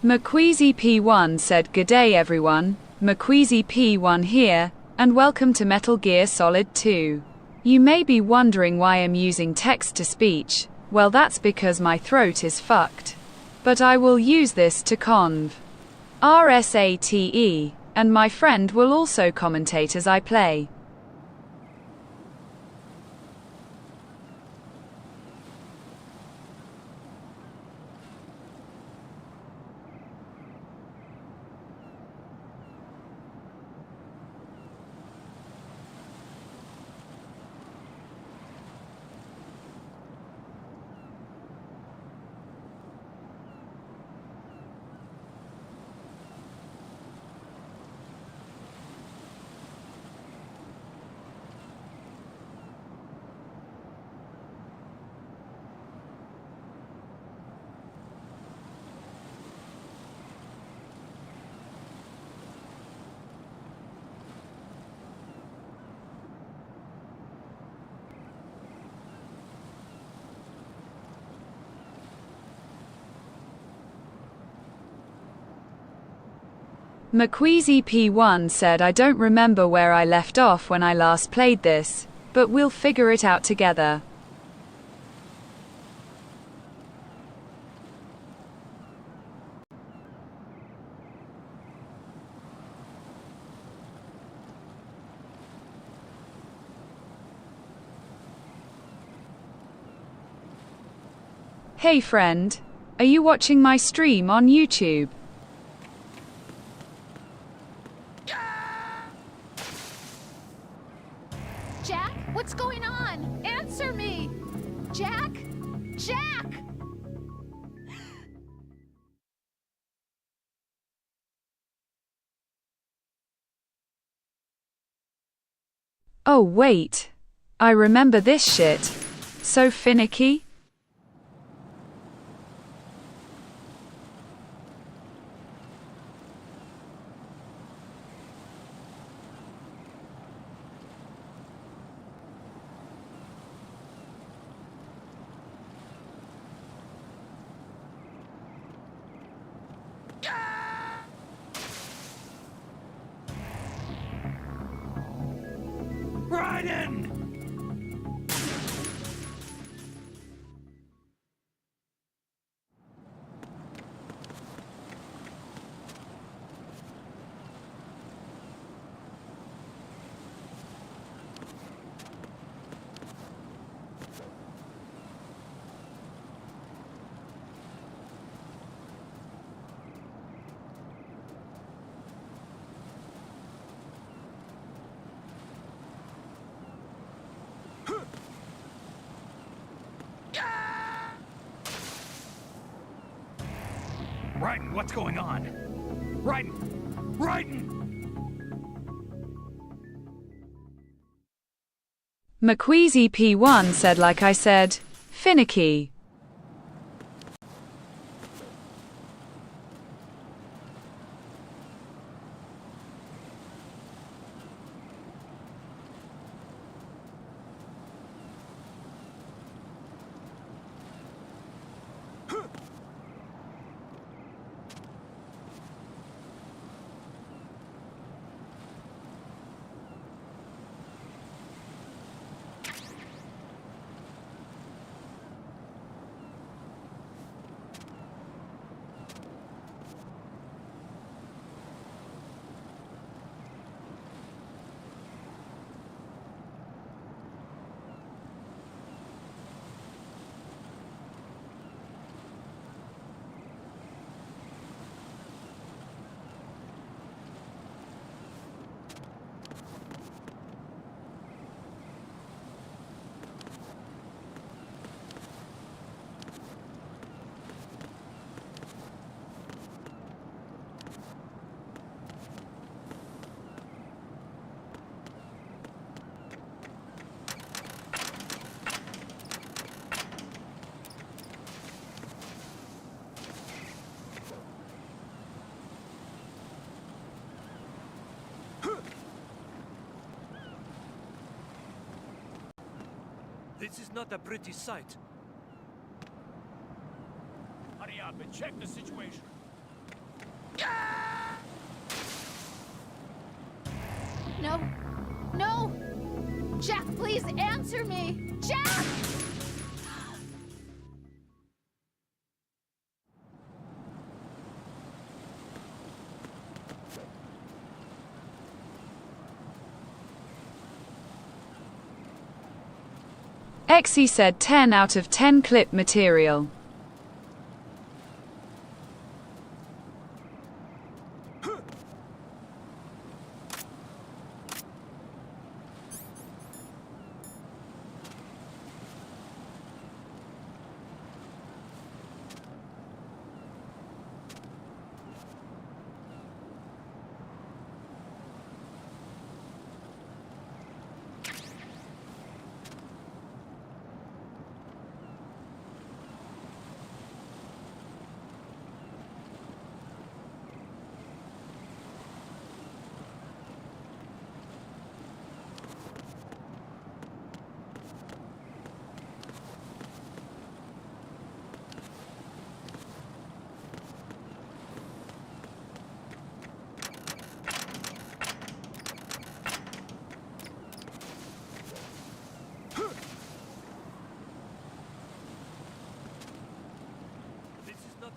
McQueezy P1 said, "G'day everyone, McQueezy P1 here, and welcome to Metal Gear Solid 2. You may be wondering why I'm using text-to-speech. Well, that's because my throat is fucked. But I will use this to conv. RSATE, and my friend will also commentate as I play. McQueezy P1 said, "I don't remember where I left off when I last played this, but we'll figure it out together." Hey friend, are you watching my stream on YouTube? Jack, what's going on? Answer me! Jack? Jack! Oh wait, I remember this shit. So finicky? Raiden! Raiden, what's going on? Raiden! Raiden! McQueezy P1 said, like I said, finicky. This is not a pretty sight. Hurry up and check the situation. Please answer me! Jack! Exy said 10 out of 10 clip material.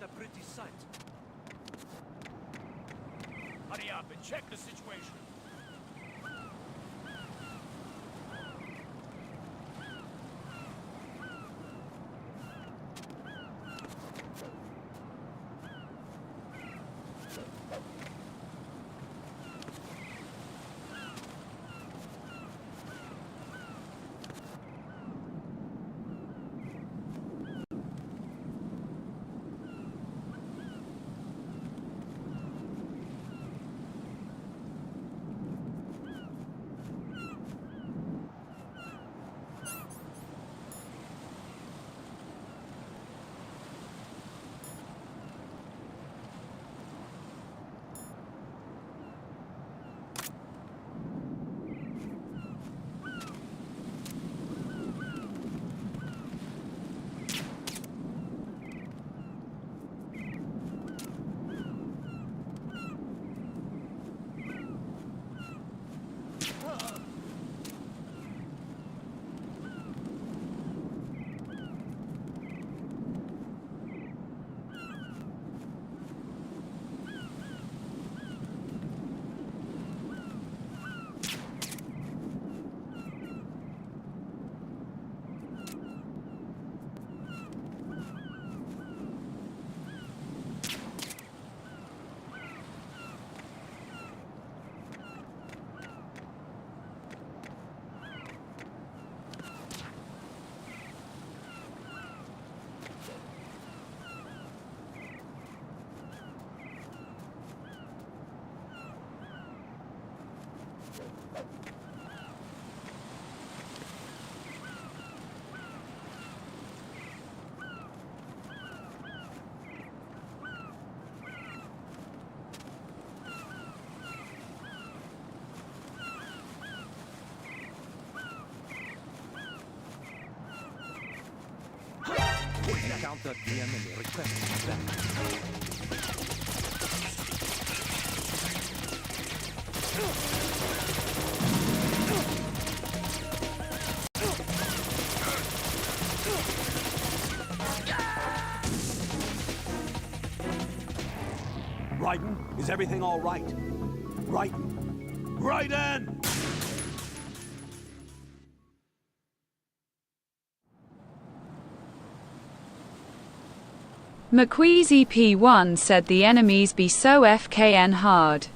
A pretty sight. Hurry up and check the situation. Count that the enemy requested that. Raiden, is everything all right? Raiden! Raiden! McQueezy P1 said the enemies be so FKN hard.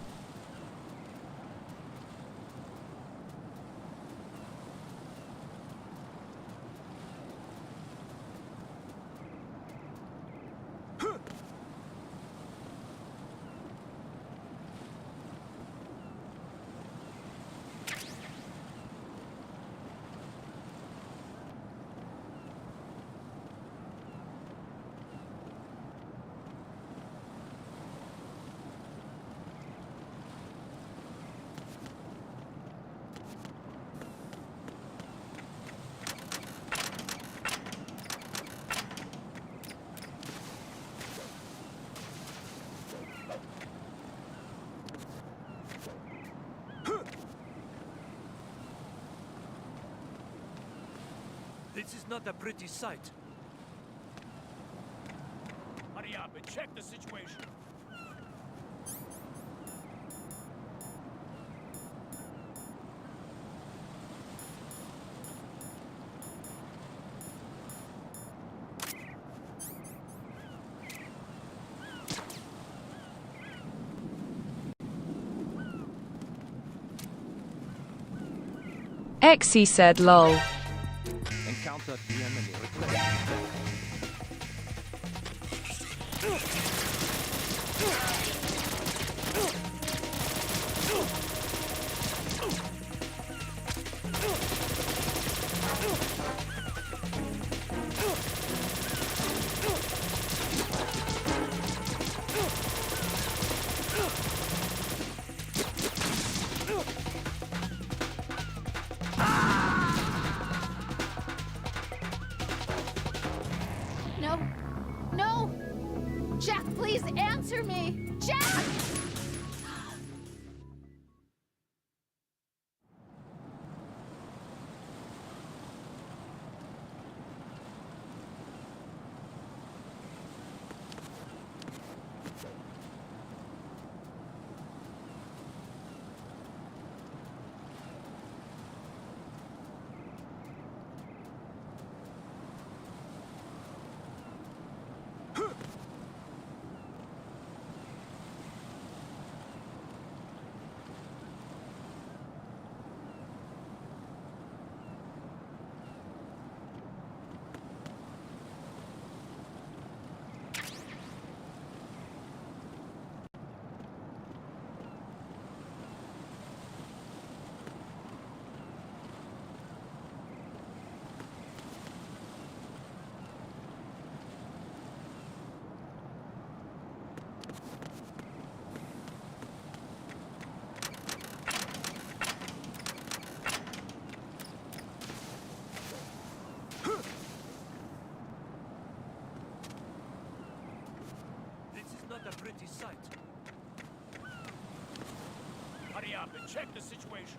This is not a pretty sight. Hurry up and check the situation. Exy said lol. Encountered the enemy. Request No. No! Jack, please answer me! Jack! not a pretty sight. Hurry up and check the situation.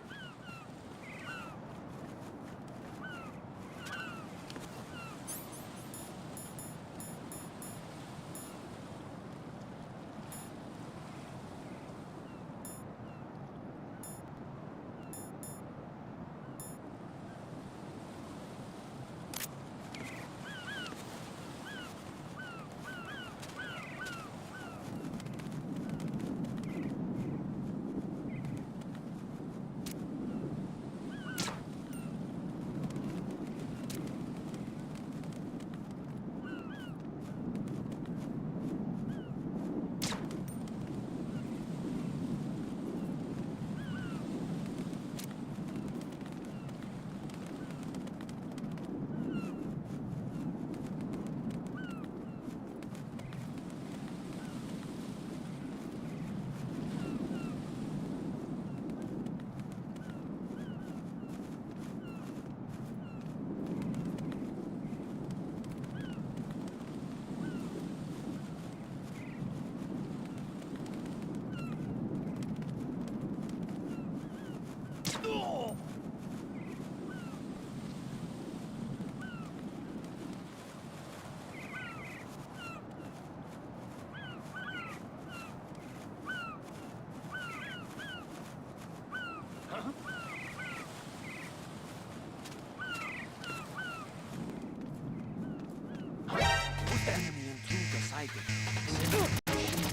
Enemy intruder sighted.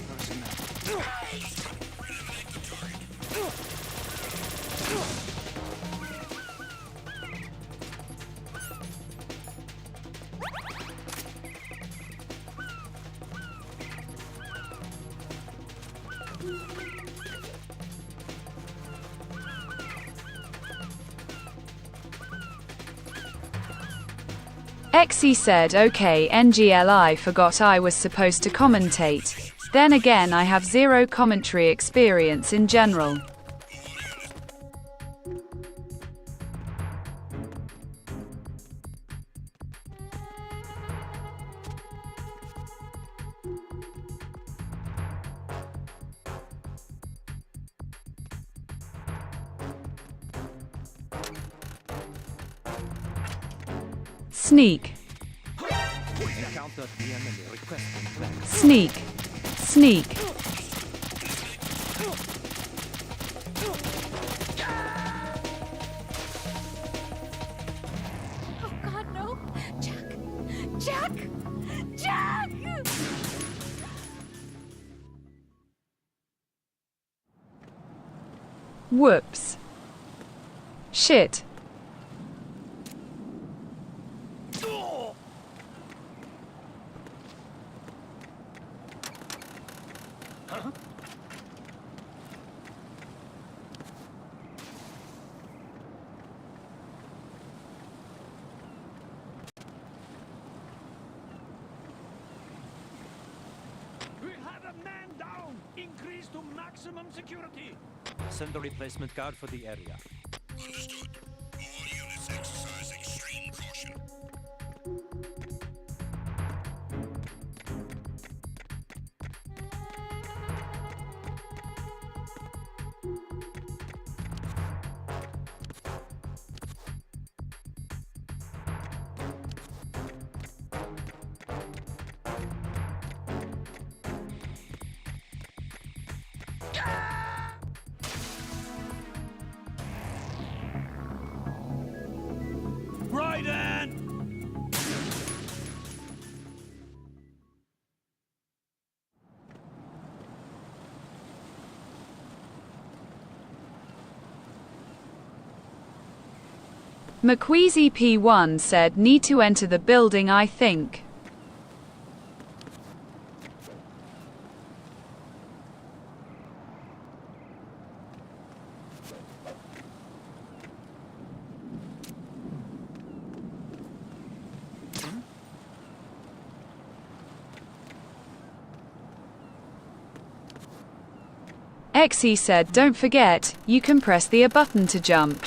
Personnel. Exy said okay NGLI forgot I was supposed to commentate. Then again I have zero commentary experience in general. Sneak. Encountered the enemy requesting backup. Sneak. Sneak. Oh God, no! Jack! Jack! Jack! Whoops. Shit. We have a man down! Increase to maximum security! Send a replacement guard for the area. Understood. All units exercise extreme caution. Raiden! McQueasy P1 said need to enter the building I think. Exy said don't forget, you can press the A button to jump.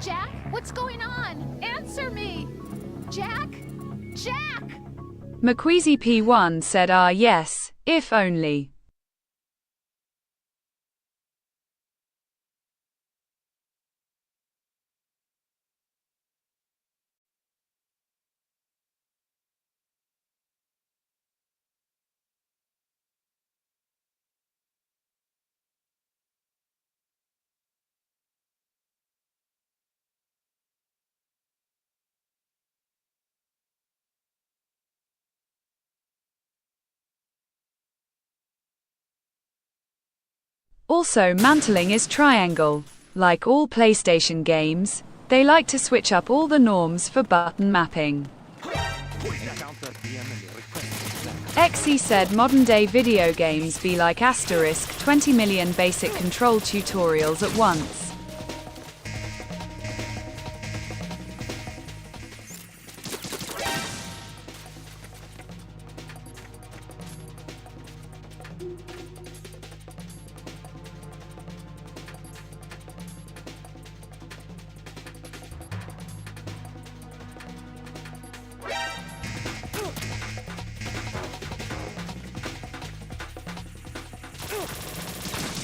Jack, what's going on? Answer me! Jack! Jack! McQueasy P1 said yes, if only. Also, mantling is triangle. Like all PlayStation games, they like to switch up all the norms for button mapping. Encountered the enemy requesting backup. Exy said modern day video games be like asterisk 20 million basic control tutorials at once.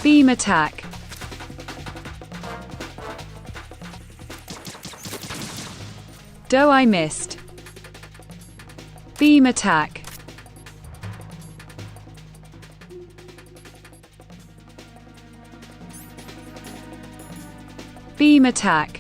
Beam attack. Doe I missed. Beam attack. Beam attack.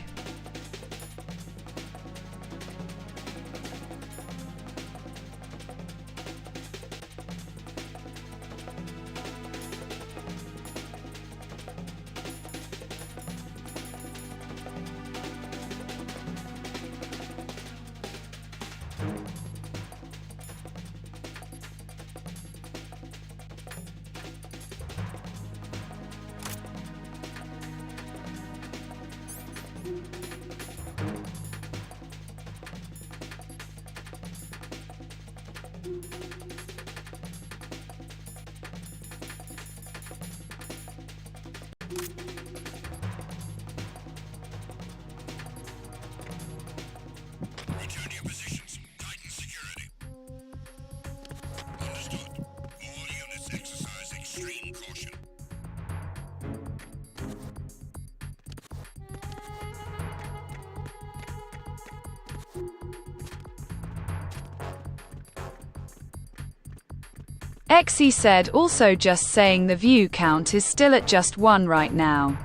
Exy said also just saying the view count is still at just 1 right now.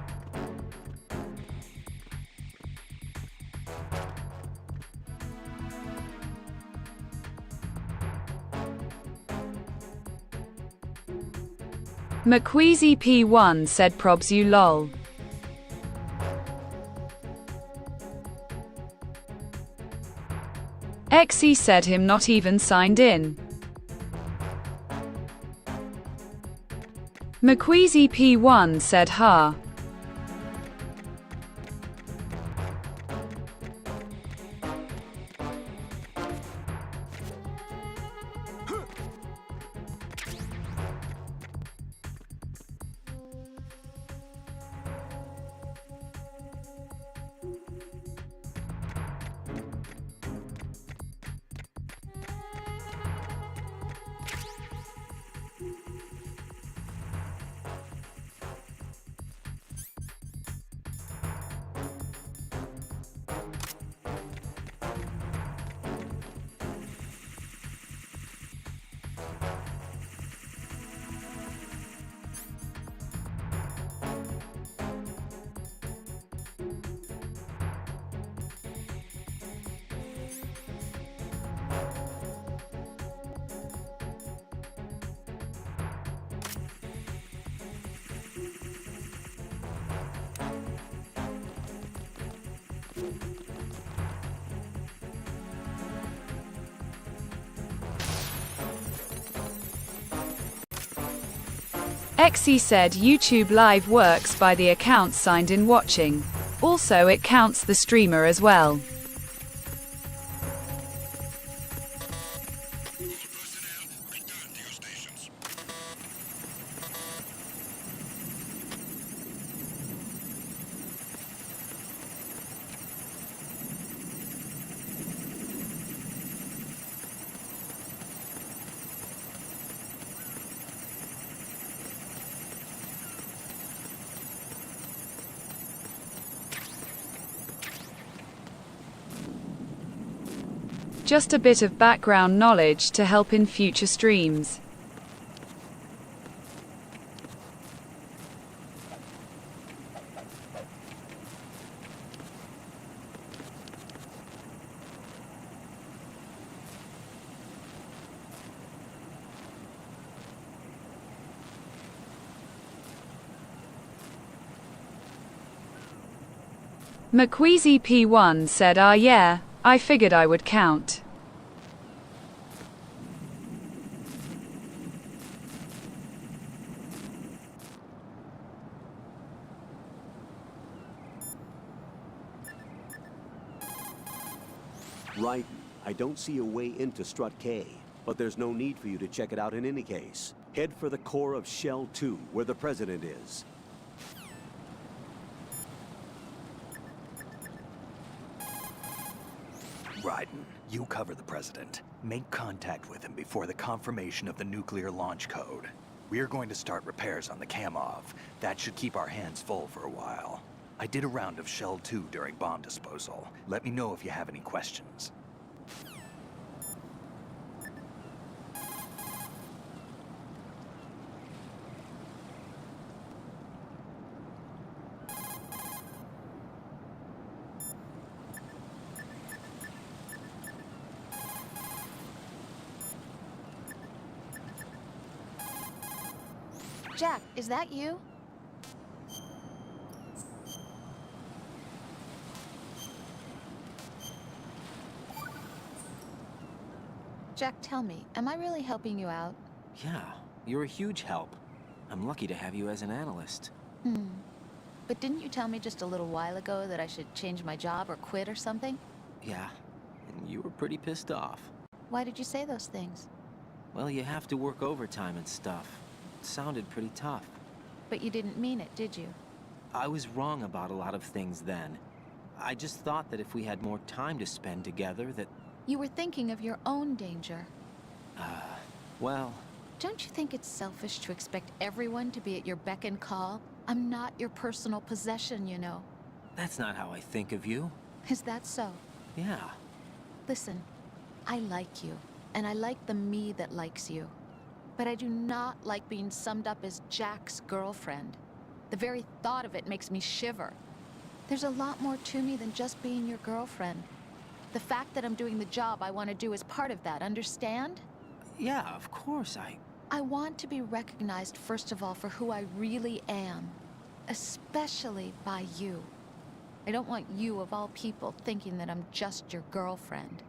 McQueasy P1 said probs you lol. Exy said him not even signed in. McQueasy P1 said ha. Exy said YouTube Live works by the account signed in watching. Also it counts the streamer as well. Just a bit of background knowledge to help in future streams. McQueasy P1 said yeah, I figured I would count. Right. I don't see a way into Strut K, but there's no need for you to check it out in any case. Head for the core of Shell 2, where the President is. Raiden, you cover the President. Make contact with him before the confirmation of the nuclear launch code. We're going to start repairs on the Kamov. That should keep our hands full for a while. I did a round of Shell 2 during bomb disposal. Let me know if you have any questions. Jack, is that you? Jack, tell me, am I really helping you out? Yeah, you're a huge help. I'm lucky to have you as an analyst. But didn't you tell me just a little while ago that I should change my job or quit or something? Yeah, and you were pretty pissed off. Why did you say those things? Well, you have to work overtime and stuff. It sounded pretty tough. But you didn't mean it, did you? I was wrong about a lot of things then. I just thought that if we had more time to spend together that... You were thinking of your own danger. Well... Don't you think it's selfish to expect everyone to be at your beck and call? I'm not your personal possession, you know. That's not how I think of you. Is that so? Yeah. Listen, I like you, and I like the me that likes you. But I do not like being summed up as Jack's girlfriend. The very thought of it makes me shiver. There's a lot more to me than just being your girlfriend. The fact that I'm doing the job I want to do is part of that, understand? Yeah, of course, I want to be recognized, first of all, for who I really am. Especially by you. I don't want you, of all people, thinking that I'm just your girlfriend.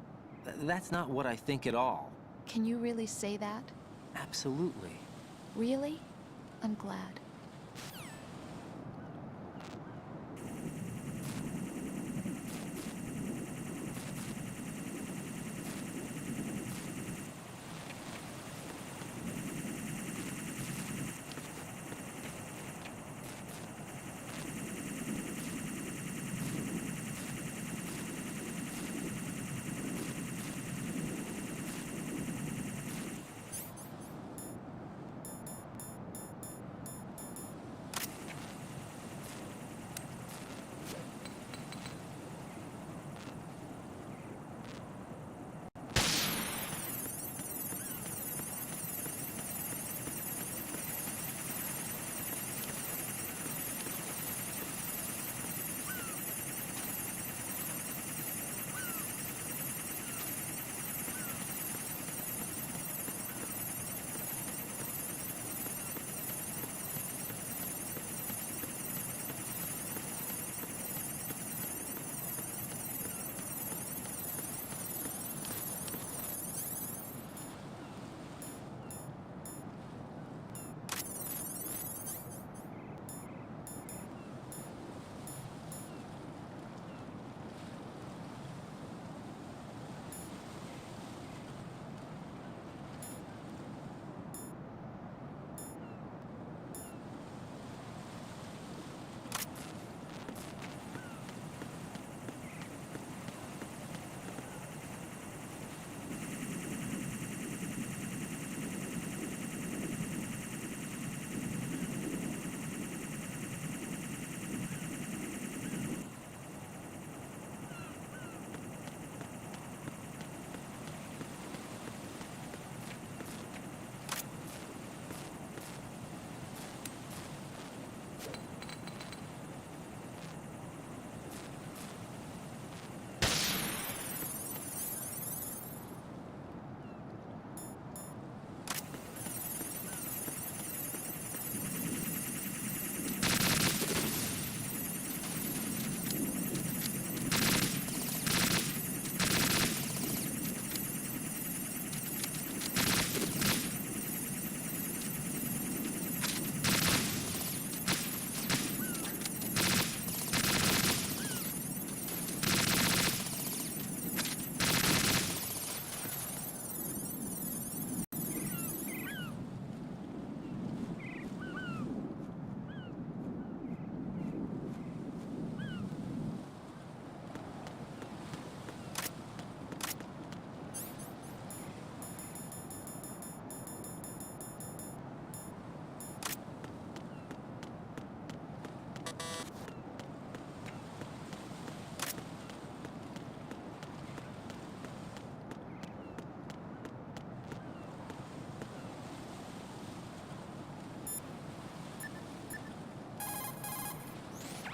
That's not what I think at all. Can you really say that? Absolutely. Really? I'm glad.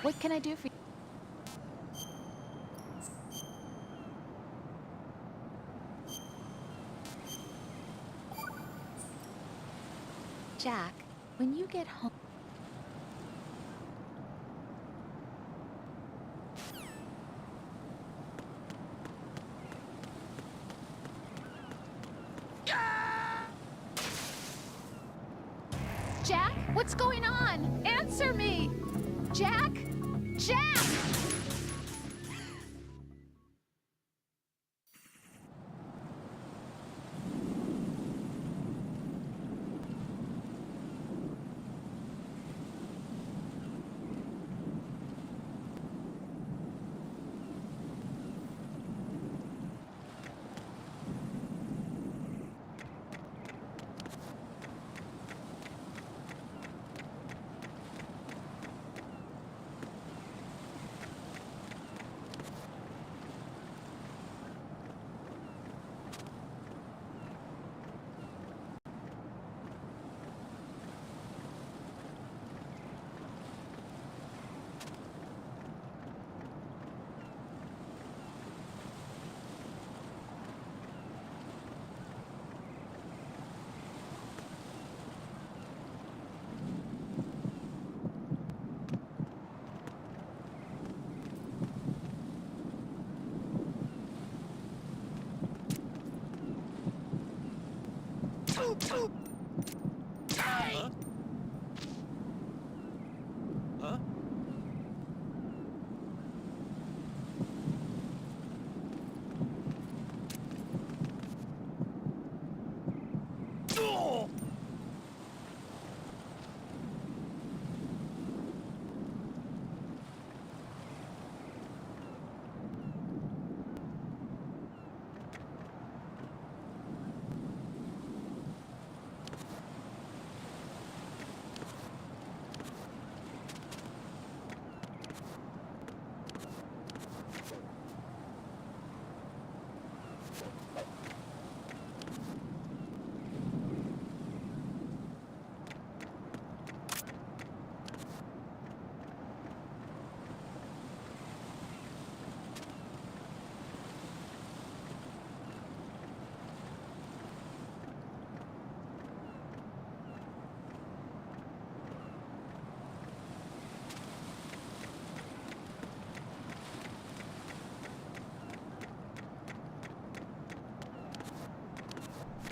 What can I do for you? Jack, when you get home... Jack, what's going on? Answer me! Jack? Jack!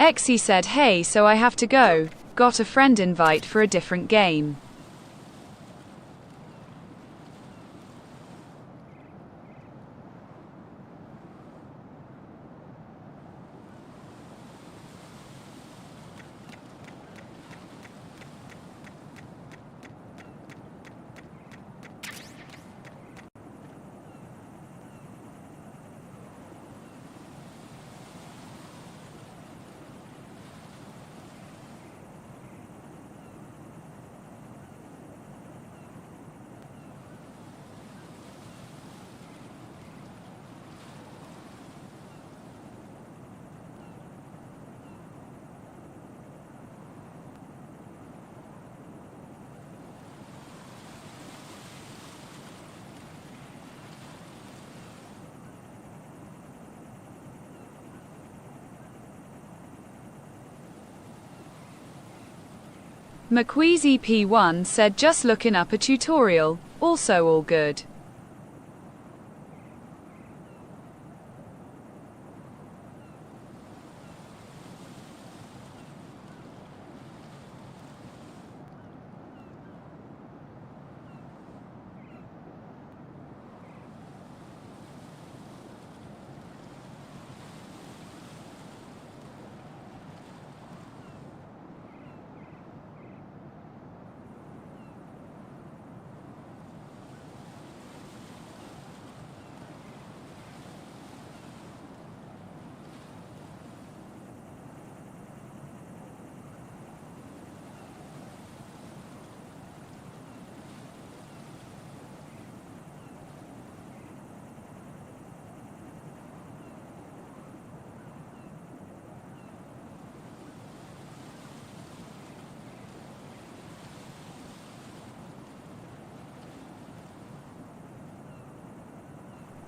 Exy said hey, so I have to go. Got a friend invite for a different game. McQueasy P1 said just looking up a tutorial, also all good.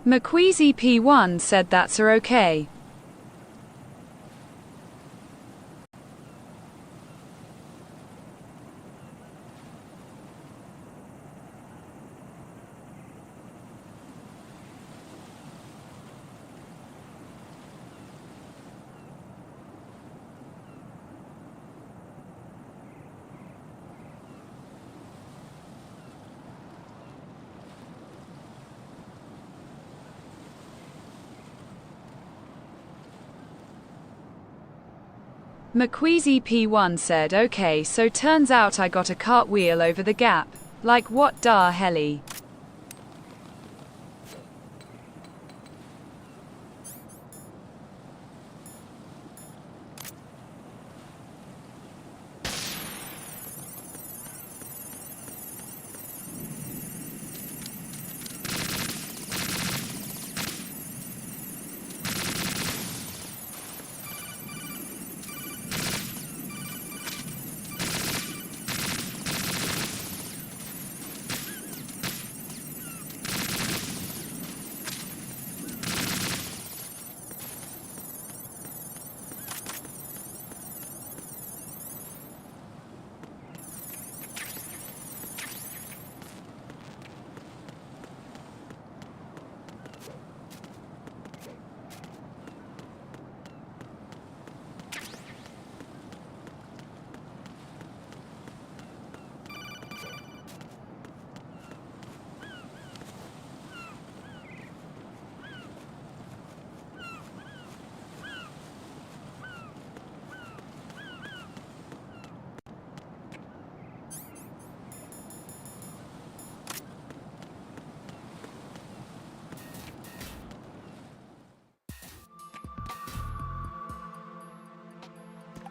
McQueasy P1 said that's okay. McQueasy P1 said okay, so turns out I got a cartwheel over the gap. Like what da helly?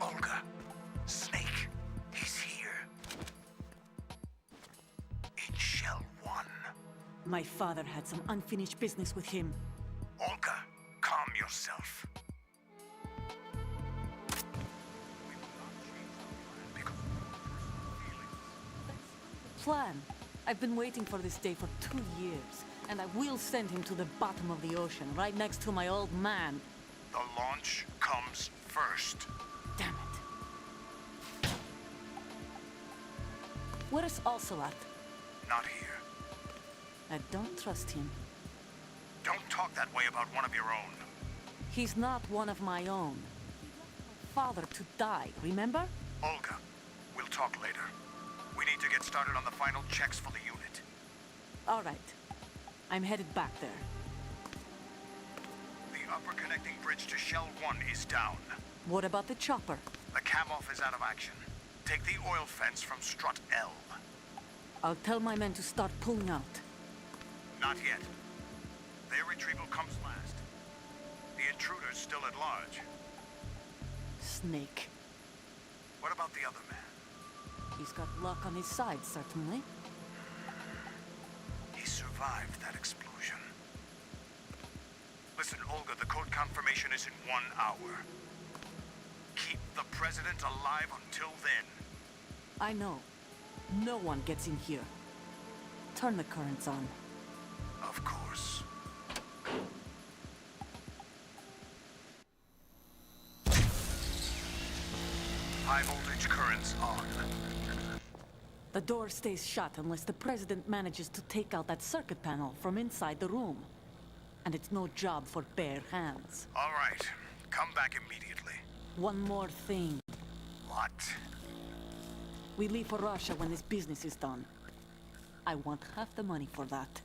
Olga, Snake, he's here. In Shell 1. My father had some unfinished business with him. Olga, calm yourself. Plan. I've been waiting for this day for 2 years, and I will send him to the bottom of the ocean, right next to my old man. The launch comes first. Damn it. Where is Ocelot? Not here. I don't trust him. Don't talk that way about one of your own. He's not one of my own. father to die, remember? Olga, we'll talk later. We need to get started on the final checks for the unit. All right. I'm headed back there. The upper connecting bridge to Shell 1 is down. What about the chopper? The cam-off is out of action. Take the oil fence from strut L. I'll tell my men to start pulling out. Not yet. Their retrieval comes last. The intruder's still at large. Snake. What about the other man? He's got luck on his side, certainly. He survived that explosion. Listen, Olga, the code confirmation is in 1 hour. Keep the president alive until then. I know. No one gets in here. Turn the currents on. Of course. High voltage currents on. The door stays shut unless the president manages to take out that circuit panel from inside the room. And it's no job for bare hands. All right. Come back immediately. One more thing. What? We leave for Russia when this business is done. I want half the money for that.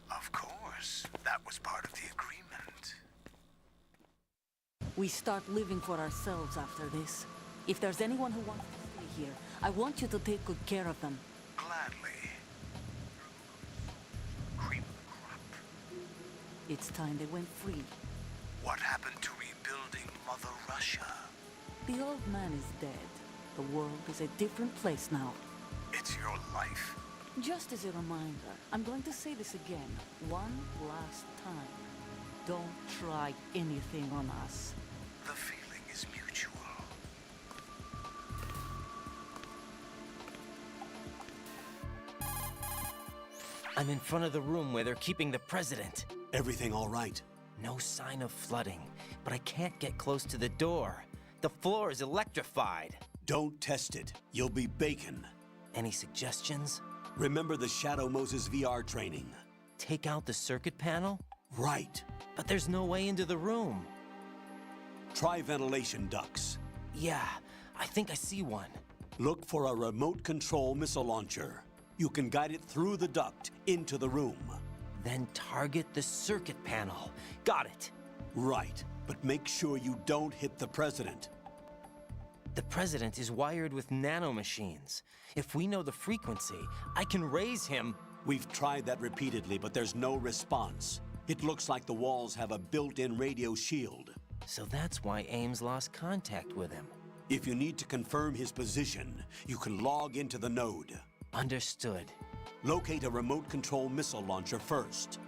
Of course. That was part of the agreement. We start living for ourselves after this. If there's anyone who wants to stay here, I want you to take good care of them. Gladly. Cream of the crop. It's time they went free. What happened to rebuilding Mother Russia? The old man is dead. The world is a different place now. It's your life. Just as a reminder, I'm going to say this again, one last time. Don't try anything on us. The feeling is mutual. I'm in front of the room where they're keeping the president. Everything all right? No sign of flooding, but I can't get close to the door. The floor is electrified. Don't test it. You'll be bacon. Any suggestions? Remember the Shadow Moses VR training? Take out the circuit panel? Right. But there's no way into the room. Try ventilation ducts. Yeah, I think I see one. Look for a remote control missile launcher. You can guide it through the duct into the room. Then target the circuit panel. Got it. Right, but make sure you don't hit the president. The president is wired with nanomachines. If we know the frequency, I can raise him. We've tried that repeatedly, but there's no response. It looks like the walls have a built-in radio shield. So that's why Ames lost contact with him. If you need to confirm his position, you can log into the node. Understood. Locate a remote control missile launcher first.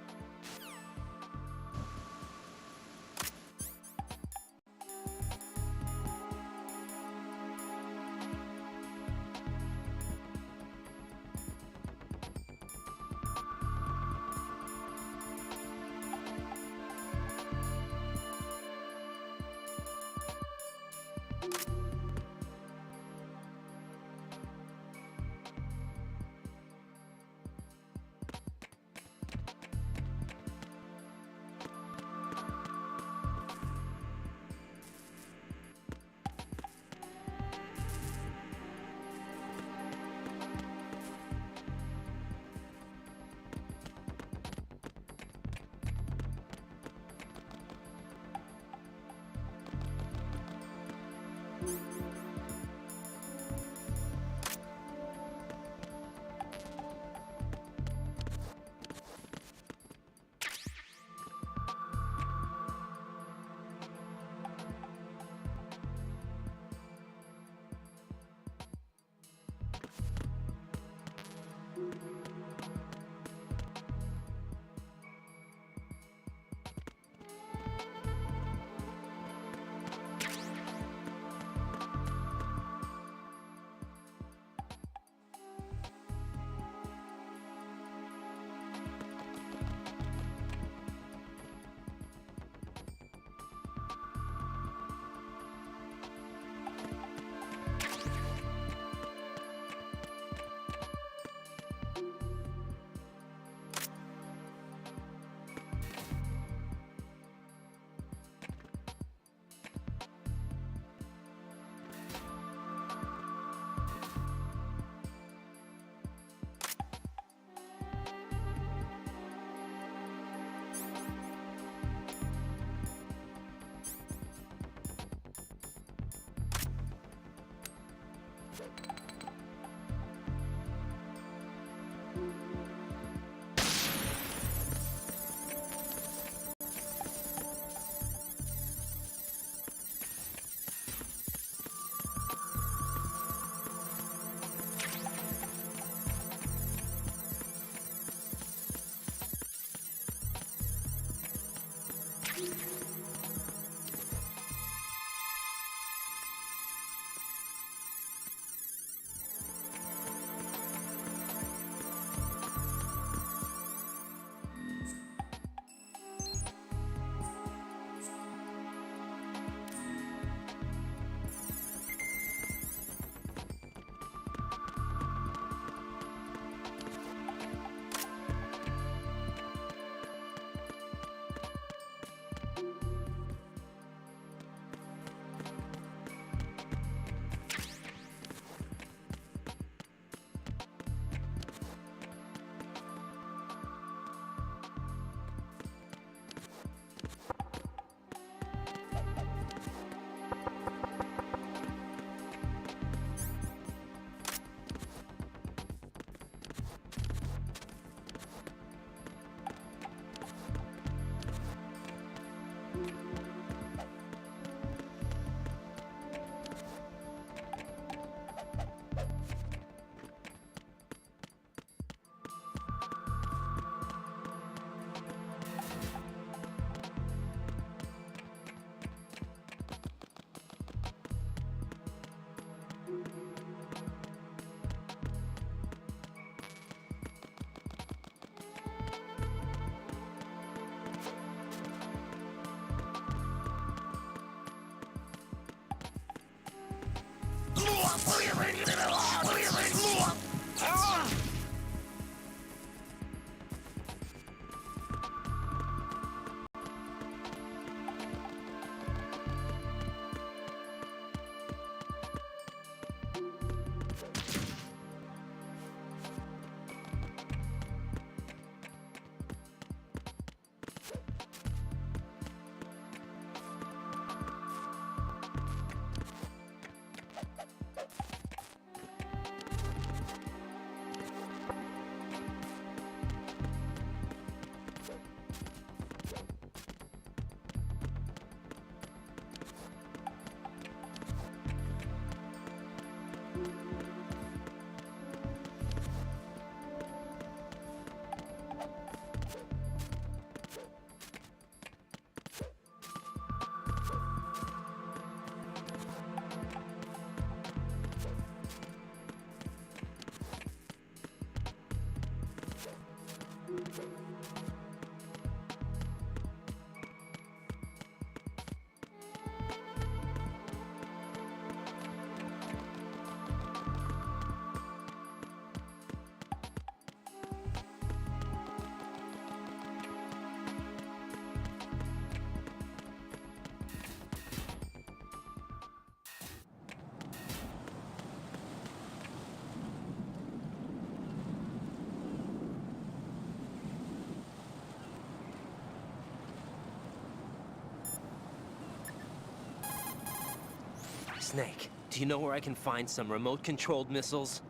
Snake, do you know where I can find some remote-controlled missiles?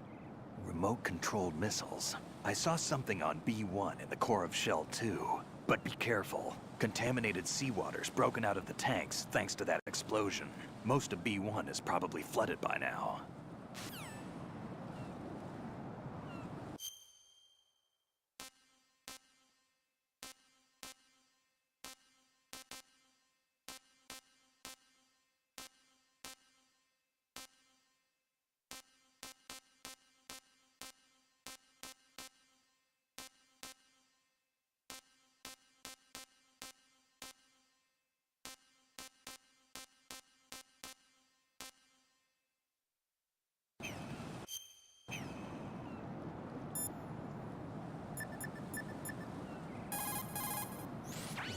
Remote-controlled missiles. I saw something on B1 in the core of Shell 2. But be careful. Contaminated seawater's broken out of the tanks thanks to that explosion. Most of B1 is probably flooded by now.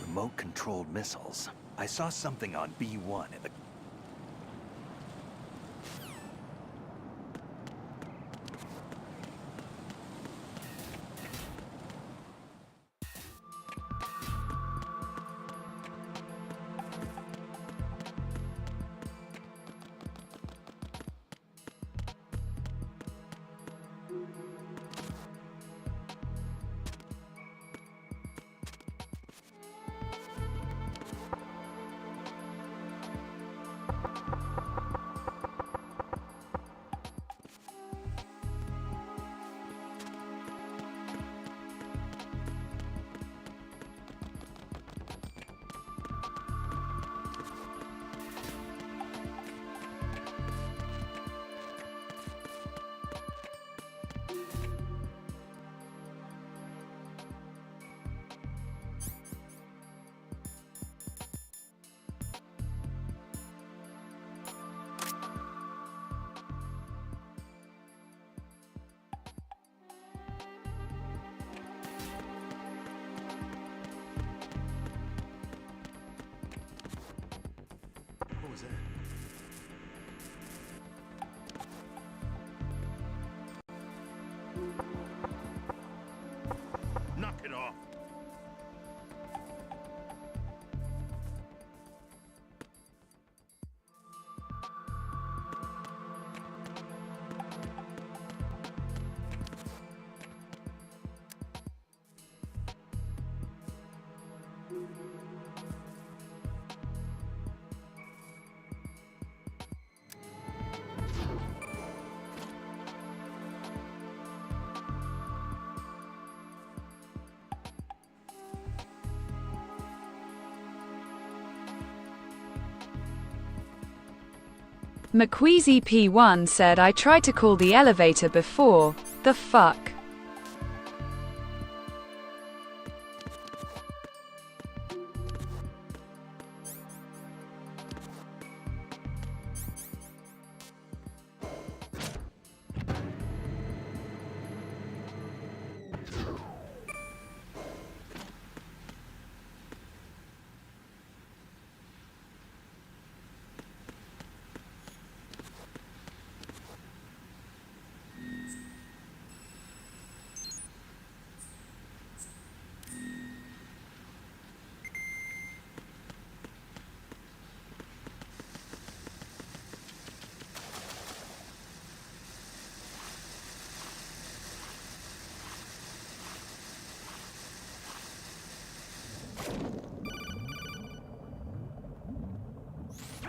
Remote-controlled missiles. I saw something on B1 in the... What was that? Knock it off! McQueasy P1 said I tried to call the elevator before. The fuck?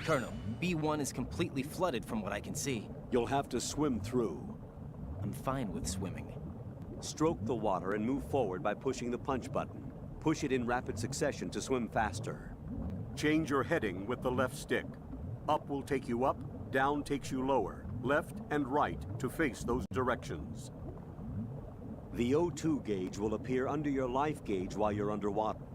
Colonel, B1 is completely flooded from what I can see. You'll have to swim through. I'm fine with swimming. Stroke the water and move forward by pushing the punch button. Push it in rapid succession to swim faster. Change your heading with the left stick. Up will take you up, down takes you lower. Left and right to face those directions. The O2 gauge will appear under your life gauge while you're underwater.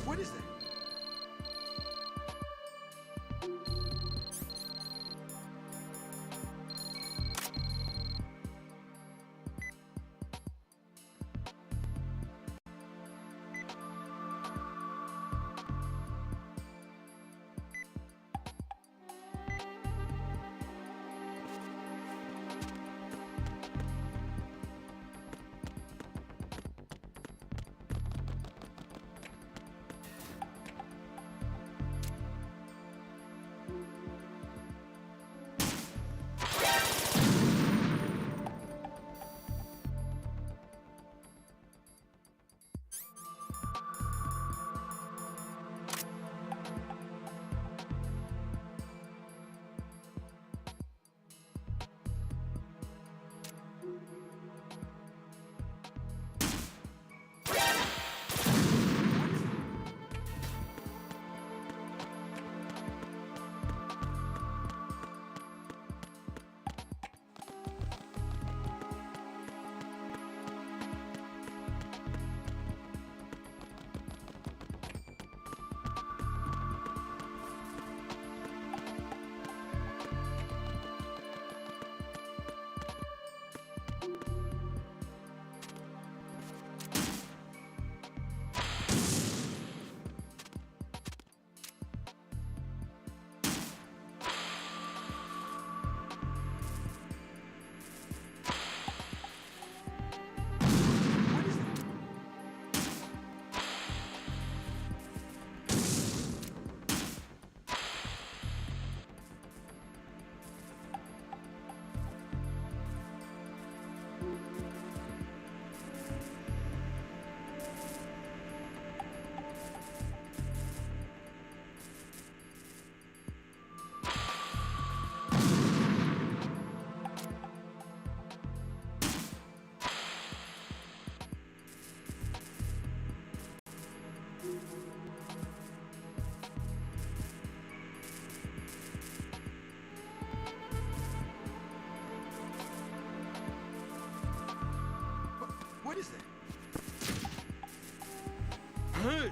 What is that? What is that? Hey!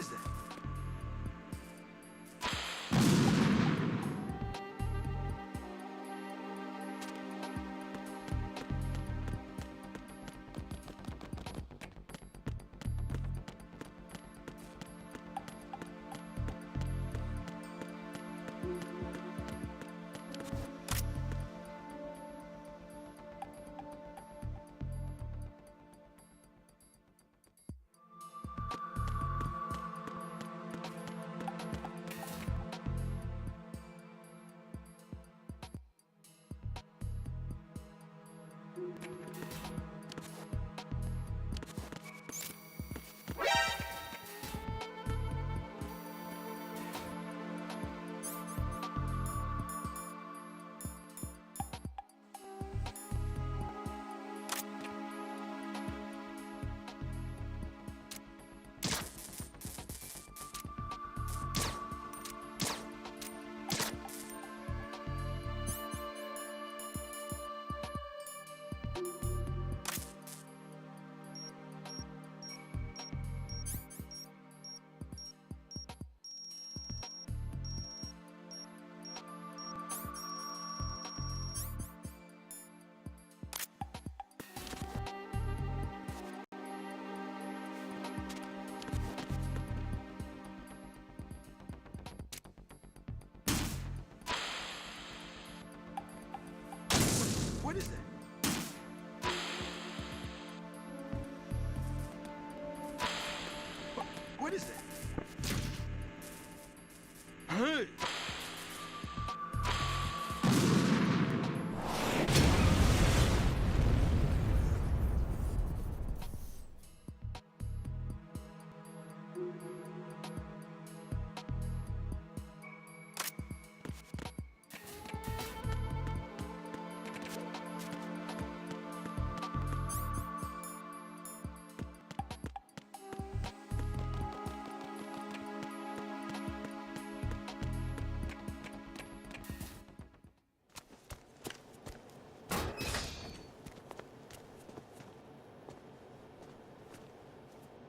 is that? What is that? What is that? Hey!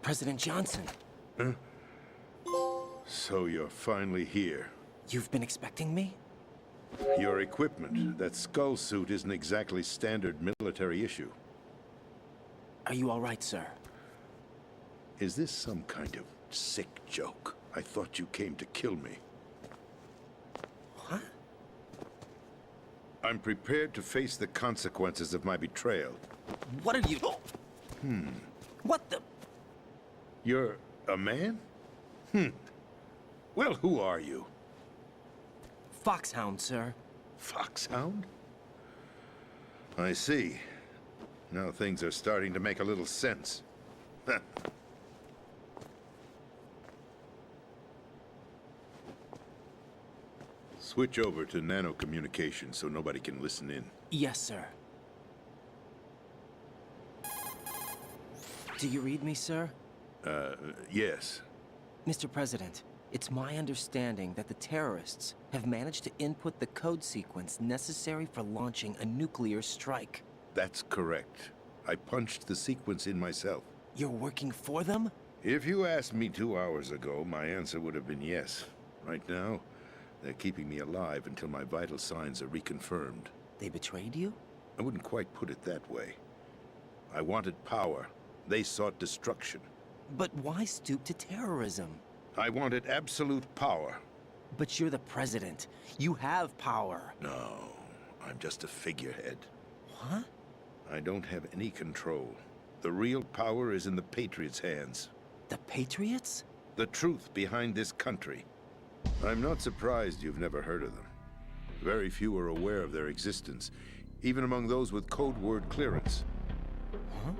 President Johnson, So you're finally here. you've been expecting me? Your equipment, that skull suit isn't exactly standard military issue. Are you all right, sir? Is this some kind of sick joke? I thought you came to kill me. What? I'm prepared to face the consequences of my betrayal. What are you... What the... You're a man? Well, who are you? Foxhound, sir. Foxhound? I see. Now things are starting to make a little sense. Switch over to nano communication so nobody can listen in. Yes, sir. Do you read me, sir? Yes. Mr. President, it's my understanding that the terrorists have managed to input the code sequence necessary for launching a nuclear strike. That's correct. I punched the sequence in myself. You're working for them? If you asked me 2 hours ago, my answer would have been yes. Right now, they're keeping me alive until my vital signs are reconfirmed. They betrayed you? I wouldn't quite put it that way. I wanted power. They sought destruction. But why stoop to terrorism? I wanted absolute power. But you're the president. You have power. No, I'm just a figurehead. What? I don't have any control. The real power is in the Patriots' hands. The Patriots? The truth behind this country. I'm not surprised you've never heard of them. Very few are aware of their existence, even among those with code word clearance. Huh?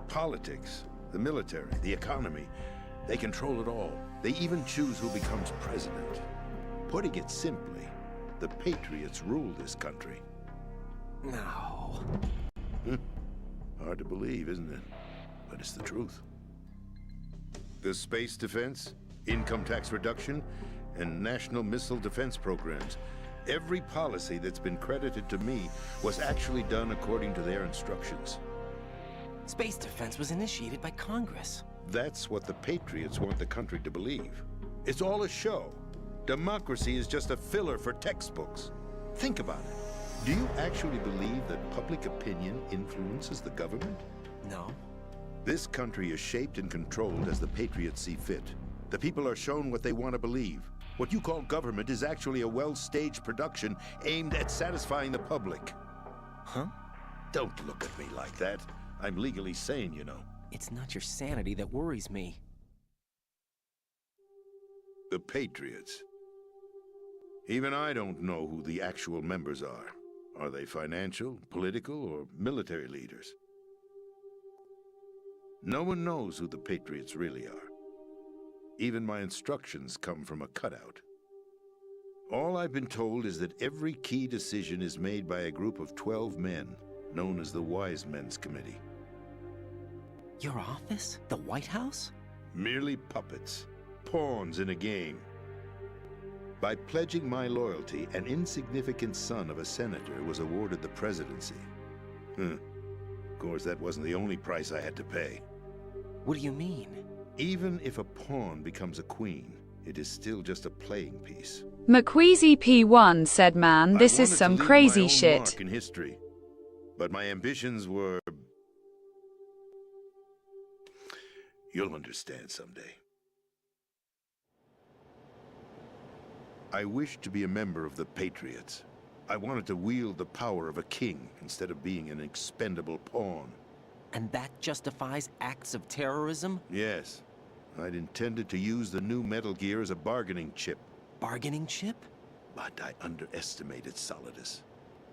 Politics, the military, the economy, they control it all. They even choose who becomes president. Putting it simply, the Patriots rule this country. No. Hard to believe, isn't it? But it's the truth. The space defense, income tax reduction, and national missile defense programs. Every policy that's been credited to me was actually done according to their instructions. Space defense was initiated by Congress. that's what the Patriots want the country to believe. It's all a show. Democracy is just a filler for textbooks. Think about it. Do you actually believe that public opinion influences the government? No. This country is shaped and controlled as the Patriots see fit. The people are shown what they want to believe. What you call government is actually a well-staged production aimed at satisfying the public. Huh? Don't look at me like that. I'm legally sane, you know. It's not your sanity that worries me. The Patriots. Even I don't know who the actual members are. Are they financial, political, or military leaders? No one knows who the Patriots really are. Even my instructions come from a cutout. All I've been told is that every key decision is made by a group of 12 men, known as the Wise Men's Committee. Your office? The White House? Merely puppets, pawns in a game. By pledging my loyalty, an insignificant son of a senator was awarded the presidency. Of course, that wasn't the only price I had to pay. What do you mean? Even if a pawn becomes a queen, it is still just a playing piece. McQueasy P1 said, man, this I is wanted some to leave crazy my own shit. mark in history, but my ambitions were... You'll understand someday. I wished to be a member of the Patriots. I wanted to wield the power of a king instead of being an expendable pawn. And that justifies acts of terrorism? Yes. I'd intended to use the new Metal Gear as a bargaining chip. Bargaining chip? But I underestimated Solidus.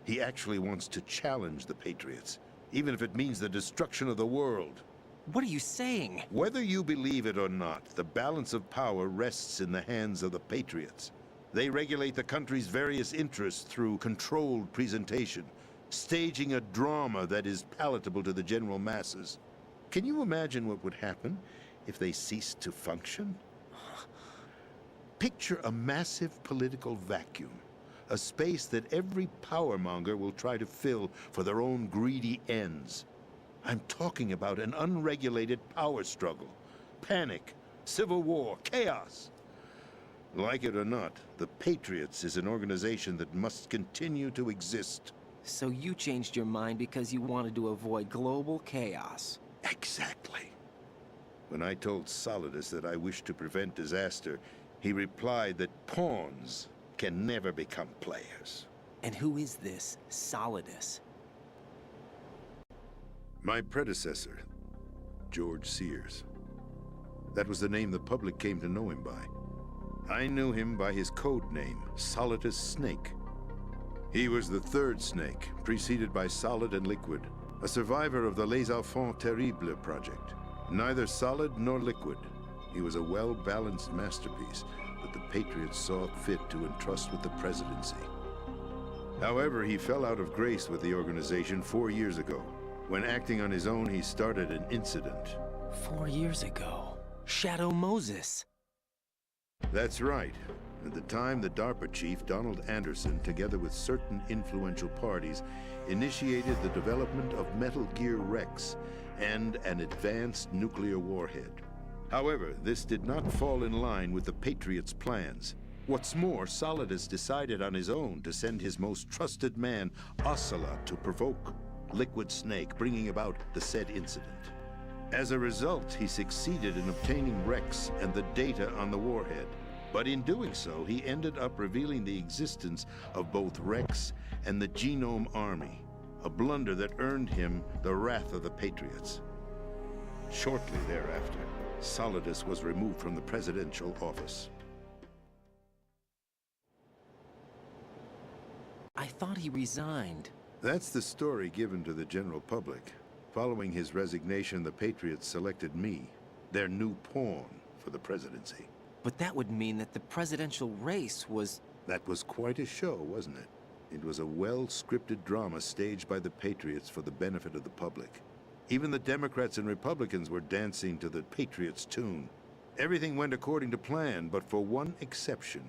He actually wants to challenge the Patriots, even if it means the destruction of the world. What are you saying? Whether you believe it or not, the balance of power rests in the hands of the Patriots. They regulate the country's various interests through controlled presentation, staging a drama that is palatable to the general masses. Can you imagine what would happen if they ceased to function? Picture a massive political vacuum, a space that every powermonger will try to fill for their own greedy ends. I'm talking about an unregulated power struggle, panic, civil war, chaos. Like it or not, the Patriots is an organization that must continue to exist. So you changed your mind because you wanted to avoid global chaos. Exactly. When I told Solidus that I wished to prevent disaster, he replied that pawns can never become players. And who is this Solidus? My predecessor, George Sears. That was the name the public came to know him by. I knew him by his code name, Solidus Snake. He was the third Snake, preceded by Solid and Liquid, a survivor of the Les Enfants Terribles project. Neither solid nor liquid, he was a well-balanced masterpiece that the Patriots saw fit to entrust with the presidency. However, he fell out of grace with the organization 4 years ago. When acting on his own, he started an incident. 4 years ago. Shadow Moses. That's right. At the time, the DARPA chief, Donald Anderson, together with certain influential parties, initiated the development of Metal Gear Rex and an advanced nuclear warhead. However, this did not fall in line with the Patriots' plans. What's more, Solidus decided on his own to send his most trusted man, Ocelot, to provoke Liquid Snake, bringing about the said incident. As a result, he succeeded in obtaining Rex and the data on the warhead. But in doing so, he ended up revealing the existence of both Rex and the Genome Army, a blunder that earned him the wrath of the Patriots. Shortly thereafter, Solidus was removed from the presidential office. I thought he resigned. That's the story given to the general public. Following his resignation, the Patriots selected me, their new pawn, for the presidency. But that would mean that the presidential race was... That was quite a show, wasn't it? It was a well-scripted drama staged by the Patriots for the benefit of the public. Even the Democrats and Republicans were dancing to the Patriots' tune. Everything went according to plan, but for one exception.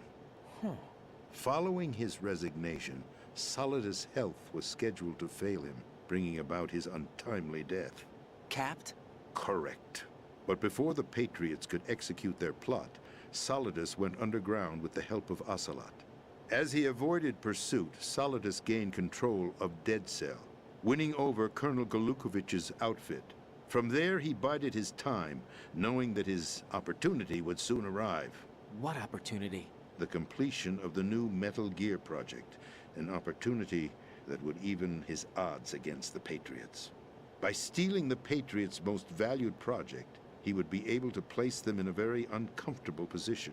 Following his resignation, Solidus' health was scheduled to fail him, bringing about his untimely death. Capped? Correct. But before the Patriots could execute their plot, Solidus went underground with the help of Ocelot. As he avoided pursuit, Solidus gained control of Dead Cell, winning over Colonel Golukovich's outfit. From there, he bided his time, knowing that his opportunity would soon arrive. What opportunity? The completion of the new Metal Gear project, an opportunity that would even his odds against the Patriots. By stealing the Patriots' most valued project, he would be able to place them in a very uncomfortable position.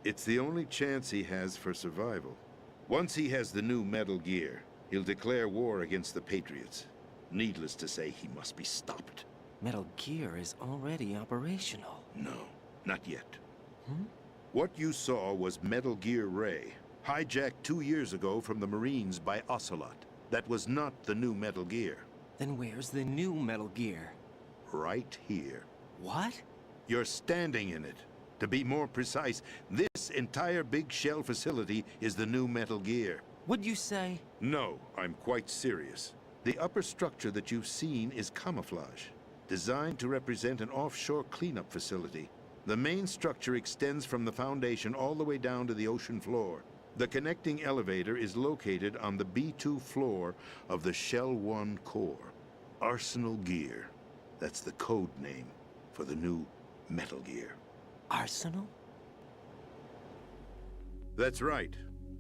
It's the only chance he has for survival. Once he has the new Metal Gear, he'll declare war against the Patriots. Needless to say, he must be stopped. Metal Gear is already operational. No, not yet. What you saw was Metal Gear Ray, hijacked 2 years ago from the Marines by Ocelot. That was not the new Metal Gear. Then where's the new Metal Gear? Right here. What? You're standing in it. To be more precise, this entire big shell facility is the new Metal Gear. What'd you say? No, I'm quite serious. The upper structure that you've seen is camouflage, designed to represent an offshore cleanup facility. The main structure extends from the foundation all the way down to the ocean floor. The connecting elevator is located on the B2 floor of the Shell 1 core. Arsenal Gear. That's the code name for the new Metal Gear. Arsenal? That's right.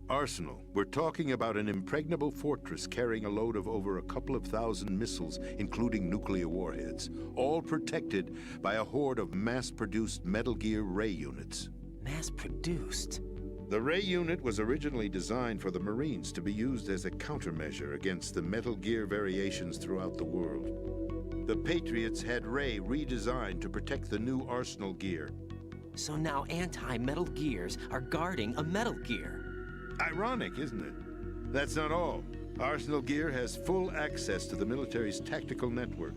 Arsenal. We're talking about an impregnable fortress carrying a load of over a couple of thousand missiles, including nuclear warheads, all protected by a horde of mass-produced Metal Gear Ray units. Mass-produced? The Ray unit was originally designed for the Marines to be used as a countermeasure against the Metal Gear variations throughout the world. The Patriots had Ray redesigned to protect the new Arsenal Gear. So now anti-Metal Gears are guarding a Metal Gear. Ironic, isn't it? That's not all. Arsenal Gear has full access to the military's tactical network,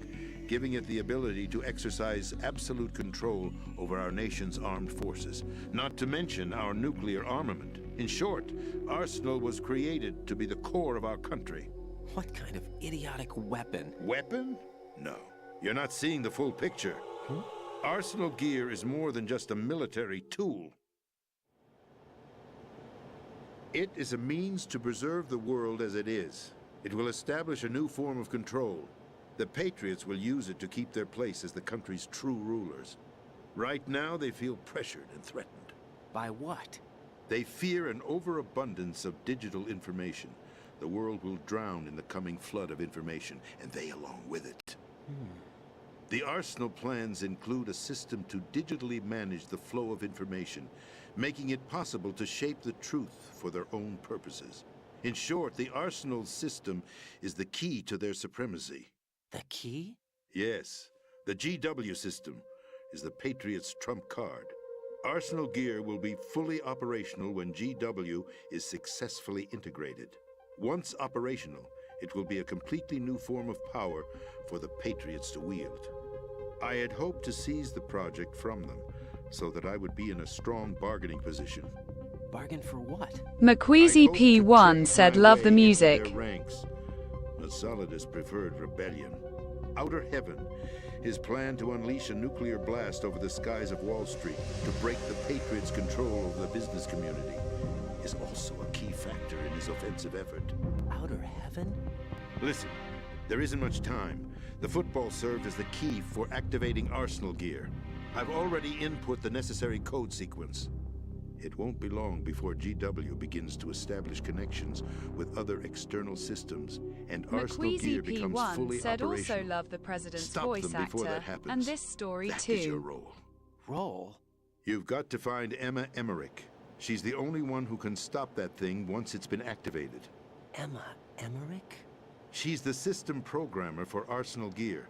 giving it the ability to exercise absolute control over our nation's armed forces, not to mention our nuclear armament. In short, Arsenal was created to be the core of our country. What kind of idiotic weapon? Weapon? No. You're not seeing the full picture. Arsenal Gear is more than just a military tool. It is a means to preserve the world as it is. It will establish a new form of control. The Patriots will use it to keep their place as the country's true rulers. Right now, they feel pressured and threatened. By what? They fear an overabundance of digital information. The world will drown in the coming flood of information, and they along with it. The Arsenal plans include a system to digitally manage the flow of information, making it possible to shape the truth for their own purposes. In short, the Arsenal system is the key to their supremacy. The key? Yes, the GW system is the Patriots' trump card. Arsenal Gear will be fully operational when GW is successfully integrated. Once operational, it will be a completely new form of power for the Patriots to wield. I had hoped to seize the project from them, so that I would be in a strong bargaining position. Bargain for what? McQueasy P1 said love the music. Their ranks, but Solidus preferred rebellion. Outer Heaven, his plan to unleash a nuclear blast over the skies of Wall Street to break the Patriots' control over the business community, is also a key factor in his offensive effort. Outer Heaven? Listen, there isn't much time. The football served as the key for activating Arsenal Gear. I've already input the necessary code sequence. It won't be long before GW begins to establish connections with other external systems, and Arsenal Gear becomes fully McQueasy P1 said operational. also love the president's Stop voice them before actor, that happens. and this story That is your too. role. Role? You've got to find Emma Emmerich. She's the only one who can stop that thing once it's been activated. Emma Emmerich? She's the system programmer for Arsenal Gear.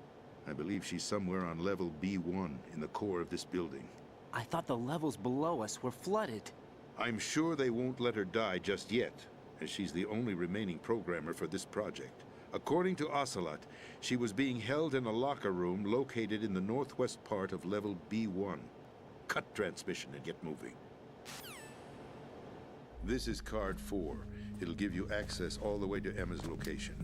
I believe she's somewhere on level B1 in the core of this building. I thought the levels below us were flooded. I'm sure they won't let her die just yet, as she's the only remaining programmer for this project. According to Ocelot, she was being held in a locker room located in the northwest part of level B1. Cut transmission and get moving. This is card 4. It'll give you access all the way to Emma's location.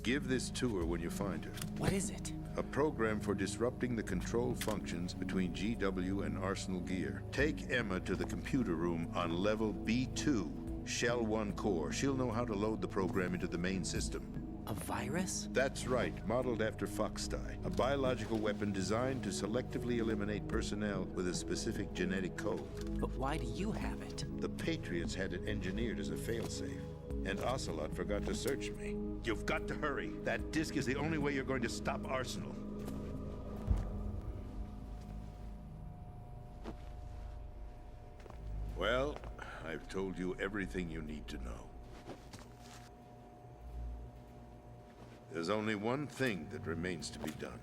Give this to her when you find her. What is it? A program for disrupting the control functions between GW and Arsenal Gear. Take Emma to the computer room on level B2, Shell 1 core. She'll know how to load the program into the main system. A virus? That's right, modeled after Foxdie. A biological weapon designed to selectively eliminate personnel with a specific genetic code. But why do you have it? The Patriots had it engineered as a failsafe. And Ocelot forgot to search me. You've got to hurry. That disk is the only way you're going to stop Arsenal. Well, I've told you everything you need to know. There's only one thing that remains to be done.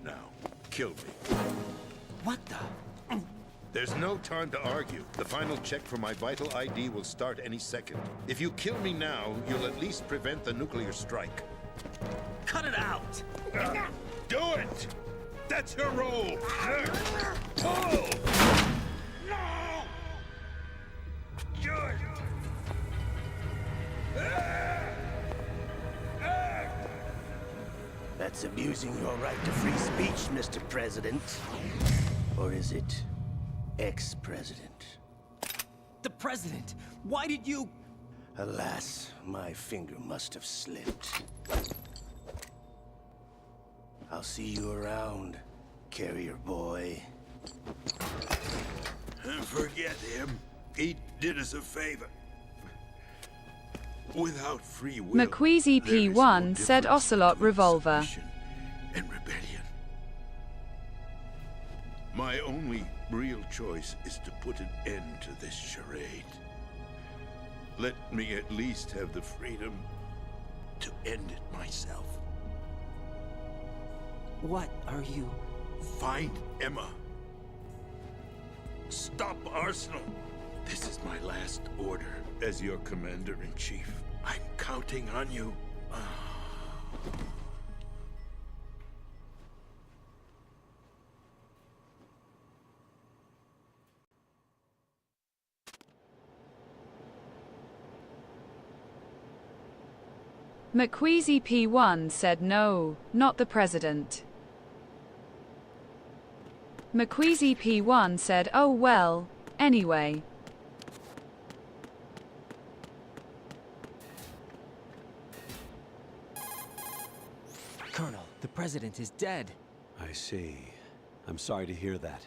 Now, kill me. What the? There's no time to argue. The final check for my vital ID will start any second. If you kill me now, you'll at least prevent the nuclear strike. Cut it out! Do it! That's your role! Pull! No! Do it! That's abusing your right to free speech, Mr. President. Or is it ex-president? The president! Why did you... Alas, my finger must have slipped. I'll see you around, carrier boy. Forget him. He did us a favor. Without free will, McQueasy there is no P1 said difference Ocelot between revolver. submission and rebellion. My only real choice is to put an end to this charade. Let me at least have the freedom to end it myself. What are you... Find Emma. Stop Arsenal. This is my last order. As your commander-in-chief. I'm counting on you. McQueasy P1 said no, not the president. McQueasy P1 said oh well, anyway. Colonel, the president is dead. I see. I'm sorry to hear that.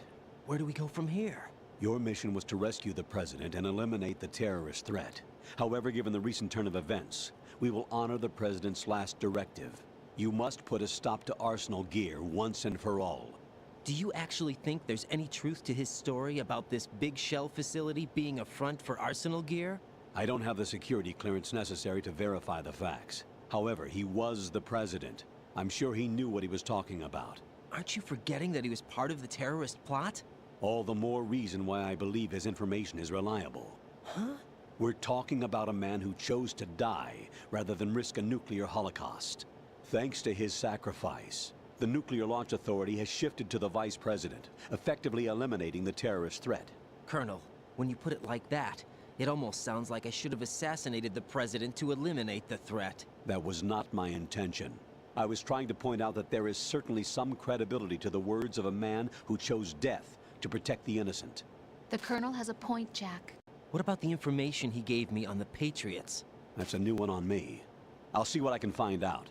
Where do we go from here? Your mission was to rescue the president and eliminate the terrorist threat. However, given the recent turn of events, we will honor the president's last directive. You must put a stop to Arsenal Gear once and for all. Do you actually think there's any truth to his story about this big shell facility being a front for Arsenal Gear? I don't have the security clearance necessary to verify the facts. However, he was the president. I'm sure he knew what he was talking about. Aren't you forgetting that he was part of the terrorist plot? All the more reason why I believe his information is reliable. Huh? We're talking about a man who chose to die rather than risk a nuclear holocaust. Thanks to his sacrifice, the Nuclear Launch Authority has shifted to the Vice President, effectively eliminating the terrorist threat. Colonel, when you put it like that, it almost sounds like I should have assassinated the president to eliminate the threat. That was not my intention. I was trying to point out that there is certainly some credibility to the words of a man who chose death to protect the innocent. The Colonel has a point, Jack. What about the information he gave me on the Patriots? That's a new one on me. I'll see what I can find out.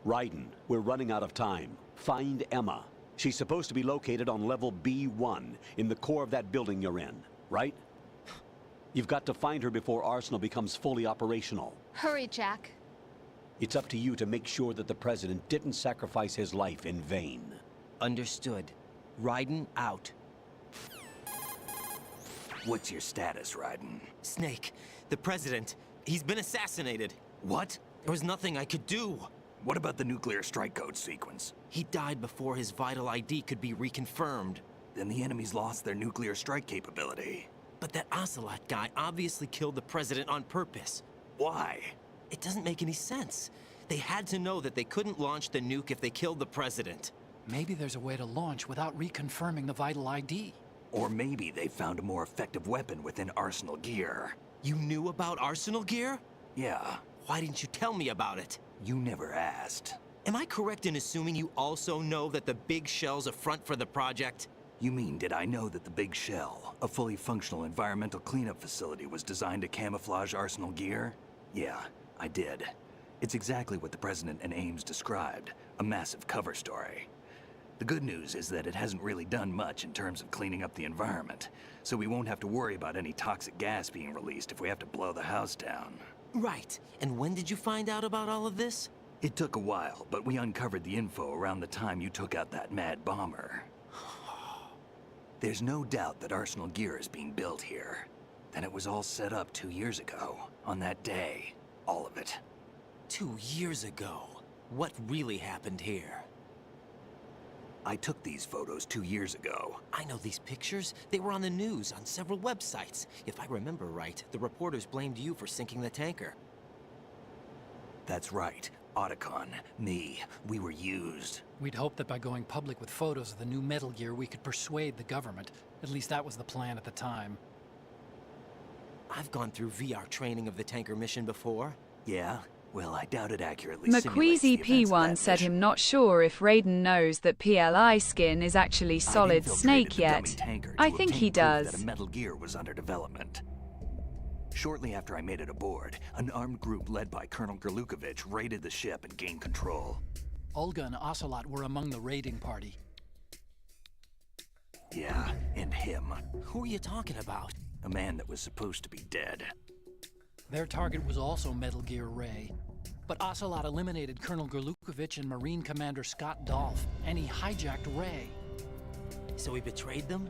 Raiden, we're running out of time. Find Emma. She's supposed to be located on level B1, in the core of that building you're in, right? You've got to find her before Arsenal becomes fully operational. Hurry, Jack. It's up to you to make sure that the president didn't sacrifice his life in vain. Understood. Raiden out. What's your status, Raiden? Snake, the president, he's been assassinated. What? There was nothing I could do. What about the nuclear strike code sequence? He died before his vital ID could be reconfirmed. Then the enemy's lost their nuclear strike capability. But that Ocelot guy obviously killed the president on purpose. Why? It doesn't make any sense. They had to know that they couldn't launch the nuke if they killed the president. Maybe there's a way to launch without reconfirming the vital ID. Or maybe they found a more effective weapon within Arsenal gear. You knew about Arsenal gear? Yeah, Why didn't you tell me about it? you never asked. Am I correct in assuming you also know that the Big Shell's a front for the project? You mean, did I know that the Big Shell, a fully functional environmental cleanup facility, was designed to camouflage Arsenal gear? Yeah, I did. It's exactly what the President and Ames described, a massive cover story. The good news is that it hasn't really done much in terms of cleaning up the environment, so we won't have to worry about any toxic gas being released if we have to blow the house down. Right. And when did you find out about all of this? It took a while, but we uncovered the info around the time you took out that mad bomber. There's no doubt that Arsenal gear is being built here. Then it was all set up 2 years ago, on that day. All of it. 2 years ago. What really happened here? I took these photos 2 years ago. I know these pictures. They were on the news, on several websites. If I remember right, the reporters blamed you for sinking the tanker. That's right. Otacon, me, we were used. We'd hoped that by going public with photos of the new Metal Gear, we could persuade the government. At least that was the plan at the time. I've gone through VR training of the tanker mission before. Yeah? Well, I doubt it accurately simulates the McQueasy events of P1 that said mission. him not sure if Raiden knows that PLI skin is actually solid I'd infiltrated Snake the dummy yet. tanker I to think obtain he proof does. That a Metal Gear was under development. Shortly after I made it aboard, an armed group led by Colonel Gerlukovich raided the ship and gained control. Olga and Ocelot were among the raiding party. Yeah, and him. Who are you talking about? A man that was supposed to be dead. Their target was also Metal Gear Ray. But Ocelot eliminated Colonel Gerlukovich and Marine Commander Scott Dolph, and he hijacked Ray. So he betrayed them?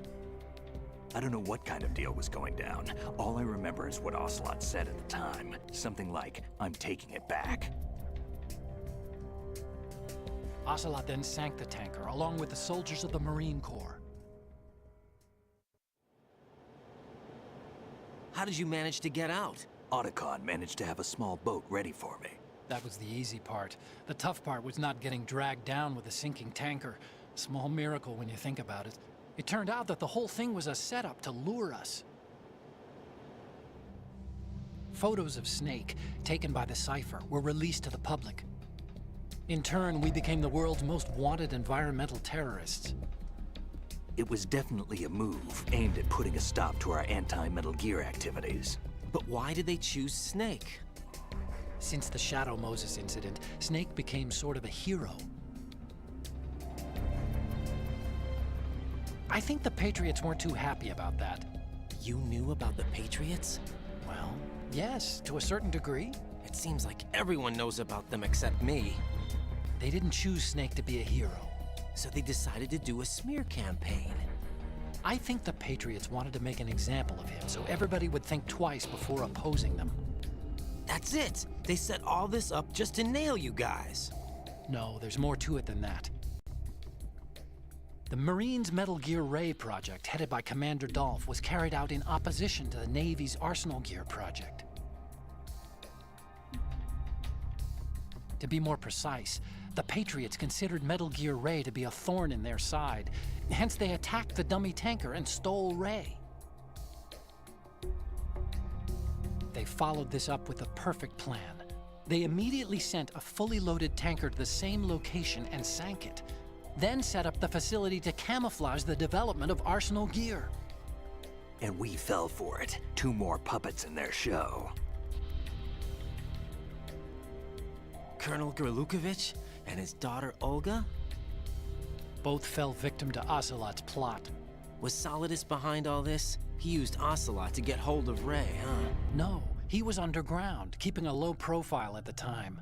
I don't know what kind of deal was going down. All I remember is what Ocelot said at the time. Something like, "I'm taking it back." Ocelot then sank the tanker, along with the soldiers of the Marine Corps. How did you manage to get out? Otacon managed to have a small boat ready for me. That was the easy part. The tough part was not getting dragged down with a sinking tanker. Small miracle when you think about it. It turned out that the whole thing was a setup to lure us. Photos of Snake, taken by the Cypher, were released to the public. In turn, we became the world's most wanted environmental terrorists. It was definitely a move aimed at putting a stop to our anti-Metal Gear activities. But why did they choose Snake? Since the Shadow Moses incident, Snake became sort of a hero. I think the Patriots weren't too happy about that. You knew about the Patriots? Well, yes, to a certain degree. It seems like everyone knows about them except me. They didn't choose Snake to be a hero. So they decided to do a smear campaign. I think the Patriots wanted to make an example of him so everybody would think twice before opposing them. That's it! They set all this up just to nail you guys. No, there's more to it than that. The Marines' Metal Gear Ray project, headed by Commander Dolph, was carried out in opposition to the Navy's Arsenal Gear project. To be more precise, the Patriots considered Metal Gear Ray to be a thorn in their side. Hence, they attacked the dummy tanker and stole Ray. They followed this up with a perfect plan. They immediately sent a fully loaded tanker to the same location and sank it. Then set up the facility to camouflage the development of Arsenal Gear. And we fell for it. 2 more puppets in their show. Colonel Gerlukovich and his daughter Olga? Both fell victim to Ocelot's plot. Was Solidus behind all this? He used Ocelot to get hold of Ray, huh? No, he was underground, keeping a low profile at the time.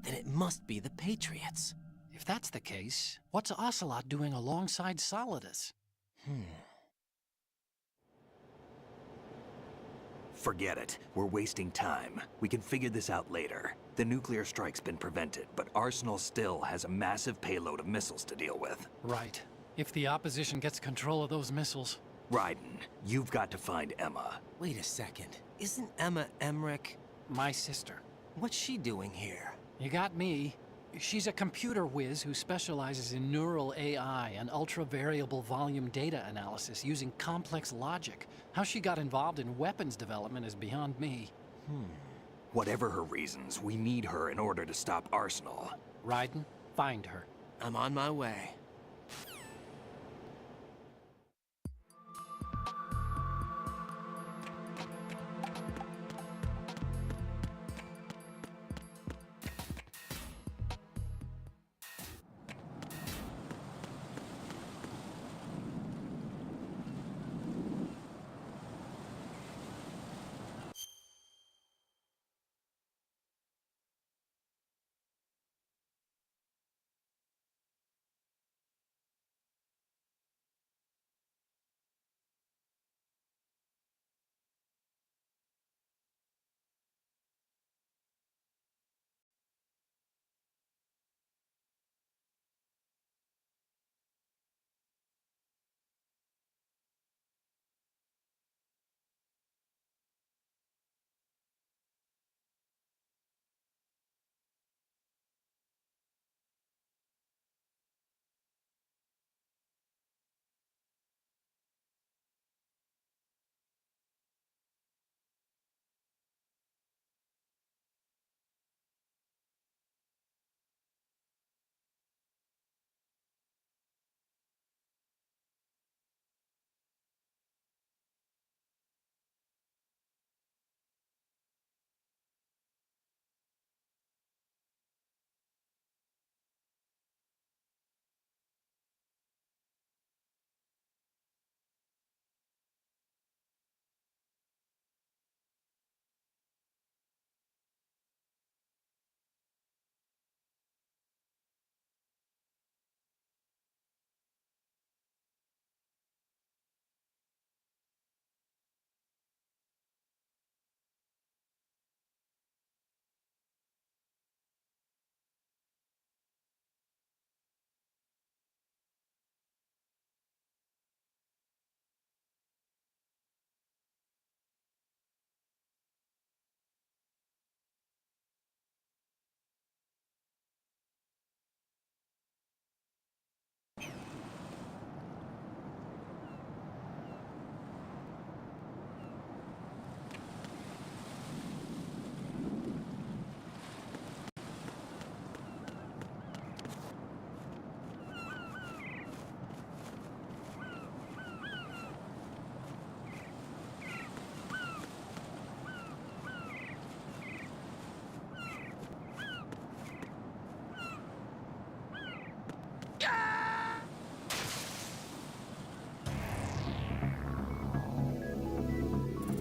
Then it must be the Patriots. If that's the case, what's Ocelot doing alongside Solidus? Forget it. We're wasting time. We can figure this out later. The nuclear strike's been prevented, but Arsenal still has a massive payload of missiles to deal with. Right. If the opposition gets control of those missiles. Raiden, you've got to find Emma. Wait a second. Isn't Emma Emmerich? My sister. What's she doing here? You got me. She's a computer whiz who specializes in neural AI and ultra-variable volume data analysis using complex logic. How she got involved in weapons development is beyond me. Whatever her reasons, we need her in order to stop Arsenal. Raiden, find her. I'm on my way.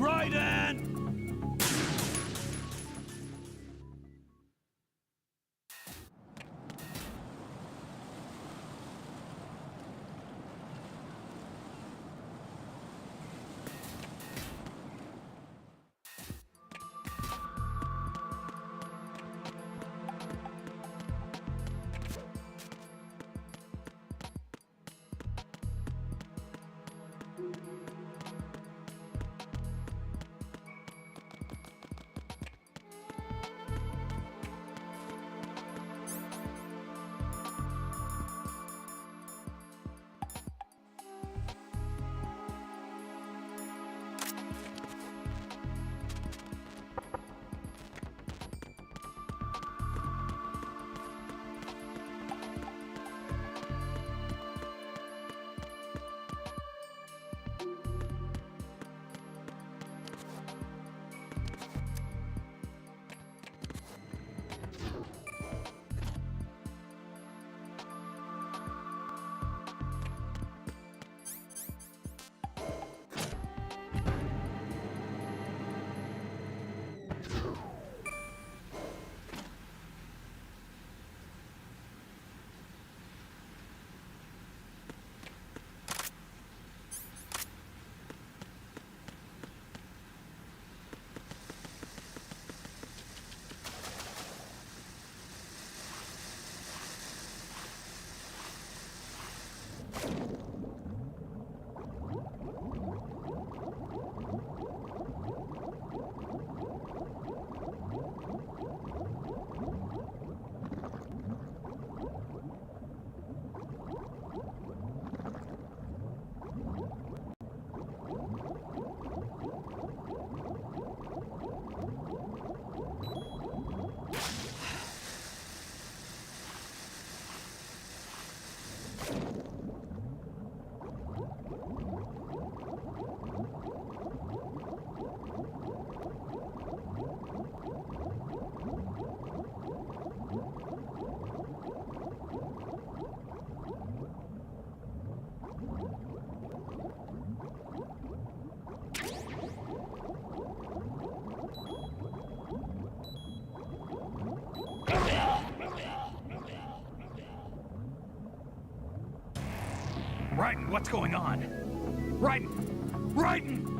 Raiden! Raiden, what's going on? Raiden! Raiden!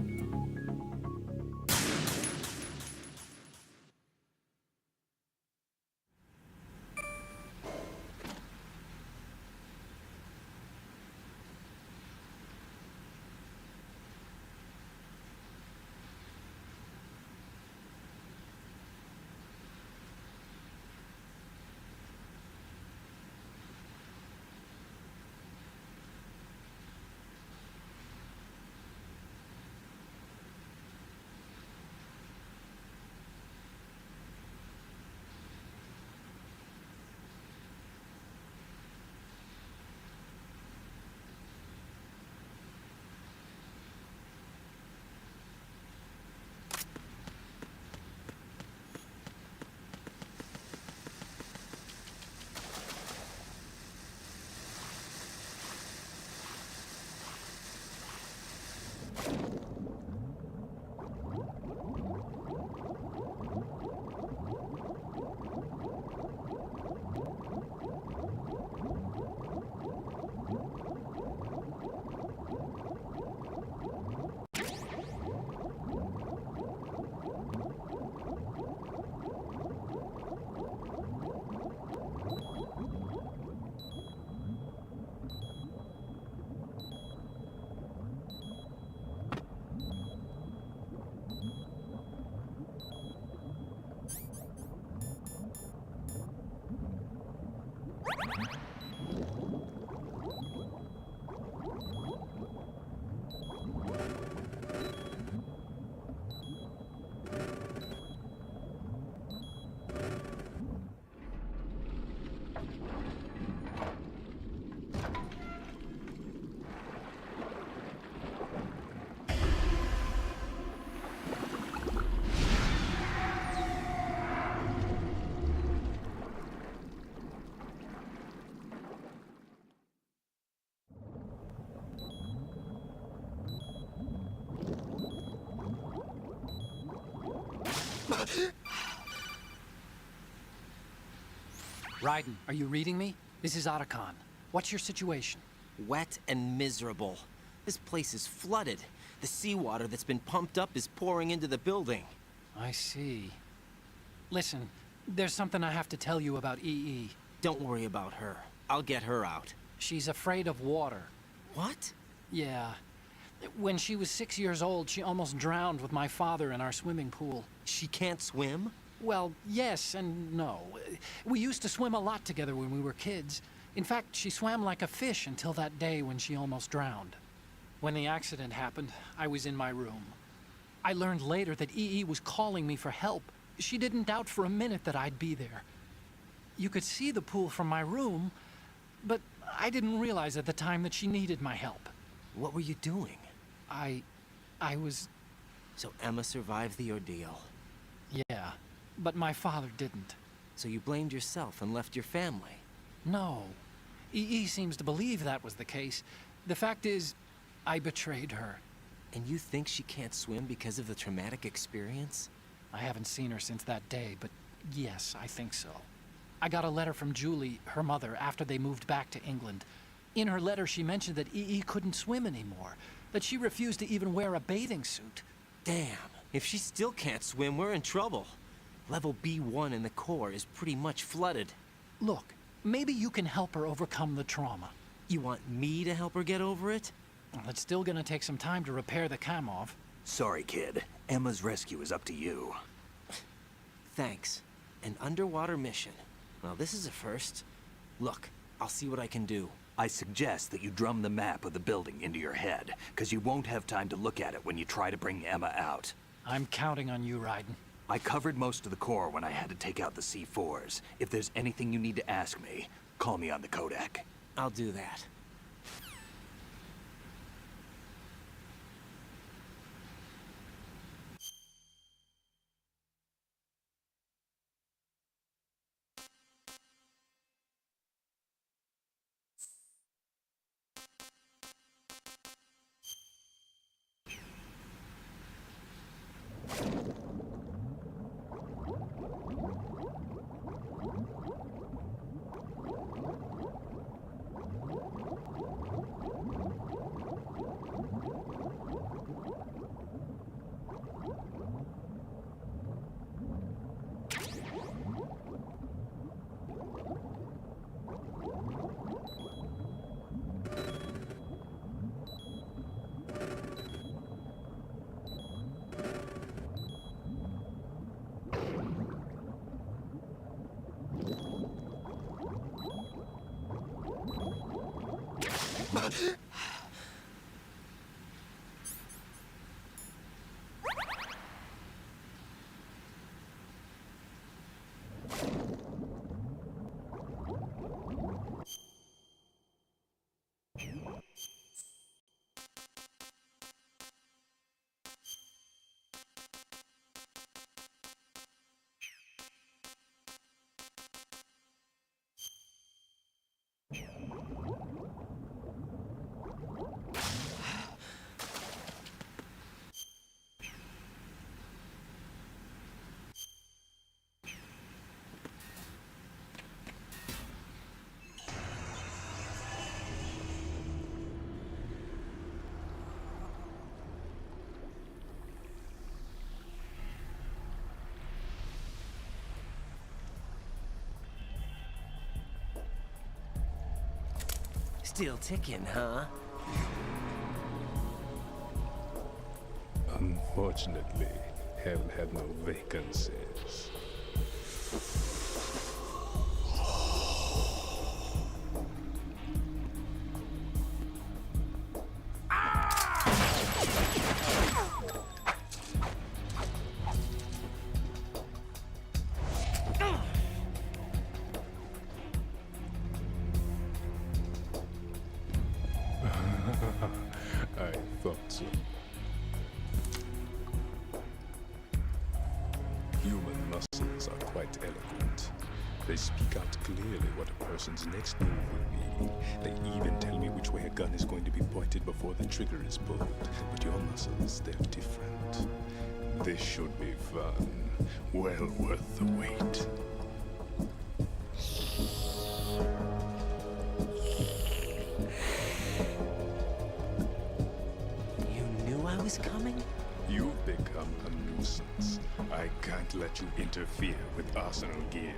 Raiden, are you reading me? This is Otacon. What's your situation? Wet and miserable. This place is flooded. The seawater that's been pumped up is pouring into the building. I see. Listen, there's something I have to tell you about EE. Don't worry about her. I'll get her out. She's afraid of water. What? Yeah. When she was 6 years old, she almost drowned with my father in our swimming pool. She can't swim? Well, yes and no. We used to swim a lot together when we were kids. In fact, she swam like a fish until that day when she almost drowned. When the accident happened, I was in my room. I learned later that EE was calling me for help. She didn't doubt for a minute that I'd be there. You could see the pool from my room, but I didn't realize at the time that she needed my help. What were you doing? I was... So Emma survived the ordeal. Yeah, but my father didn't. So you blamed yourself and left your family? No. EE seems to believe that was the case. The fact is, I betrayed her. And you think she can't swim because of the traumatic experience? I haven't seen her since that day, but yes, I think so. I got a letter from Julie, her mother, after they moved back to England. In her letter, she mentioned that EE couldn't swim anymore, that she refused to even wear a bathing suit. Damn, if she still can't swim, we're in trouble. Level B1 in the core is pretty much flooded. Look, maybe you can help her overcome the trauma. You want me to help her get over it? Well, it's still gonna take some time to repair the Kamov. Sorry, kid. Emma's rescue is up to you. Thanks. An underwater mission. Well, this is a first. Look, I'll see what I can do. I suggest that you drum the map of the building into your head, because you won't have time to look at it when you try to bring Emma out. I'm counting on you, Raiden. I covered most of the core when I had to take out the C4s. If there's anything you need to ask me, call me on the Kodak. I'll do that. Still ticking, huh? Unfortunately, hell had no vacancies. I thought so. Human muscles are quite eloquent. They speak out clearly what a person's next move will be. They even tell me which way a gun is going to be pointed before the trigger is pulled. But your muscles, they're different. This should be fun. Well worth the wait. I was coming? You've become a nuisance. I can't let you interfere with Arsenal gear.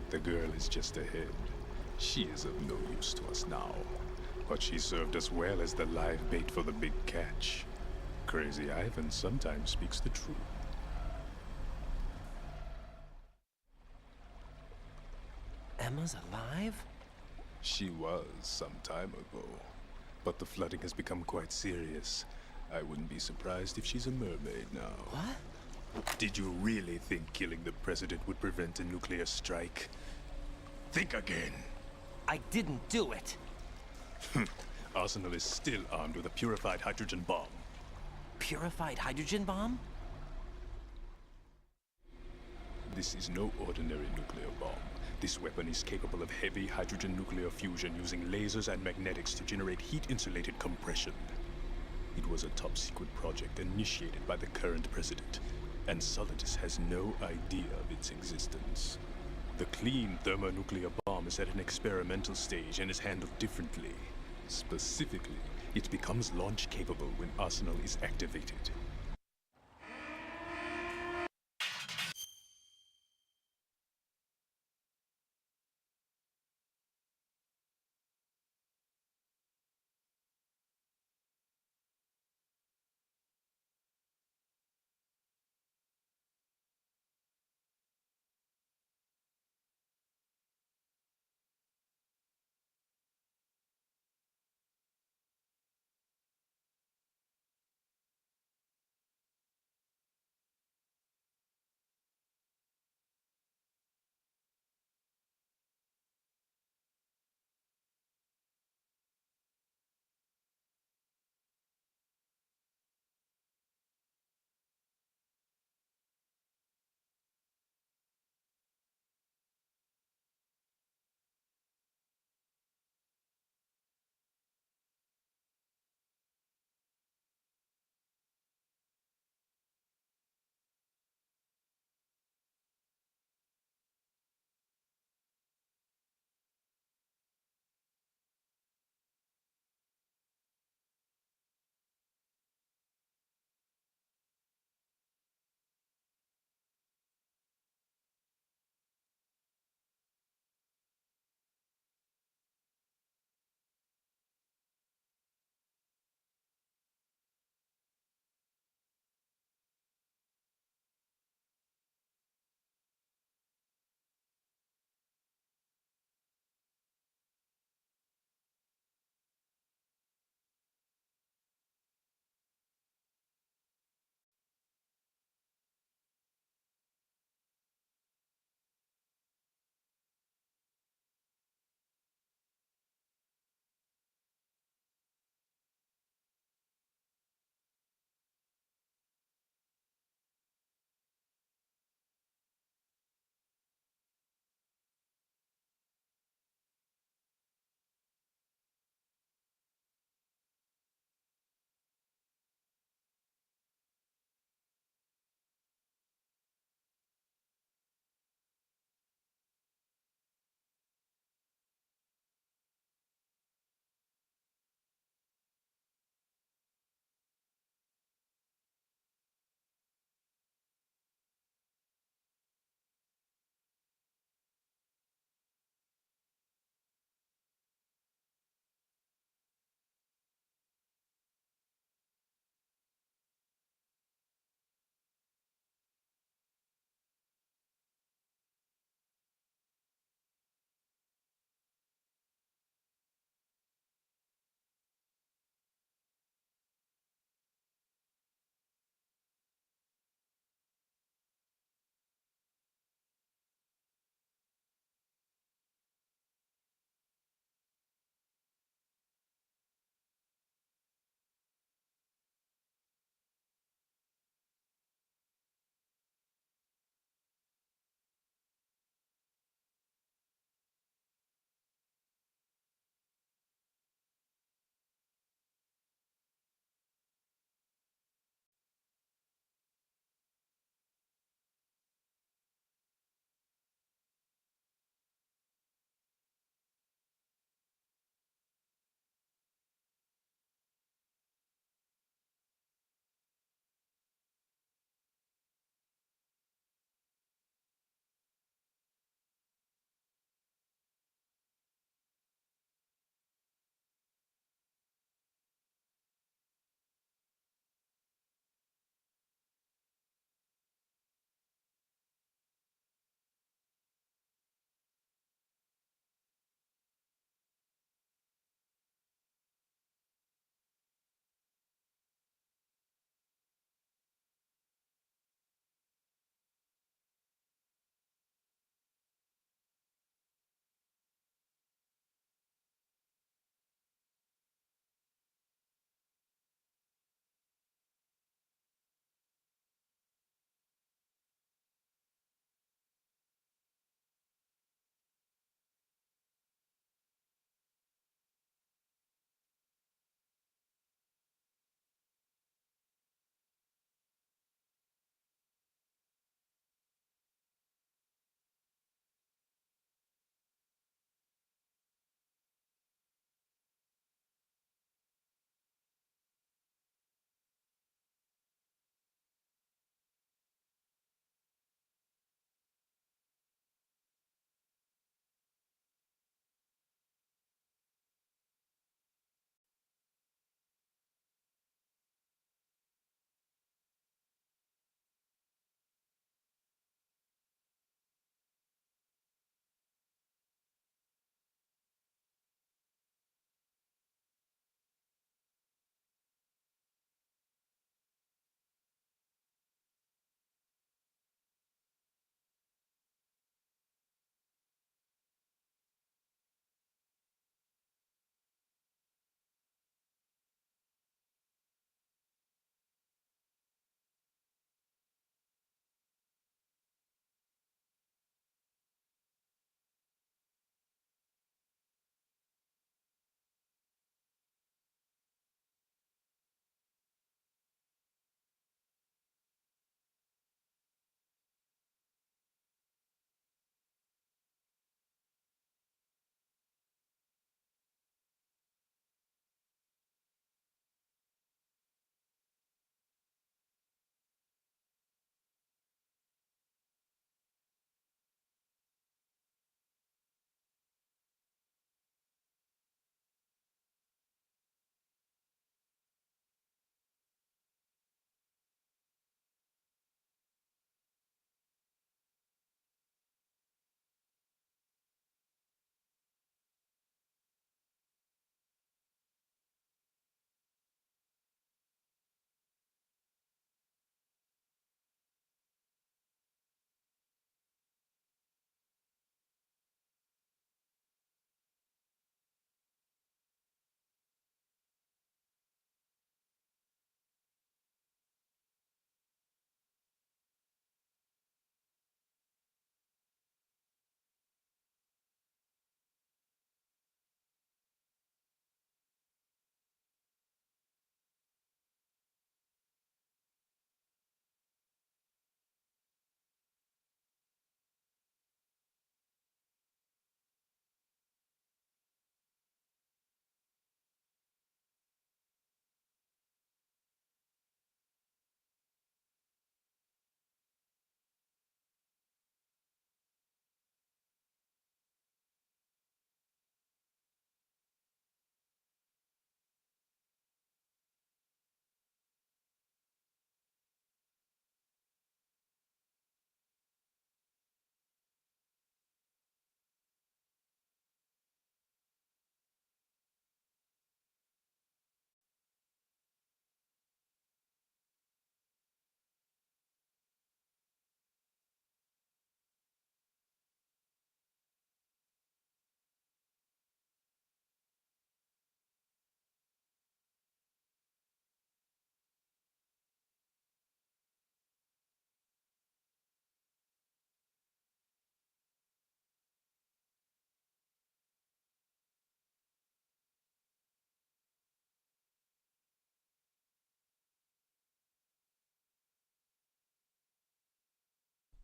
The girl is just ahead. She is of no use to us now. But she served us well as the live bait for the big catch. Crazy Ivan sometimes speaks the truth. Emma's alive? She was some time ago. But the flooding has become quite serious. I wouldn't be surprised if she's a mermaid now. What? Did you really think killing the president would prevent a nuclear strike? Think again. I didn't do it. Arsenal is still armed with a purified hydrogen bomb. Purified hydrogen bomb? This is no ordinary nuclear bomb. This weapon is capable of heavy hydrogen nuclear fusion using lasers and magnetics to generate heat-insulated compression. It was a top-secret project initiated by the current president, and Solidus has no idea of its existence. The clean thermonuclear bomb is at an experimental stage and is handled differently. Specifically, it becomes launch-capable when Arsenal is activated.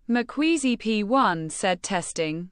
McQueasy P1 said testing.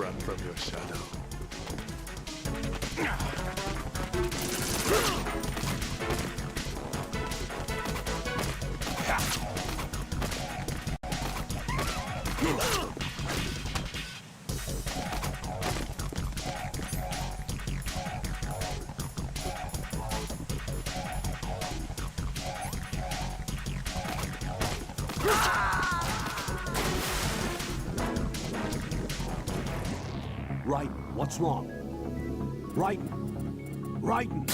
run from your shadow. Raiden, what's wrong? Raiden! Raiden!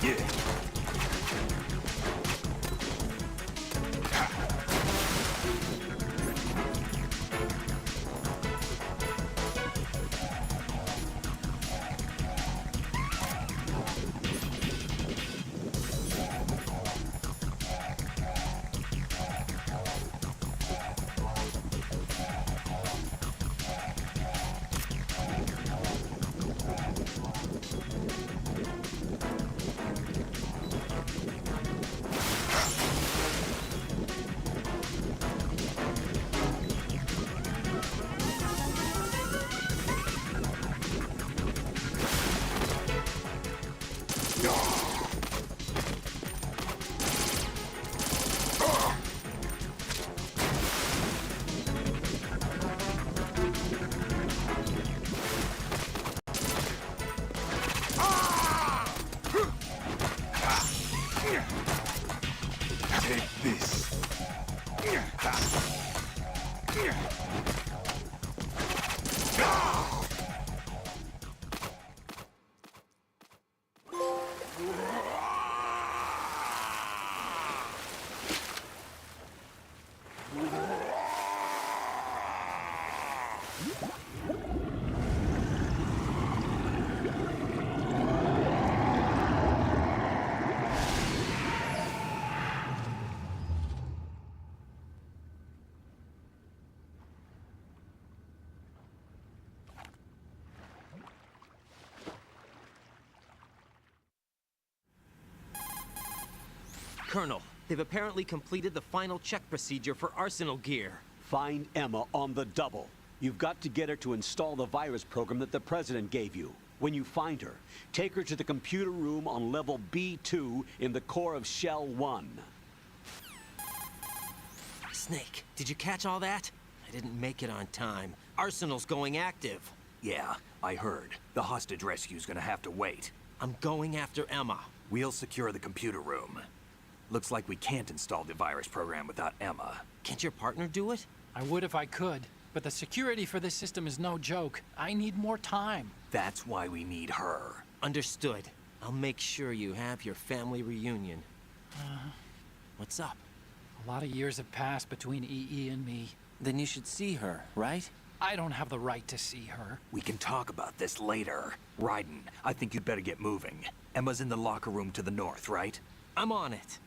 Take this. Colonel, they've apparently completed the final check procedure for Arsenal gear. Find Emma on the double. You've got to get her to install the virus program that the President gave you. When you find her, take her to the computer room on level B2 in the core of Shell 1. Snake, did you catch all that? I didn't make it on time. Arsenal's going active. Yeah, I heard. The hostage rescue's gonna have to wait. I'm going after Emma. We'll secure the computer room. Looks like we can't install the virus program without Emma. Can't your partner do it? I would if I could, but the security for this system is no joke. I need more time. That's why we need her. Understood. I'll make sure you have your family reunion. What's up? A lot of years have passed between EE and me. Then you should see her, right? I don't have the right to see her. We can talk about this later. Raiden, I think you'd better get moving. Emma's in the locker room to the north, right? I'm on it.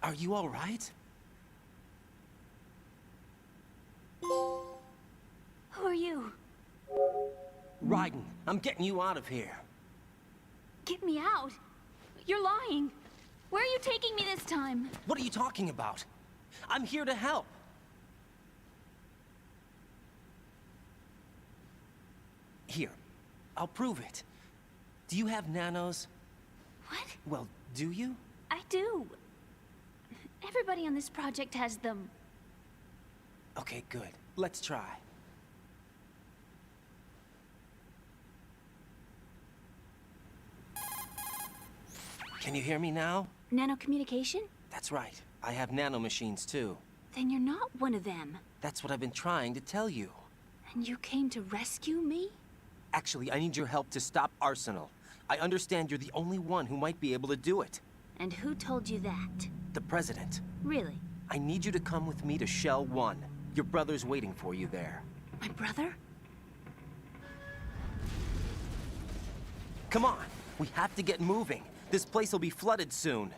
Are you all right? Who are you? Raiden, I'm getting you out of here. Get me out. You're lying. Where are you taking me this time? What are you talking about? I'm here to help. Here, I'll prove it. Do you have nanos? What? Well, do you? I do. Everybody on this project has them. Okay, good. Let's try. Can you hear me now? Nanocommunication? That's right. I have nanomachines too. Then you're not one of them. That's what I've been trying to tell you. And you came to rescue me? Actually, I need your help to stop Arsenal. I understand you're the only one who might be able to do it. And who told you that? The President. Really? I need you to come with me to Shell 1. Your brother's waiting for you there. My brother? Come on! We have to get moving. This place will be flooded soon.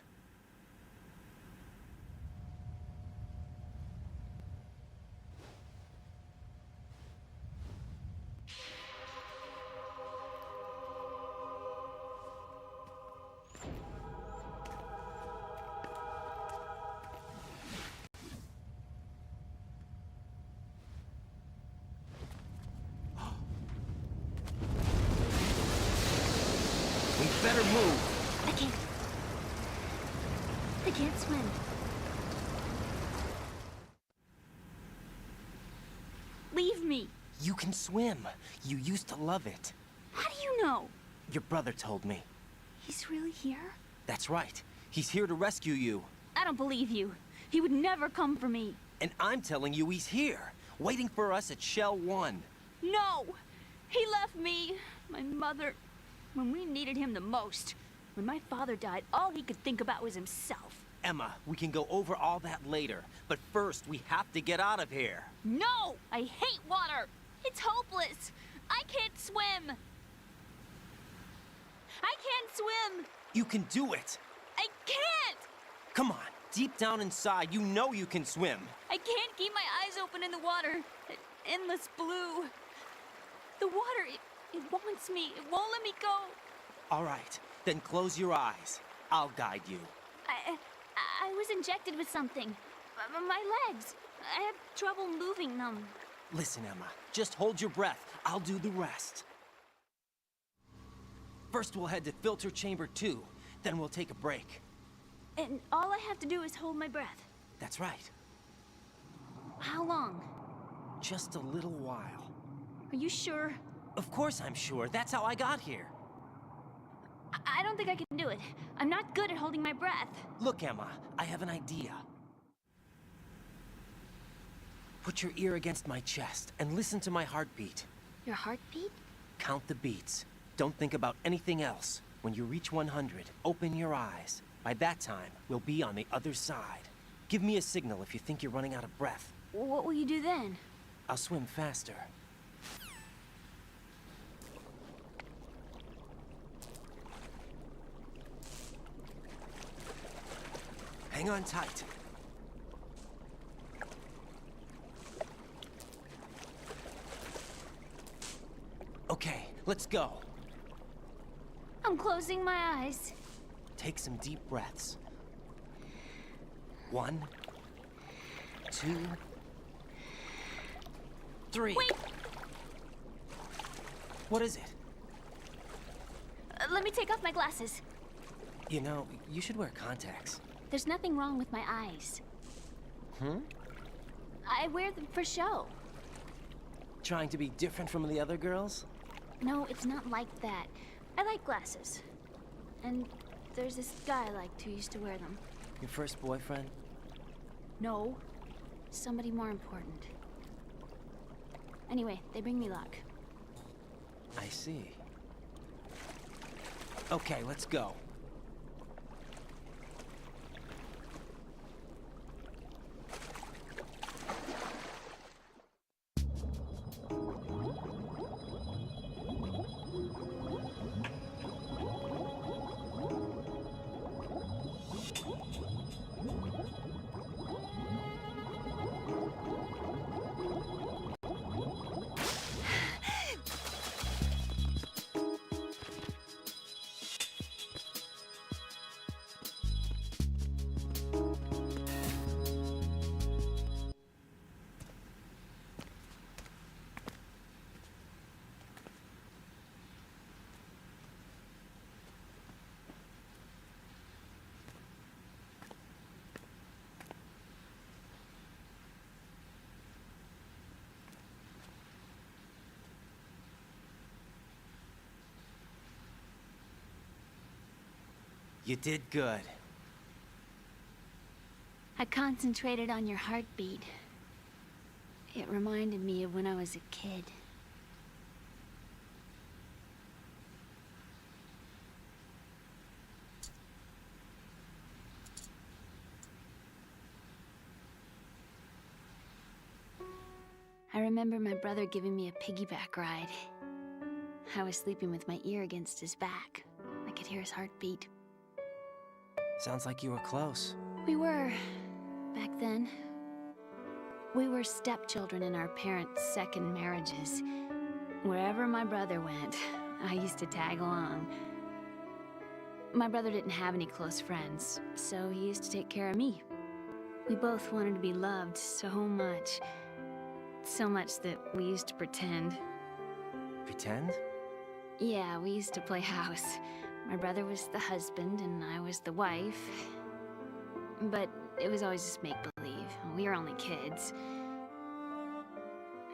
We better move. I can't swim. Leave me. You can swim. You used to love it. How do you know? Your brother told me. He's really here? That's right. He's here to rescue you. I don't believe you. He would never come for me. And I'm telling you he's here, waiting for us at Shell 1. No! He left me, my mother, when we needed him the most. When my father died, all he could think about was himself. Emma, we can go over all that later. But first, we have to get out of here. No! I hate water! It's hopeless! I can't swim! I can't swim! You can do it! I can't! Come on, deep down inside, you know you can swim. I can't keep my eyes open in the water. That endless blue. The water, it wants me. It won't let me go. All right, then close your eyes. I'll guide you. I was injected with something. My legs. I have trouble moving them. Listen, Emma, just hold your breath. I'll do the rest. First, we'll head to filter chamber 2. Then we'll take a break. And all I have to do is hold my breath. That's right. How long? Just a little while. Are you sure? Of course I'm sure. That's how I got here. I don't think I can do it. I'm not good at holding my breath. Look, Emma, I have an idea. Put your ear against my chest and listen to my heartbeat. Your heartbeat? Count the beats. Don't think about anything else. When you reach 100, open your eyes. By that time, we'll be on the other side. Give me a signal if you think you're running out of breath. What will you do then? I'll swim faster. Hang on tight. Okay, let's go. I'm closing my eyes. Take some deep breaths. 1, 2, 3. Wait! What is it? Let me take off my glasses. You know, you should wear contacts. There's nothing wrong with my eyes. I wear them for show. Trying to be different from the other girls? No, it's not like that. I like glasses. And there's this guy I liked who used to wear them. Your first boyfriend? No. Somebody more important. Anyway, they bring me luck. I see. Okay, let's go. You did good. I concentrated on your heartbeat. It reminded me of when I was a kid. I remember my brother giving me a piggyback ride. I was sleeping with my ear against his back. I could hear his heartbeat. Sounds like you were close. We were, back then. We were stepchildren in our parents' second marriages. Wherever my brother went, I used to tag along. My brother didn't have any close friends, so he used to take care of me. We both wanted to be loved so much. So much that we used to pretend. Pretend? Yeah, we used to play house. My brother was the husband and I was the wife. But it was always just make-believe. We were only kids.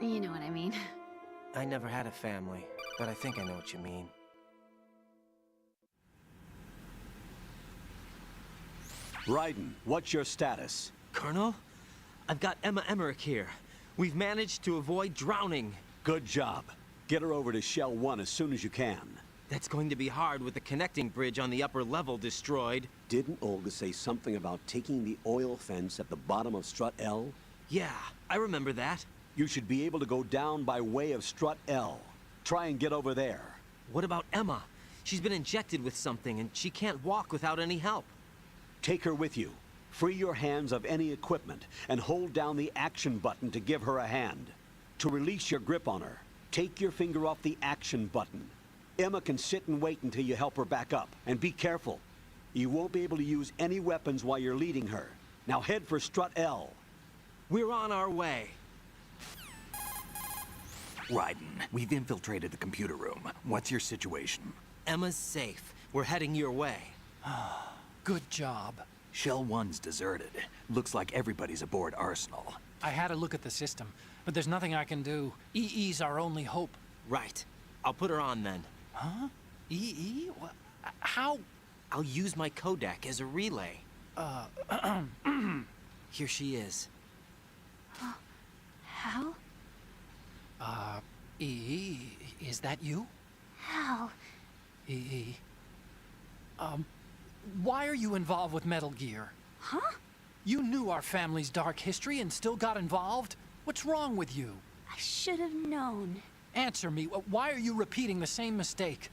You know what I mean. I never had a family, but I think I know what you mean. Raiden, what's your status? Colonel? I've got Emma Emmerich here. We've managed to avoid drowning. Good job. Get her over to Shell 1 as soon as you can. That's going to be hard with the connecting bridge on the upper level destroyed. Didn't Olga say something about taking the oil fence at the bottom of Strut L? Yeah, I remember that. You should be able to go down by way of Strut L. Try and get over there. What about Emma? She's been injected with something and she can't walk without any help. Take her with you. Free your hands of any equipment and hold down the action button to give her a hand. To release your grip on her, take your finger off the action button. Emma can sit and wait until you help her back up. And be careful. You won't be able to use any weapons while you're leading her. Now head for Strut L. We're on our way. Raiden, we've infiltrated the computer room. What's your situation? Emma's safe. We're heading your way. Good job. Shell 1's deserted. Looks like everybody's aboard Arsenal. I had a look at the system, but there's nothing I can do. EE's our only hope. Right. I'll put her on then. Huh? EE? What? How? I'll use my Kodak as a relay. Here she is. Hal? EE, is that you? Hal. EE. Why are you involved with Metal Gear? Huh? You knew our family's dark history and still got involved? What's wrong with you? I should have known. Answer me. Why are you repeating the same mistake?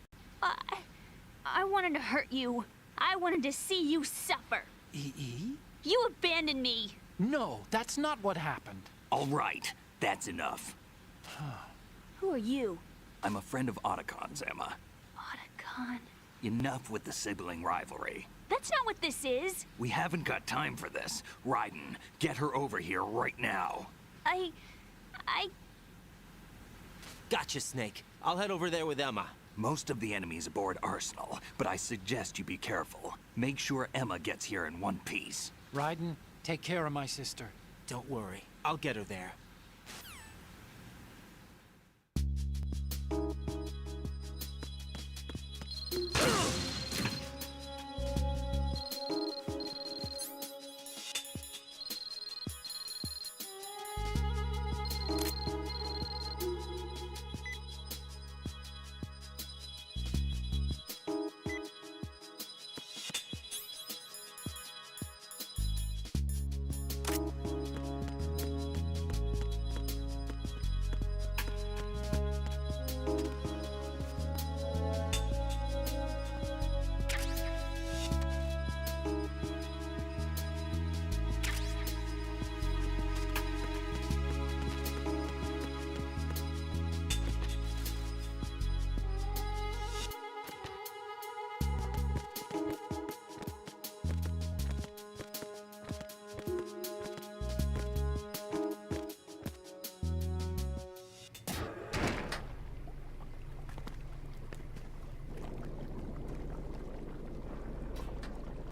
I wanted to hurt you. I wanted to see you suffer. EE? You abandoned me. No, that's not what happened. All right, that's enough. Who are you? I'm a friend of Otacon's, Emma. Otacon? Enough with the sibling rivalry. That's not what this is. We haven't got time for this. Raiden, get her over here right now. I... Gotcha, Snake. I'll head over there with Emma. Most of the enemy's aboard Arsenal, but I suggest you be careful. Make sure Emma gets here in one piece. Raiden, take care of my sister. Don't worry. I'll get her there.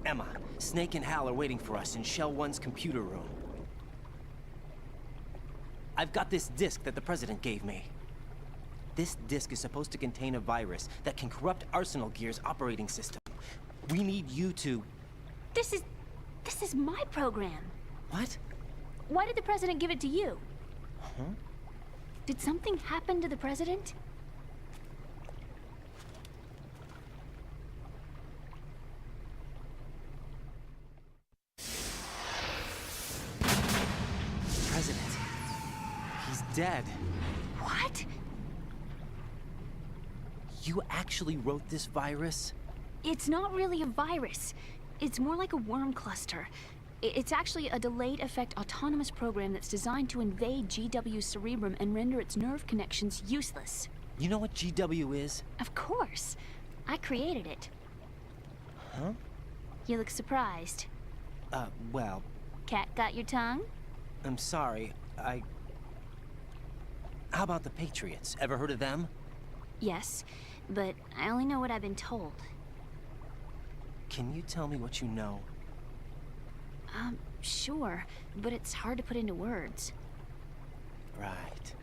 Emma, Snake and Hal are waiting for us in Shell 1's computer room. I've got this disk that the President gave me. This disk is supposed to contain a virus that can corrupt Arsenal Gear's operating system. We need you to... This is my program. What? Why did the president give it to you? Huh? Did something happen to the president? President. He's dead. What? You actually wrote this virus? It's not really a virus. It's more like a worm cluster. It's actually a delayed effect autonomous program that's designed to invade GW's cerebrum and render its nerve connections useless. You know what GW is? Of course. I created it. Huh? You look surprised. Well... Cat got your tongue? I'm sorry, How about the Patriots? Ever heard of them? Yes, but I only know what I've been told. Can you tell me what you know? Sure, but it's hard to put into words. Right.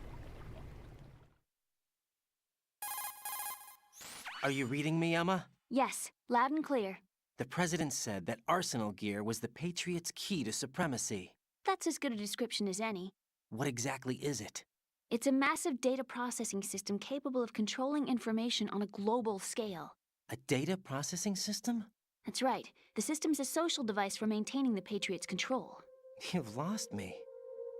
Are you reading me, Emma? Yes, loud and clear. The President said that Arsenal gear was the Patriots' key to supremacy. That's as good a description as any. What exactly is it? It's a massive data processing system capable of controlling information on a global scale. A data processing system? That's right. The system's a social device for maintaining the Patriots' control. You've lost me.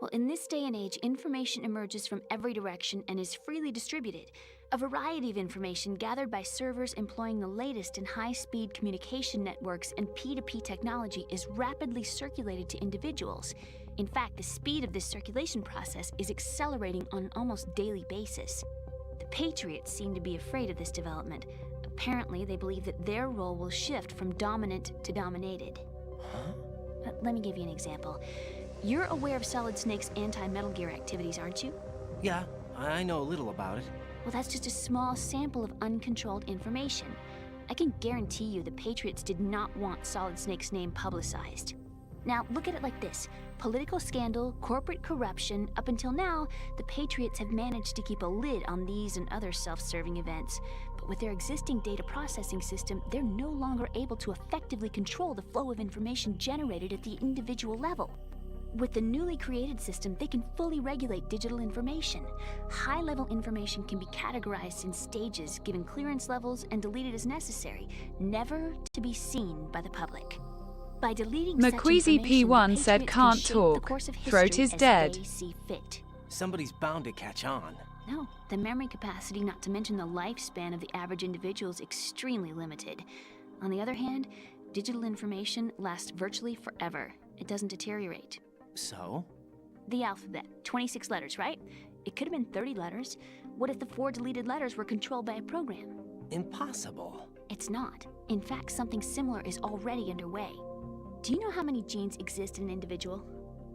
Well, in this day and age, information emerges from every direction and is freely distributed. A variety of information gathered by servers employing the latest in high-speed communication networks and P2P technology is rapidly circulated to individuals. In fact, the speed of this circulation process is accelerating on an almost daily basis. The Patriots seem to be afraid of this development. Apparently, they believe that their role will shift from dominant to dominated. Huh? Let me give you an example. You're aware of Solid Snake's anti-Metal Gear activities, aren't you? Yeah, I know a little about it. Well, that's just a small sample of uncontrolled information. I can guarantee you the Patriots did not want Solid Snake's name publicized. Now, look at it like this. Political scandal, corporate corruption, up until now, the Patriots have managed to keep a lid on these and other self-serving events. But with their existing data processing system, they're no longer able to effectively control the flow of information generated at the individual level. With the newly created system, they can fully regulate digital information. High-level information can be categorized in stages, given clearance levels, and deleted as necessary, never to be seen by the public. By deleting McQueasy P1 said can't talk. Throat is dead. Somebody's bound to catch on. No, the memory capacity, not to mention the lifespan of the average individual, is extremely limited. On the other hand, digital information lasts virtually forever. It doesn't deteriorate. So? The alphabet, 26 letters, right? It could have been 30 letters. What if the 4 deleted letters were controlled by a program? Impossible. It's not. In fact, something similar is already underway. Do you know how many genes exist in an individual?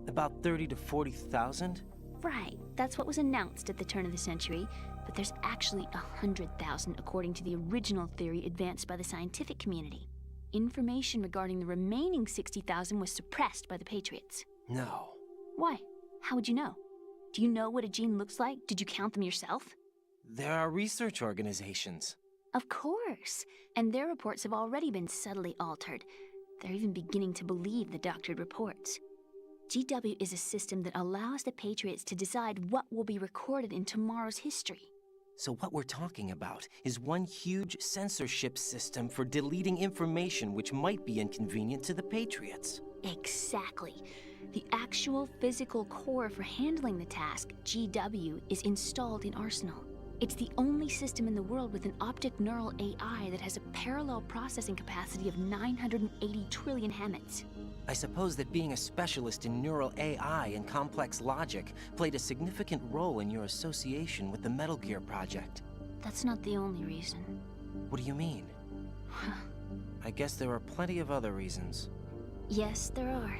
About 30 to 40,000? Right, that's what was announced at the turn of the century, but there's actually 100,000 according to the original theory advanced by the scientific community. Information regarding the remaining 60,000 was suppressed by the Patriots. No. Why? How would you know? Do you know what a gene looks like? Did you count them yourself? There are research organizations. Of course, and their reports have already been subtly altered. They're even beginning to believe the doctored reports. GW is a system that allows the Patriots to decide what will be recorded in tomorrow's history. So what we're talking about is one huge censorship system for deleting information which might be inconvenient to the Patriots. Exactly. The actual physical core for handling the task, GW, is installed in Arsenal. It's the only system in the world with an optic neural AI that has a parallel processing capacity of 980 trillion Hammets. I suppose that being a specialist in neural AI and complex logic played a significant role in your association with the Metal Gear project. That's not the only reason. What do you mean? I guess there are plenty of other reasons. Yes, there are.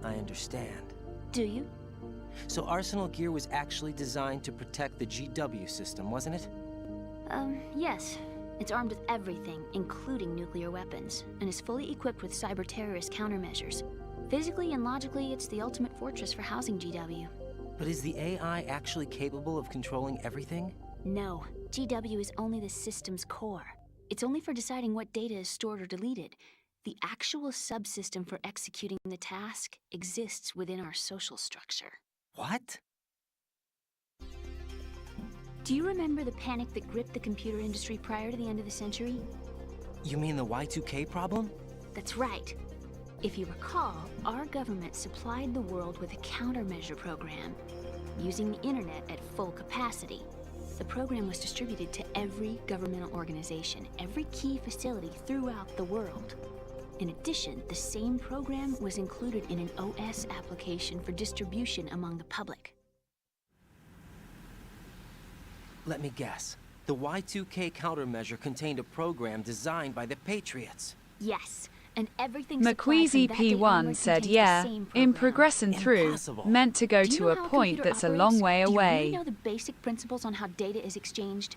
I understand. Do you? So Arsenal gear was actually designed to protect the GW system, wasn't it? Yes. It's armed with everything, including nuclear weapons, and is fully equipped with cyber-terrorist countermeasures. Physically and logically, it's the ultimate fortress for housing GW. But is the AI actually capable of controlling everything? No. GW is only the system's core. It's only for deciding what data is stored or deleted. The actual subsystem for executing the task exists within our social structure. What? Do you remember the panic that gripped the computer industry prior to the end of the century? You mean the Y2K problem? That's right. If you recall, our government supplied the world with a countermeasure program, using the internet at full capacity. The program was distributed to every governmental organization, every key facility throughout the world. In addition, the same program was included in an OS application for distribution among the public. Let me guess. The Y2K countermeasure contained a program designed by the Patriots. Yes, and everything McQueasy P1 said, yeah, in progressing through, Impossible. meant to go to a point that's a long way Do you away. really know the basic principles on how data is exchanged?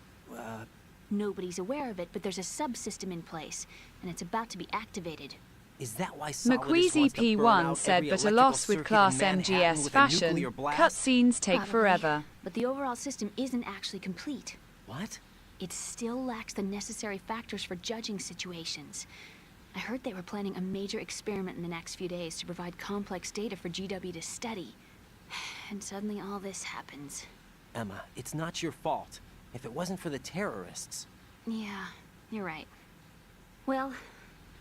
Nobody's aware of it, but there's a subsystem in place, and it's about to be activated. Is that why Solidus McQueasy wants to burn P1 out said, every but a electrical loss with circuit Class in Manhattan MGS with a fashion, nuclear blast? cutscenes take Probably, forever. But the overall system isn't actually complete. What? It still lacks the necessary factors for judging situations. I heard they were planning a major experiment in the next few days to provide complex data for GW to study. And suddenly all this happens. Emma, it's not your fault. If it wasn't for the terrorists... Yeah, you're right. Well,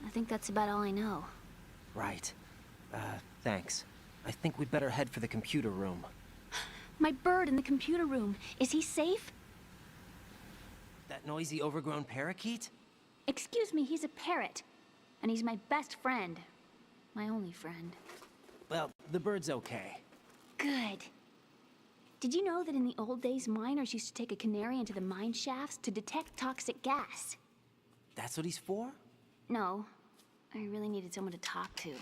I think that's about all I know. Right. Thanks. I think we'd better head for the computer room. My bird in the computer room. Is he safe? That noisy, overgrown parakeet? Excuse me, he's a parrot. And he's my best friend. My only friend. Well, the bird's okay. Good. Did you know that in the old days, miners used to take a canary into the mine shafts to detect toxic gas? That's what he's for? No. I really needed someone to talk to.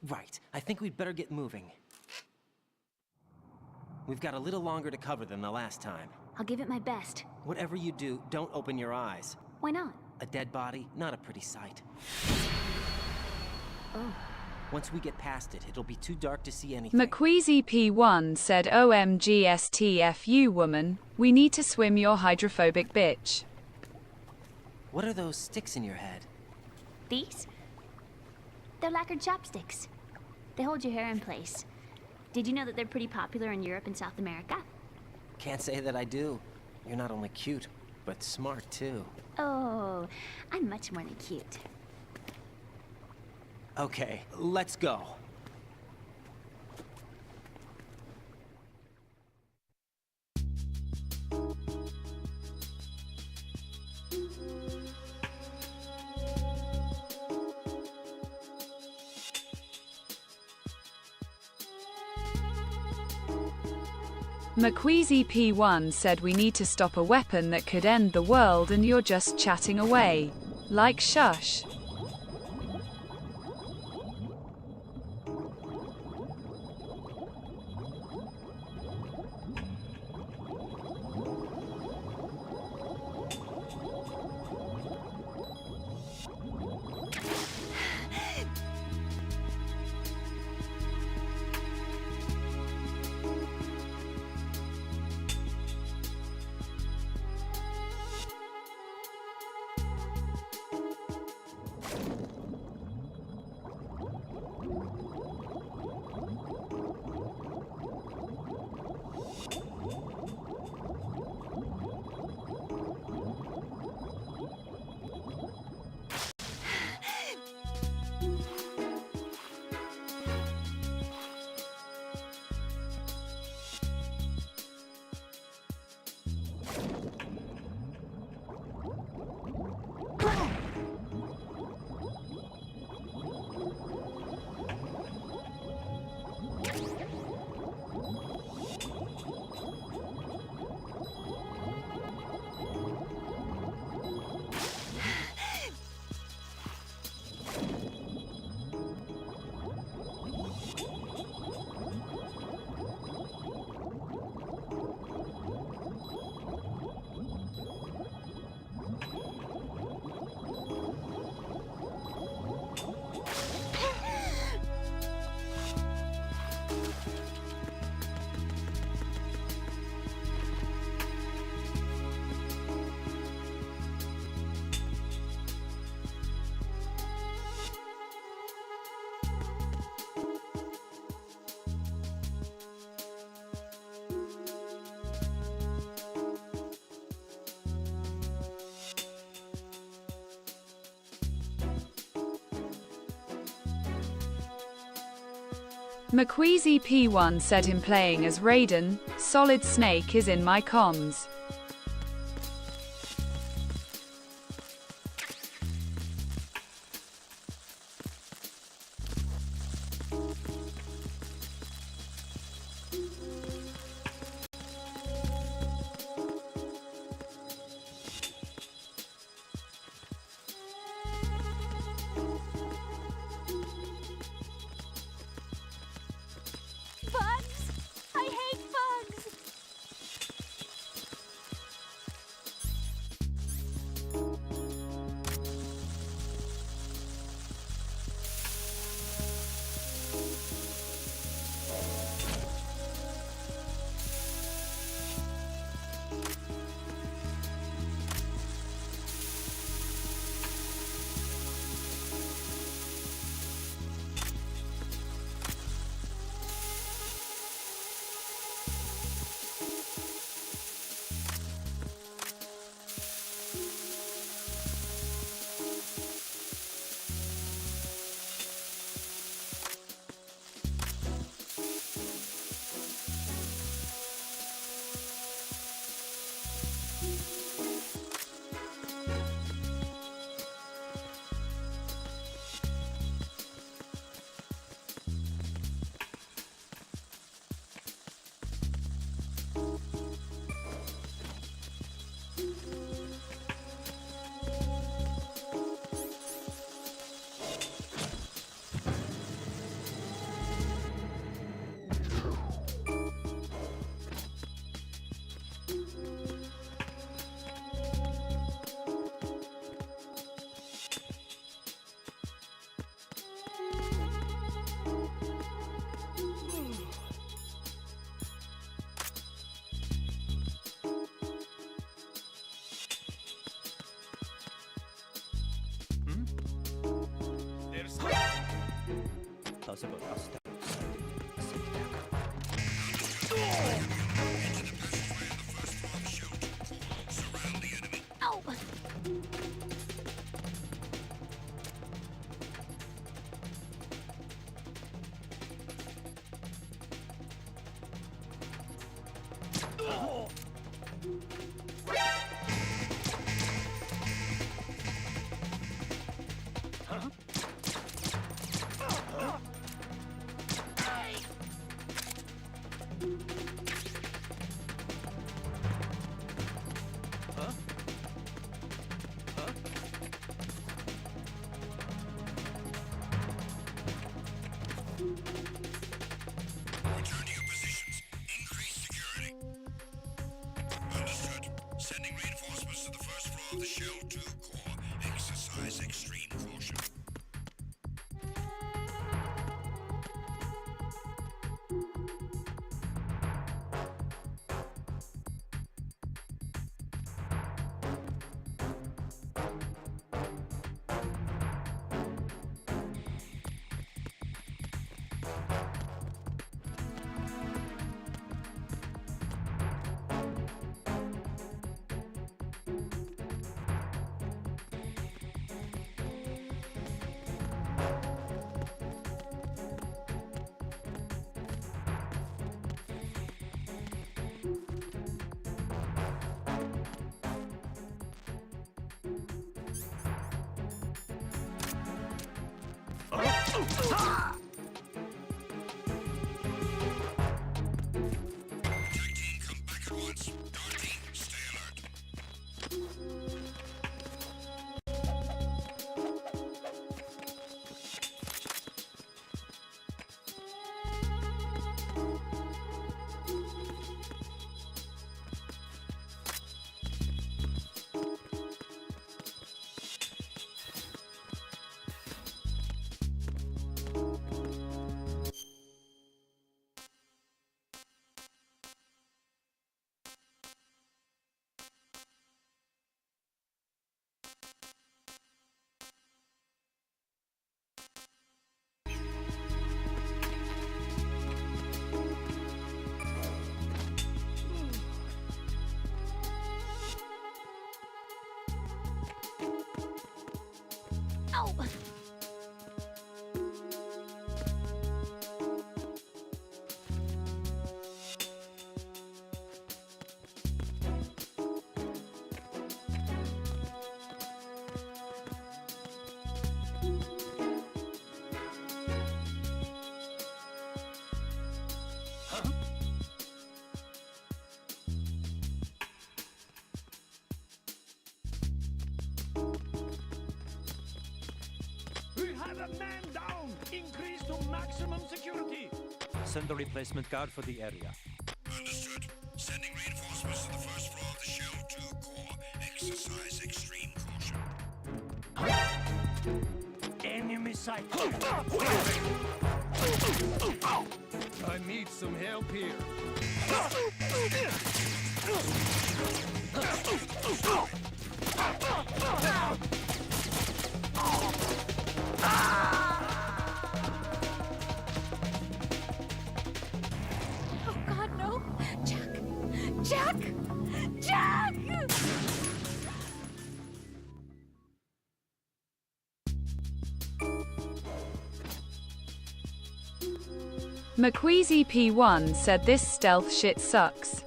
Right. I think we'd better get moving. We've got a little longer to cover than the last time. I'll give it my best. Whatever you do, don't open your eyes. Why not? A dead body, not a pretty sight. Oh. Once we get past it, it'll be too dark to see anything. McQueasy P1 said, OMGSTFU woman, we need to swim your hydrophobic bitch. What are those sticks in your head? These? They're lacquered chopsticks. They hold your hair in place. Did you know that they're pretty popular in Europe and South America? Can't say that I do. You're not only cute, but smart too. Oh, I'm much more than cute. Okay, let's go. McQueasy P1 said we need to stop a weapon that could end the world and you're just chatting away. Like shush. McQueasy P1 said him playing as Raiden. Solid Snake is in my comms. Bugs! I hate bugs! Possible hostile. Ow! Return to your positions. Increase security. Understood. Sending reinforcements to the first floor of the Shell 2 core. Exercise extreme caution. We have a man down! Increase to maximum security! Send a replacement guard for the area. Understood. Sending reinforcements to the first floor of the Shell 2 core. Exercise extreme caution. Enemy sight! I need some help here. Oh God, no! Jack! Jack! Jack! McQueasy P1 said this stealth shit sucks.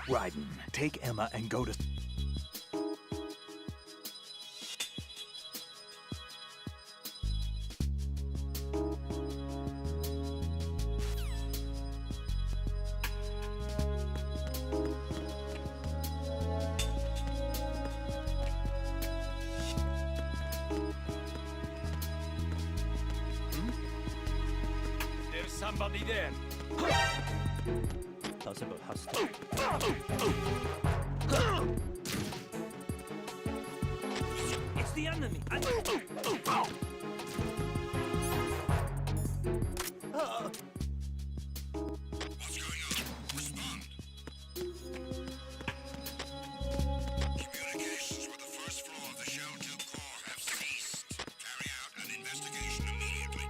Raiden, take Emma and go to... There's somebody there. Possible hostile. It's the enemy. What's going on? Respond. Communications with the first floor of the Shell 2 core have ceased. Carry out an investigation immediately.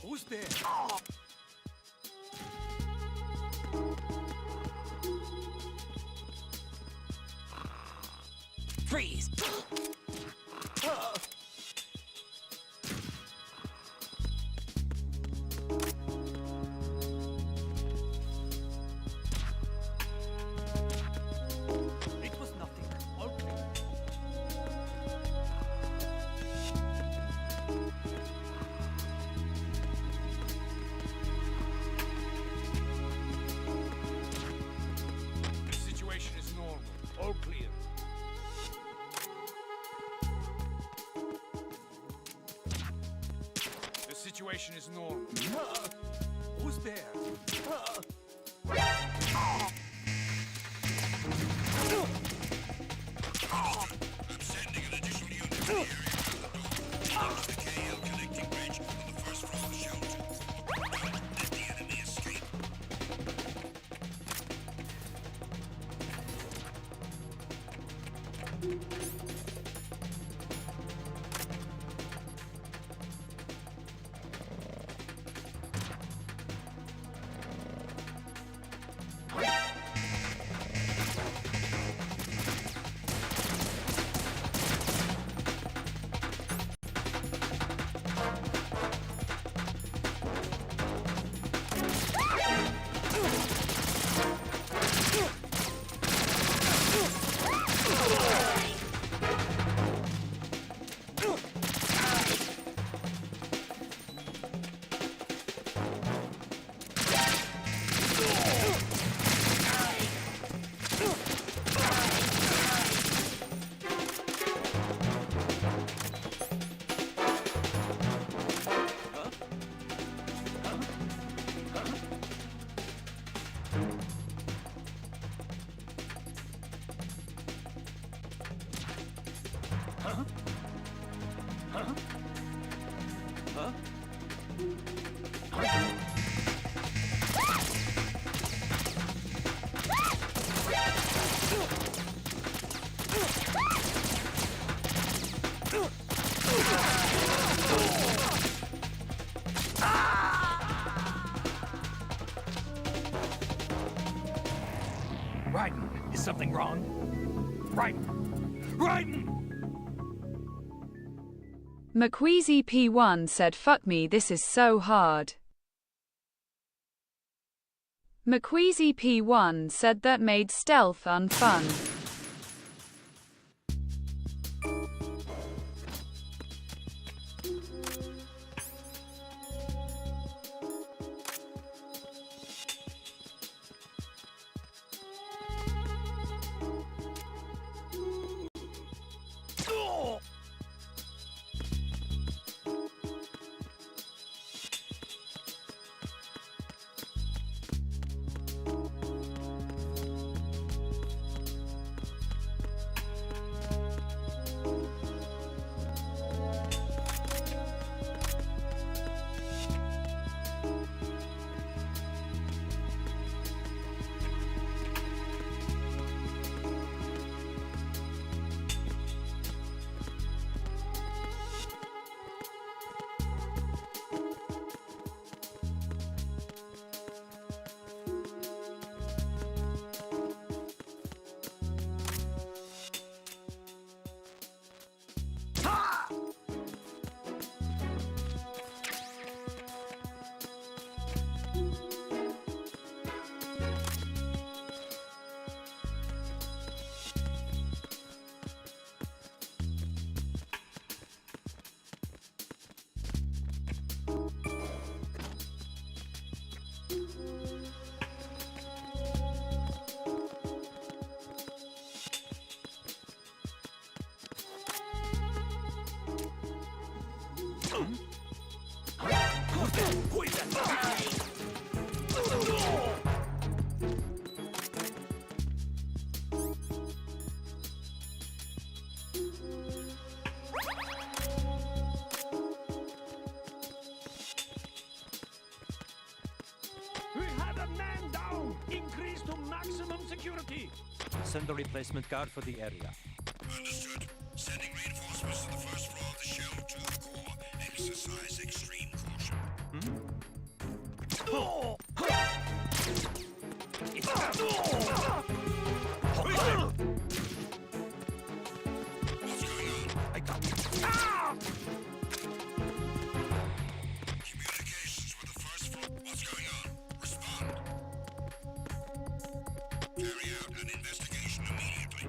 Who's there? Freeze! It was nothing. All clear. The situation is normal. All clear. The situation is normal. Who's there? I'm sending an additional unit to the area around the door. Leading to the KL connecting bridge on the first floor of the Shell 2 core. Don't let the enemy escape. Raiden, is something wrong? Raiden! Raiden! McQueasy P1 said, "Fuck me, this is so hard." McQueasy P1 said that made stealth unfun. We have a man down! Increase to maximum security! Send a replacement guard for the area. Understood. Sending reinforcements to the first floor of the shell to the core. Exercise extreme caution. What's going on? I got you. Communications with the first floor. What's going on? Respond. Carry out an investigation immediately.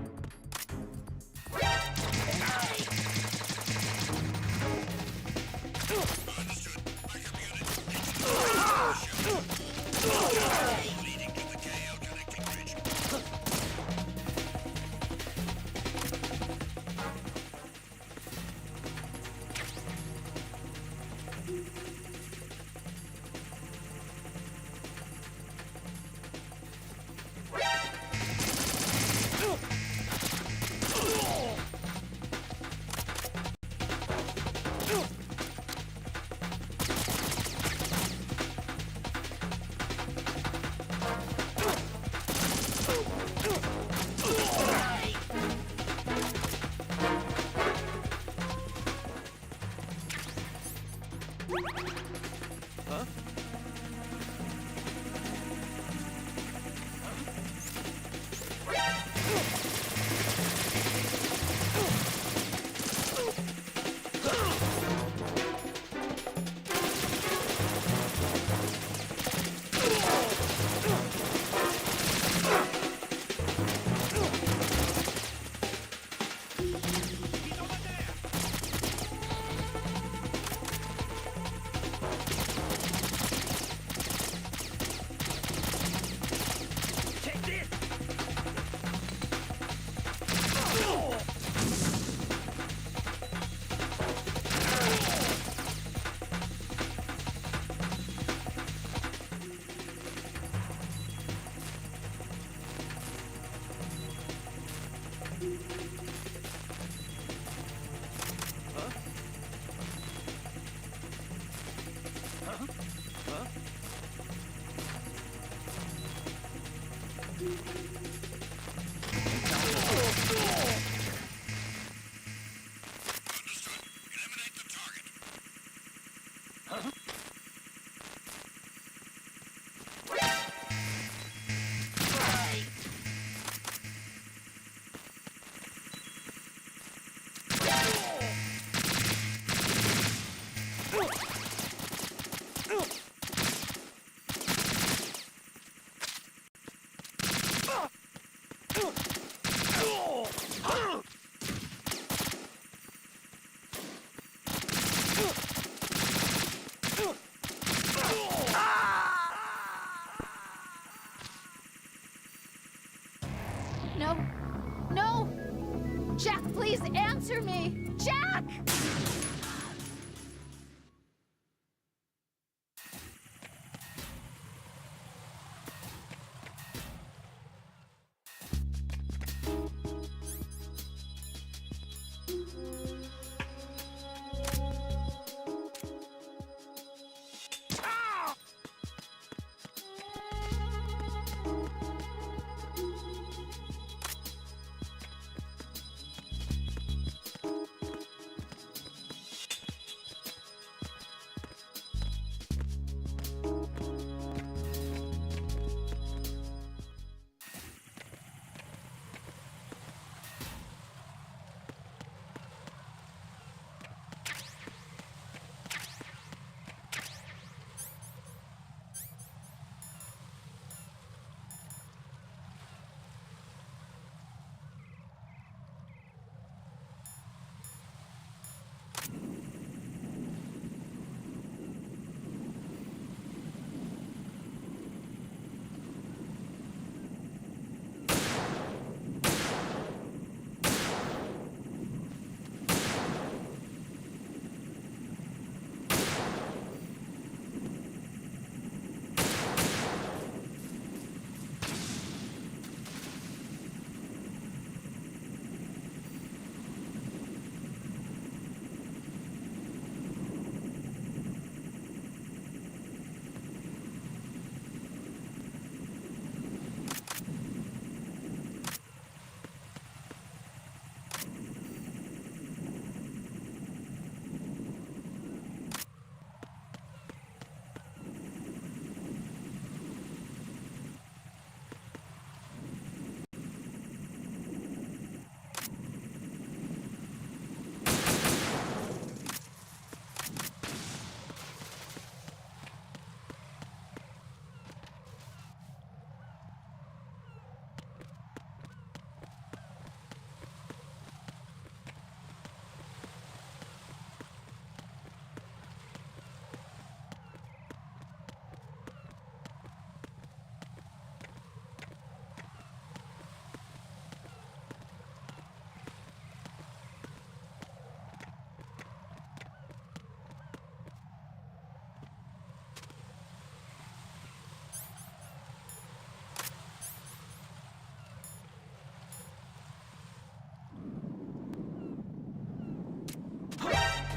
after me! Jack!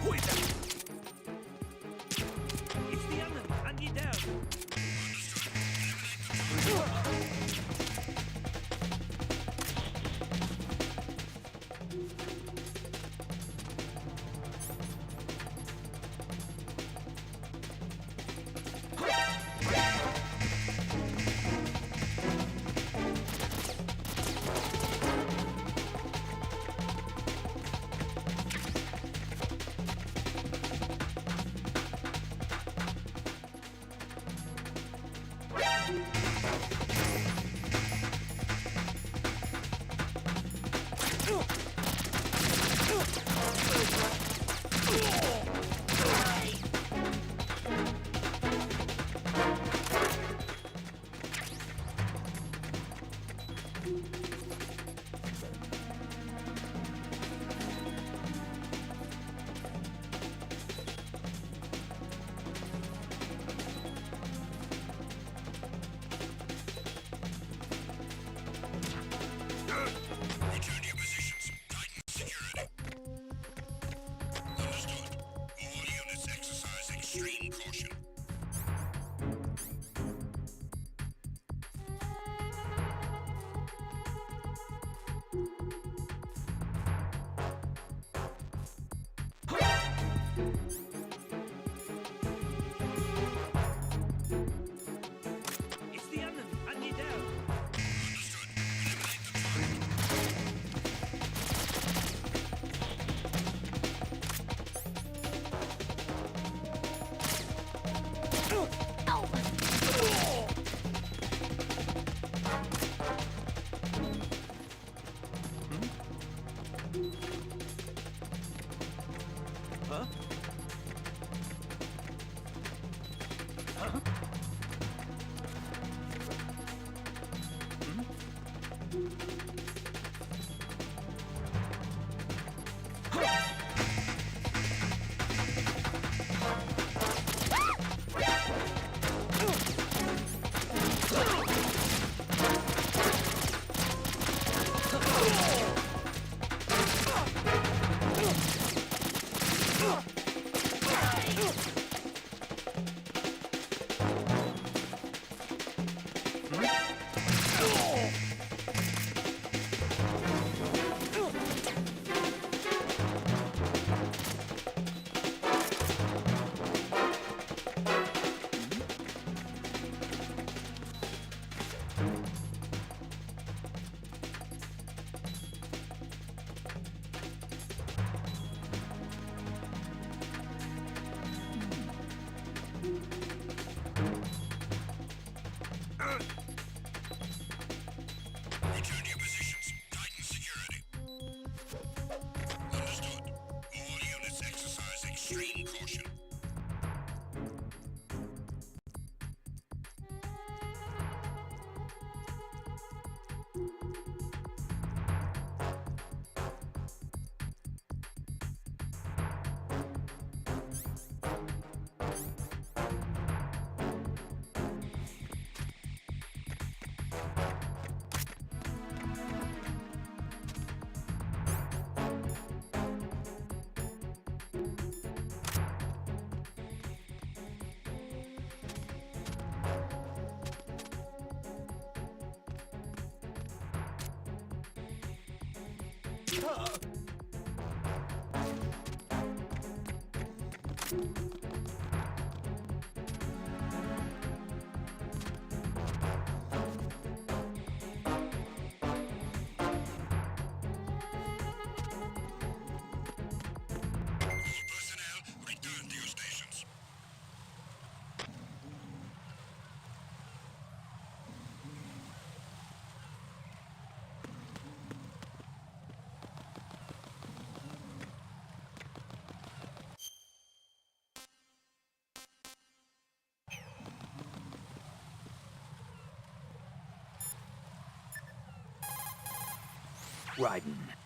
Who is that? It's the enemy. I need help. Return to your positions. Titan security. Understood. All units exercise extreme caution. It's the enemy. I need help. Huh? Huh? Hmm? Extreme caution. Raiden.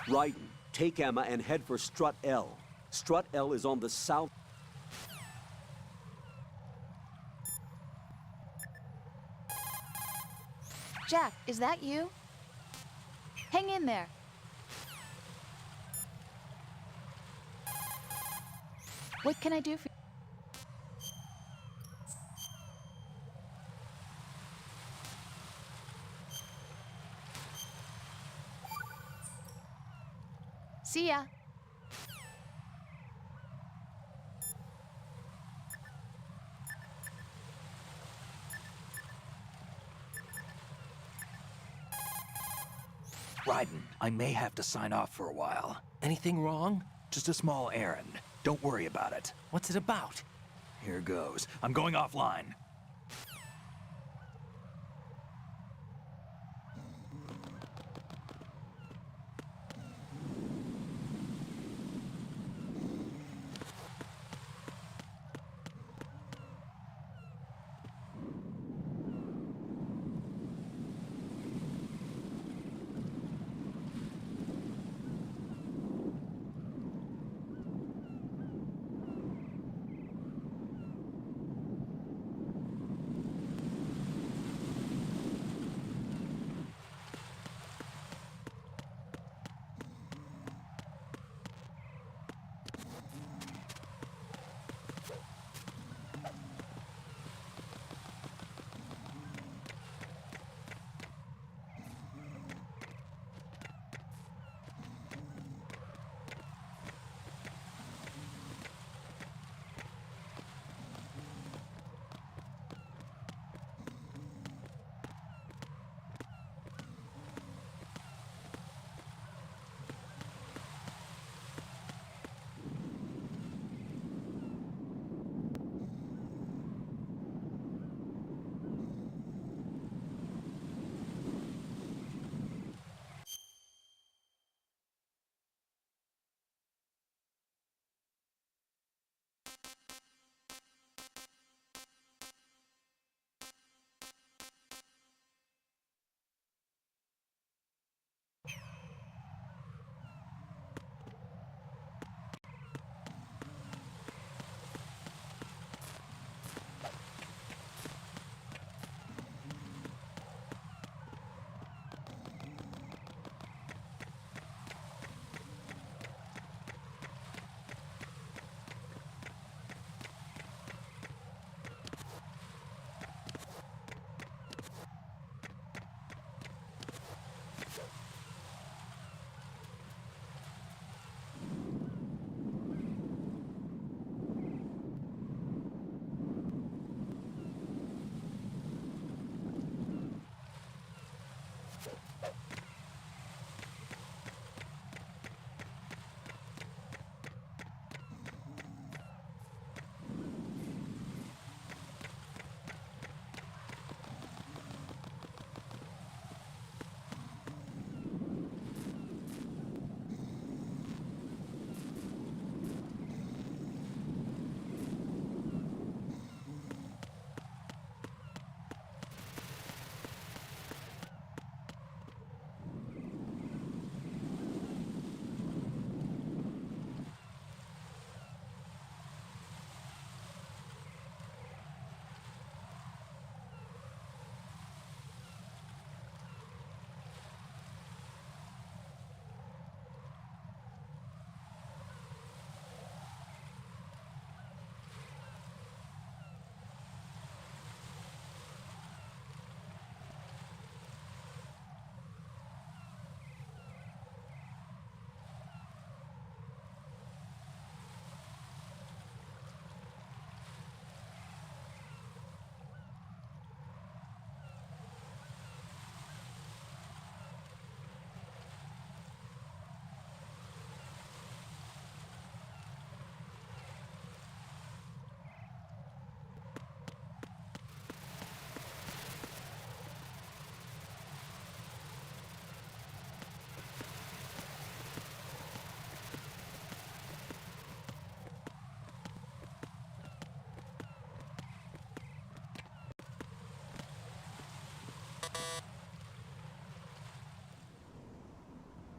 Raiden, take Emma and head for Strut L. Strut L is on the south... Jack, is that you? Hang in there. What can I do for you? See ya. Raiden, I may have to sign off for a while. Anything wrong? Just a small errand. Don't worry about it. What's it about? Here goes. I'm going offline.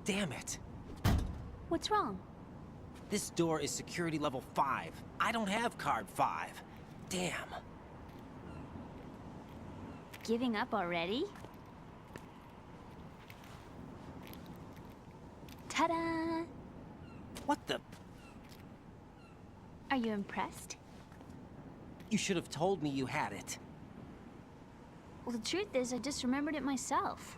Damn it. What's wrong? This door is security level 5. I don't have card 5. Damn. Giving up already? Ta-da! What the? Are you impressed? You should have told me you had it. Well, the truth is, I just remembered it myself.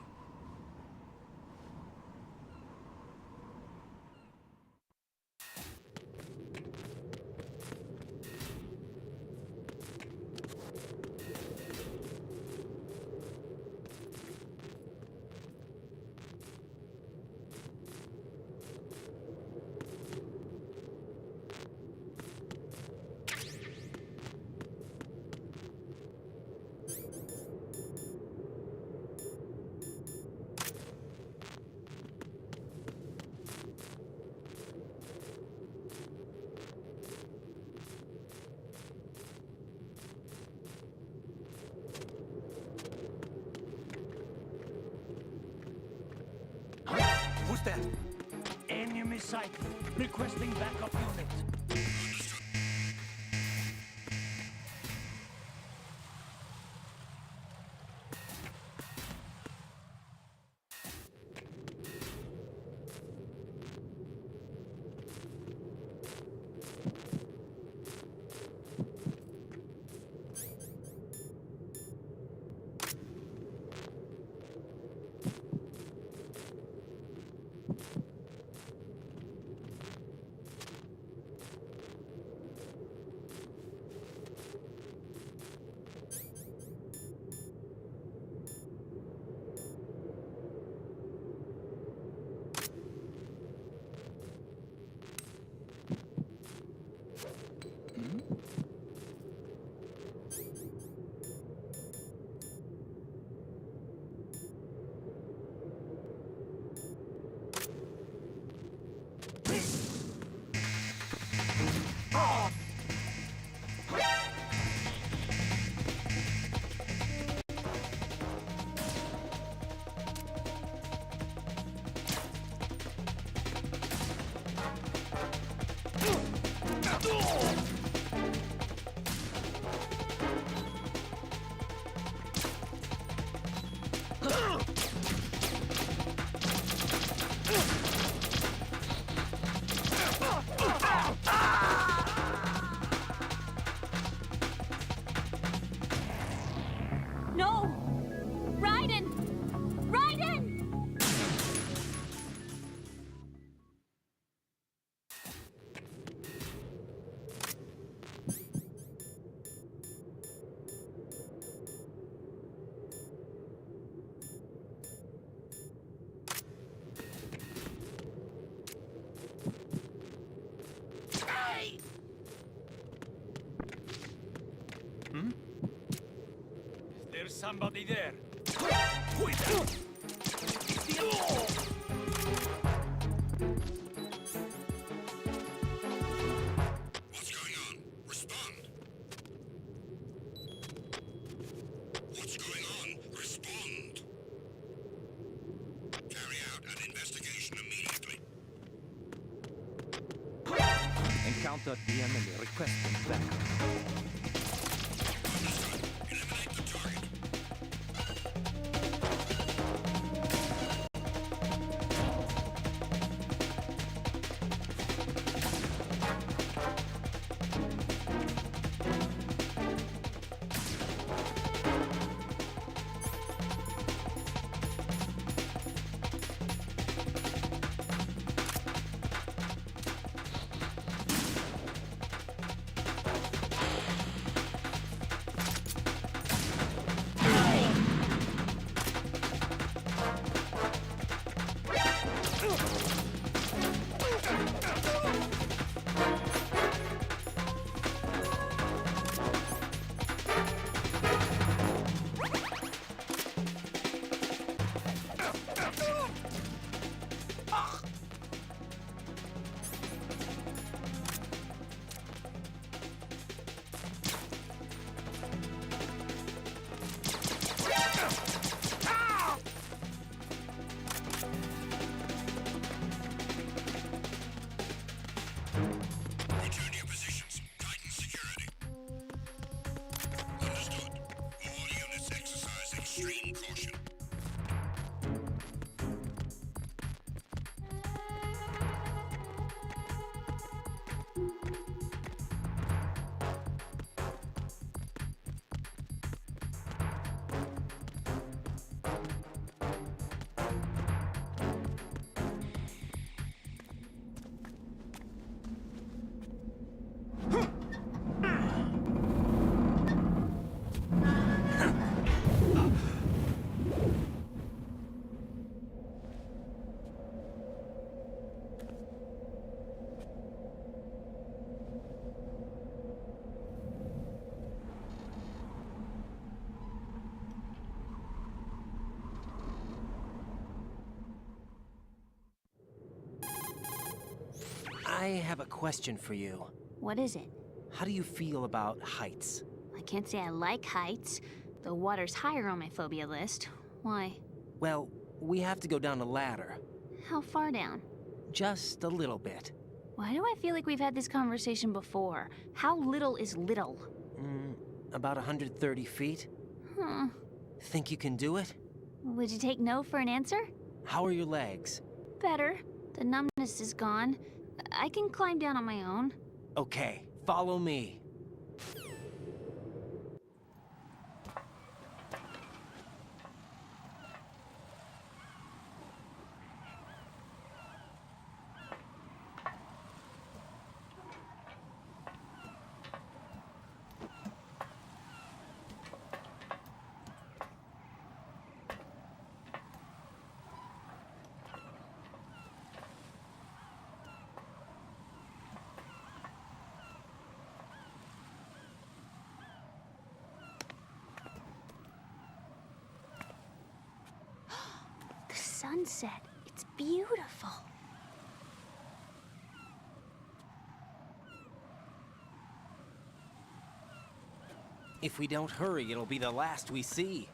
Who's that? Enemy sighted. Requesting backup unit. No! Raiden! Raiden! There's somebody there. What's going on? Respond. What's going on? Respond. Carry out an investigation immediately. Encountered the enemy requesting backup. I have a question for you. What is it? How do you feel about heights? I can't say I like heights. The water's higher on my phobia list. Why? Well, we have to go down a ladder. How far down? Just a little bit. Why do I feel like we've had this conversation before? How little is little? About 130 feet. Think you can do it? Would you take no for an answer? How are your legs? Better. The numbness is gone. I can climb down on my own. Okay, follow me. The sunset. It's beautiful. If we don't hurry, it'll be the last we see.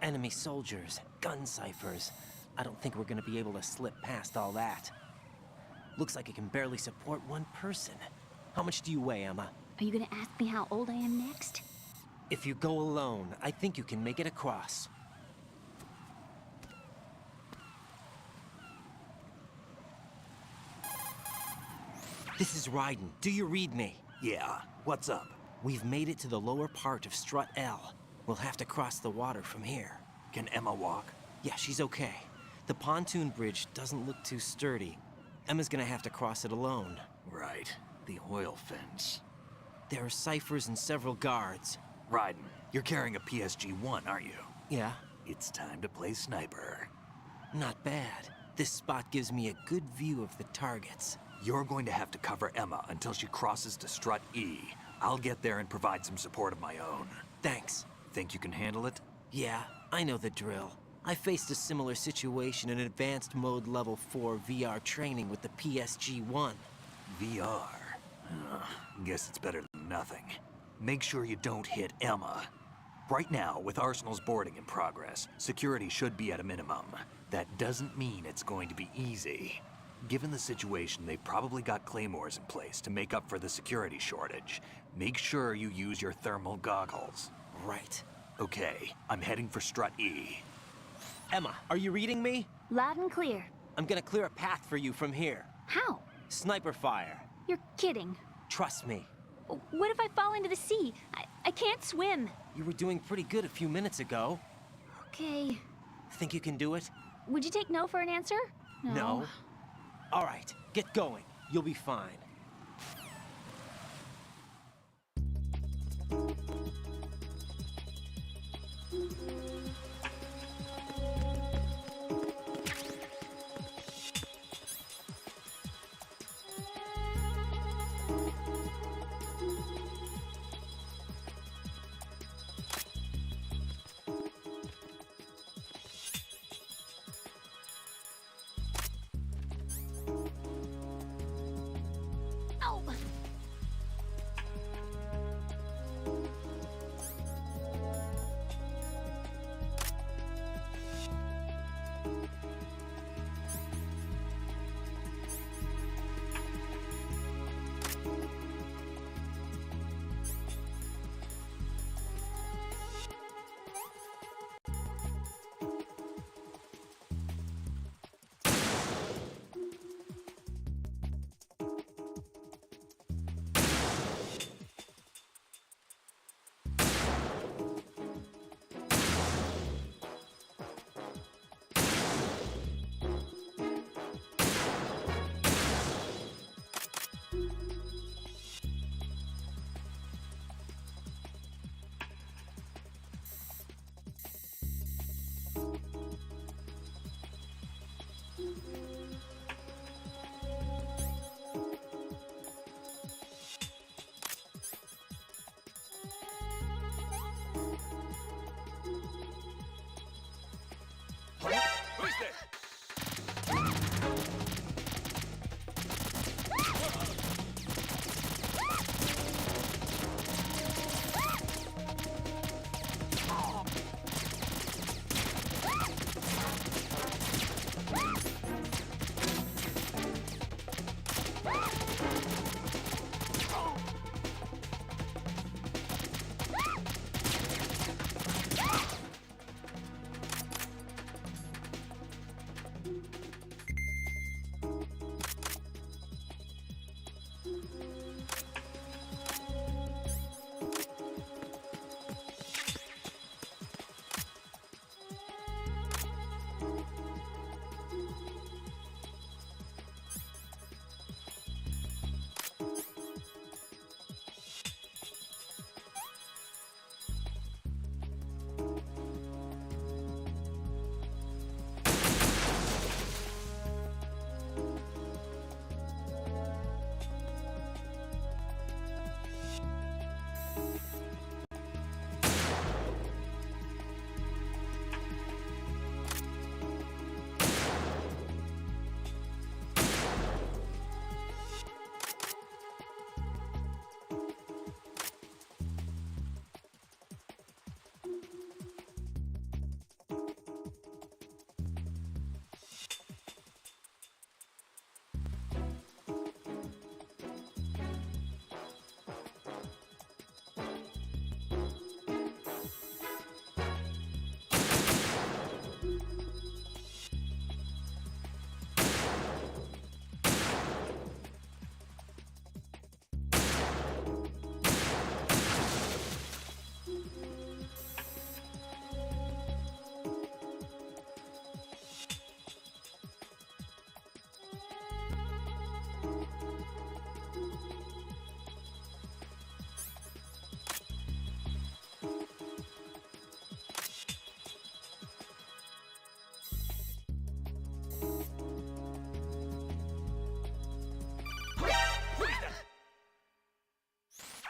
Enemy soldiers, gun ciphers. I don't think we're gonna be able to slip past all that. Looks like it can barely support one person. How much do you weigh, Emma? Are you gonna ask me how old I am next? If you go alone, I think you can make it across. This is Raiden. Do you read me? Yeah, what's up? We've made it to the lower part of Strut L. We'll have to cross the water from here. Can Emma walk? Yeah, she's okay. The pontoon bridge doesn't look too sturdy. Emma's gonna have to cross it alone. Right. The oil fence. There are ciphers and several guards. Raiden, you're carrying a PSG-1, aren't you? Yeah. It's time to play sniper. Not bad. This spot gives me a good view of the targets. You're going to have to cover Emma until she crosses to Strut E. I'll get there and provide some support of my own. Thanks. Think you can handle it? Yeah, I know the drill. I faced a similar situation in Advanced Mode Level 4 VR training with the PSG-1. VR? Guess it's better than nothing. Make sure you don't hit Emma. Right now, with Arsenal's boarding in progress, security should be at a minimum. That doesn't mean it's going to be easy. Given the situation, they've probably got claymores in place to make up for the security shortage. Make sure you use your thermal goggles. Right. Okay, I'm heading for Strut E. Emma, are you reading me? Loud and clear. I'm gonna clear a path for you from here. How? Sniper fire. You're kidding. Trust me. What if I fall into the sea? I can't swim. You were doing pretty good a few minutes ago. Okay. Think you can do it? Would you take no for an answer? No. All right, get going. You'll be fine.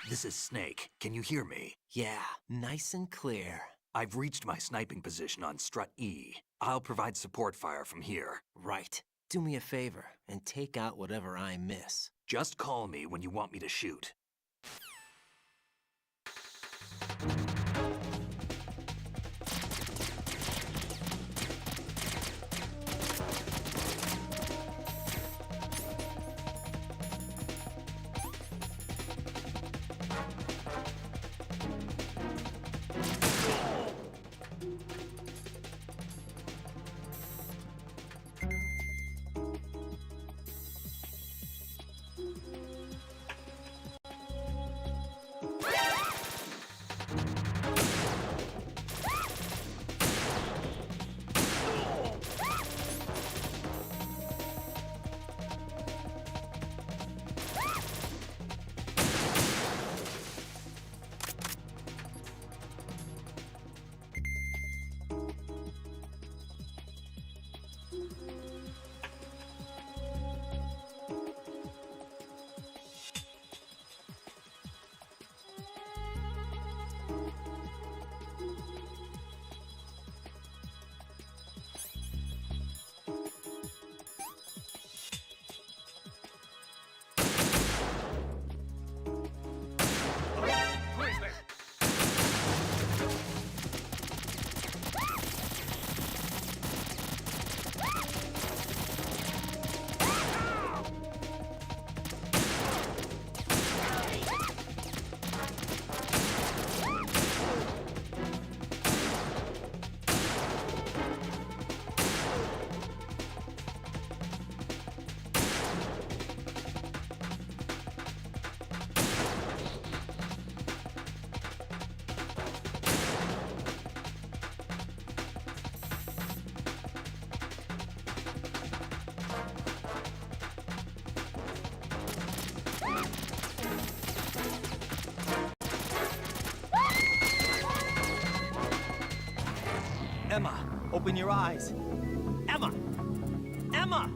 This is Snake. Can you hear me? Yeah, nice and clear. I've reached my sniping position on Strut E. I'll provide support fire from here. Right. Do me a favor and take out whatever I miss. Just call me when you want me to shoot. Emma, open your eyes. Emma! Emma!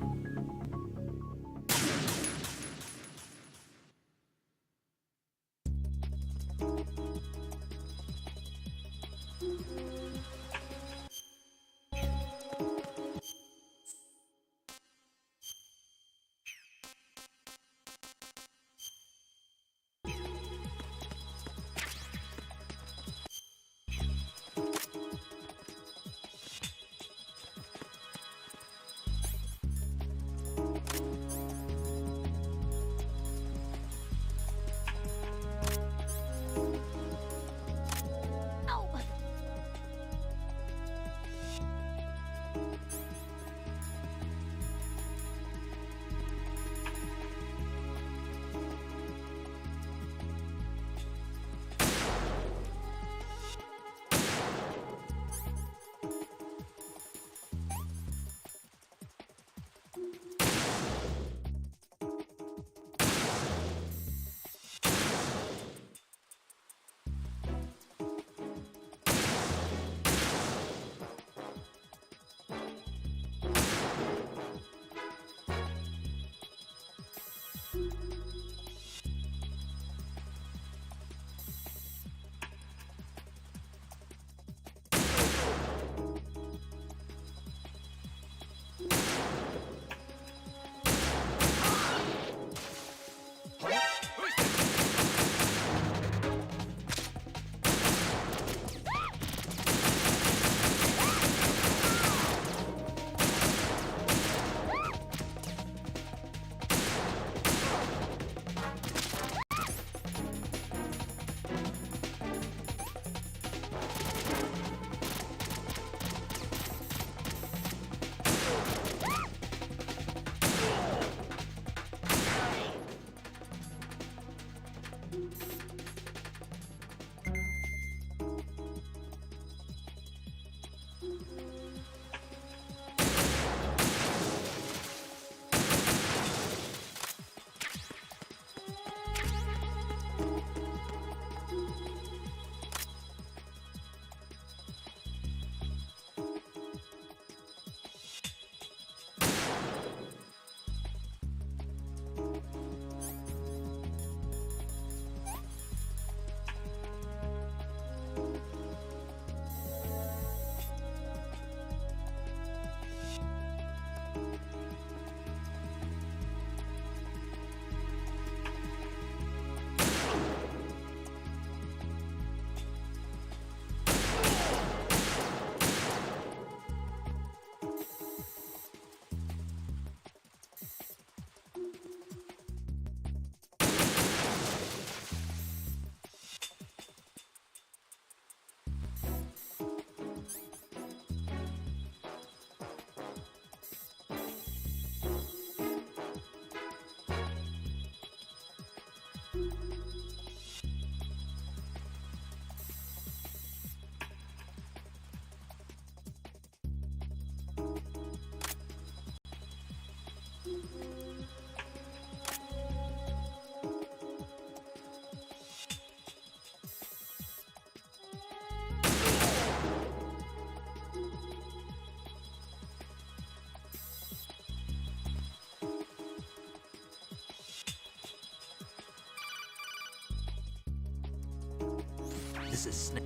This is Snake.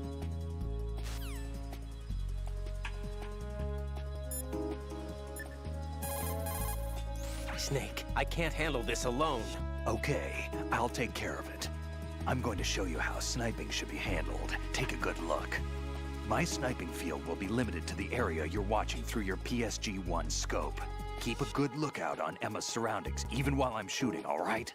Snake, I can't handle this alone. Okay, I'll take care of it. I'm going to show you how sniping should be handled. Take a good look. My sniping field will be limited to the area you're watching through your PSG-1 scope. Keep a good lookout on Emma's surroundings, even while I'm shooting, all right?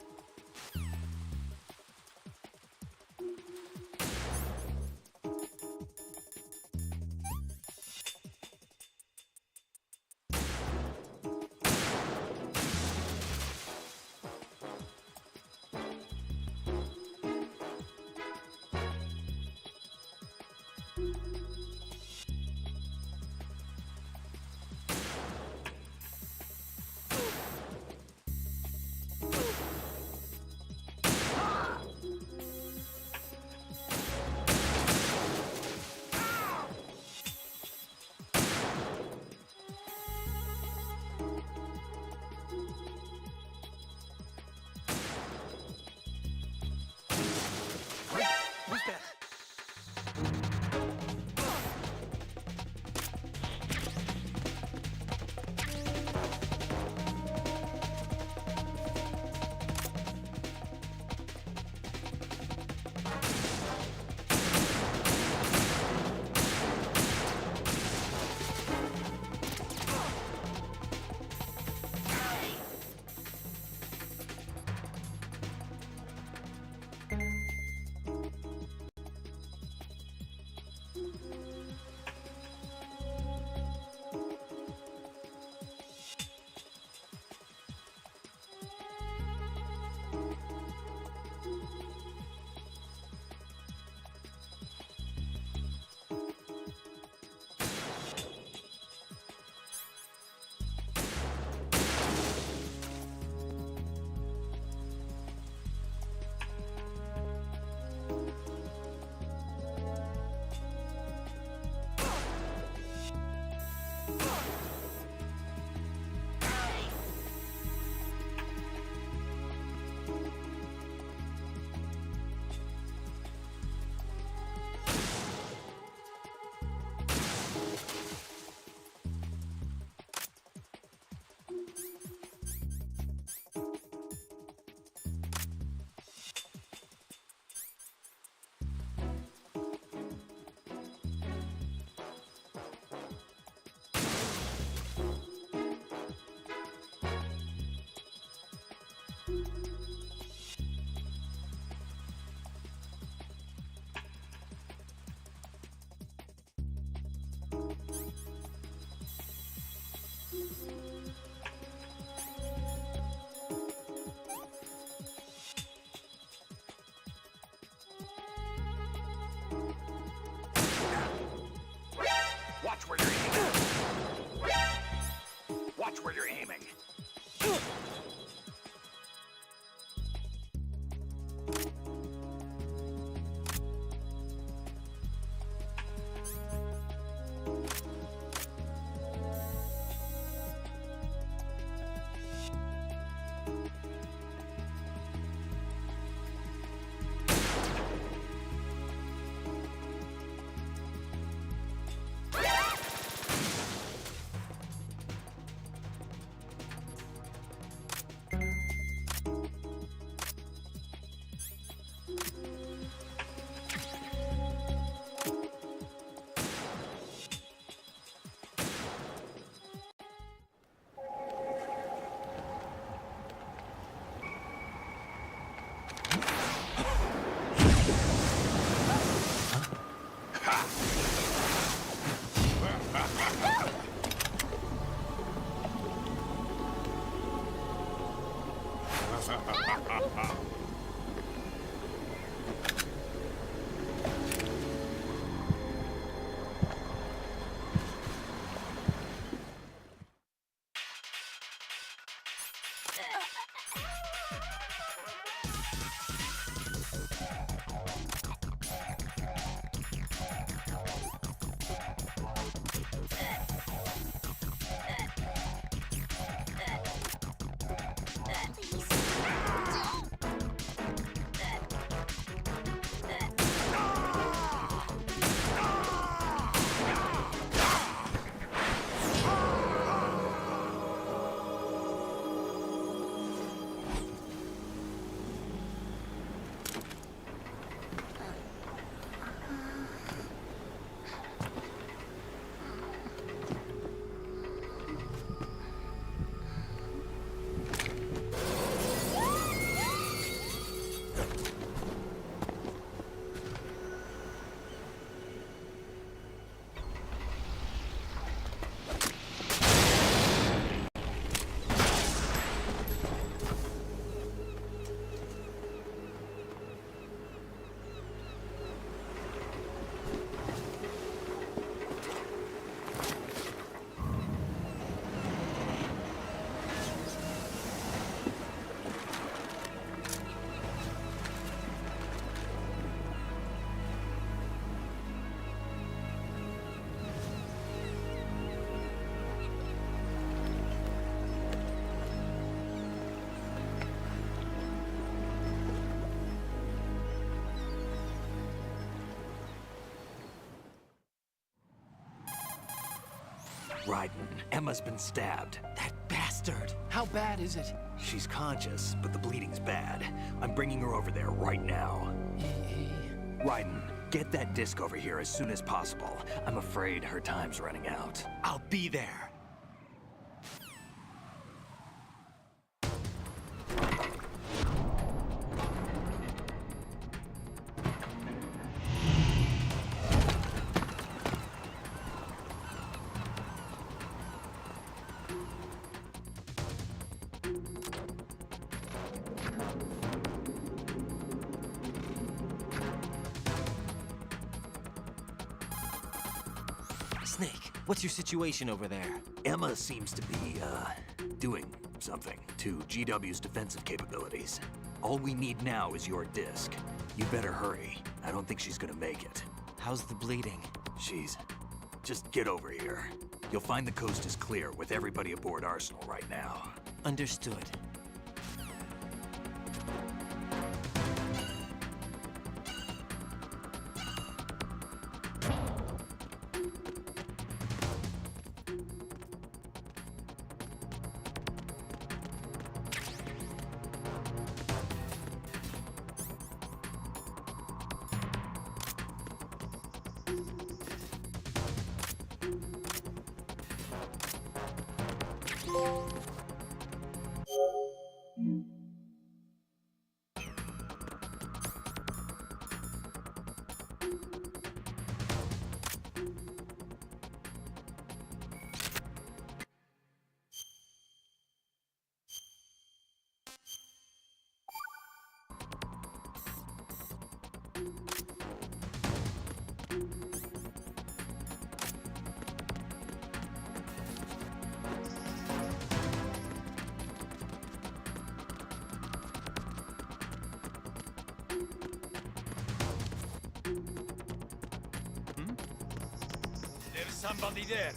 Raiden, Emma's been stabbed. That bastard! How bad is it? She's conscious, but the bleeding's bad. I'm bringing her over there right now. Raiden, get that disc over here as soon as possible. I'm afraid her time's running out. I'll be there. Snake, what's your situation over there? Emma seems to be, doing something to GW's defensive capabilities. All we need now is your disc. You better hurry. I don't think she's gonna make it. How's the bleeding? Just get over here. You'll find the coast is clear with everybody aboard Arsenal right now. Understood. There's somebody there.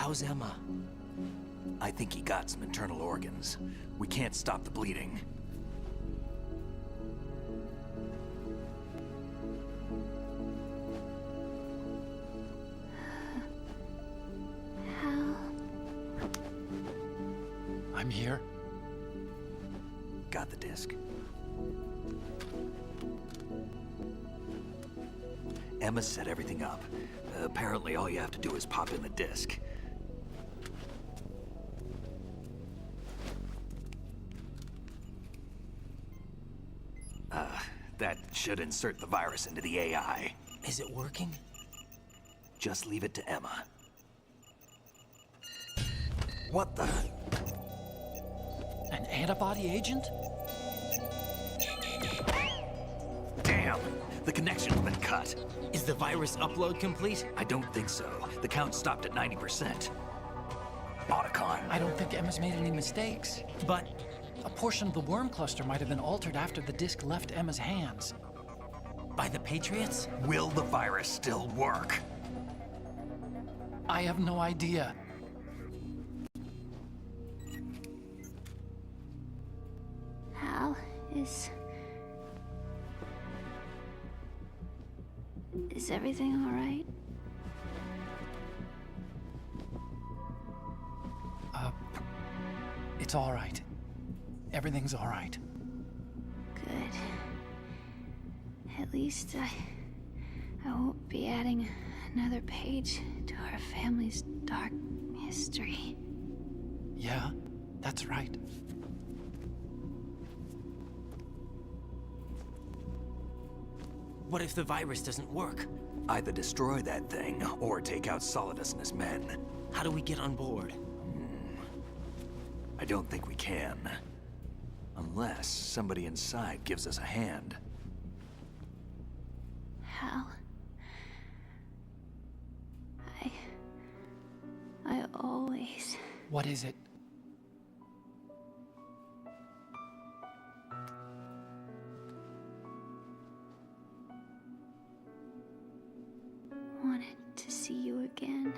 How's Emma? I think he got some internal organs. We can't stop the bleeding. I'm here. Got the disc. Emma set everything up. Apparently all you have to do is pop in the disc. That should insert the virus into the AI. Is it working? Just leave it to Emma. What the? An antibody agent? Damn! The connection's been cut. Is the virus upload complete? I don't think so. The count stopped at 90%. Otacon. I don't think Emma's made any mistakes. But a portion of the worm cluster might have been altered after the disc left Emma's hands. by the Patriots? Will the virus still work? I have no idea. Hal, is everything all right? It's all right. Everything's all right. Good. At least I won't be adding another page to our family's dark history. Yeah, that's right. What if the virus doesn't work? Either destroy that thing, or take out Solidus and his men. How do we get on board? I don't think we can. Unless somebody inside gives us a hand. Hal, I always... What is it? wanted to see you again.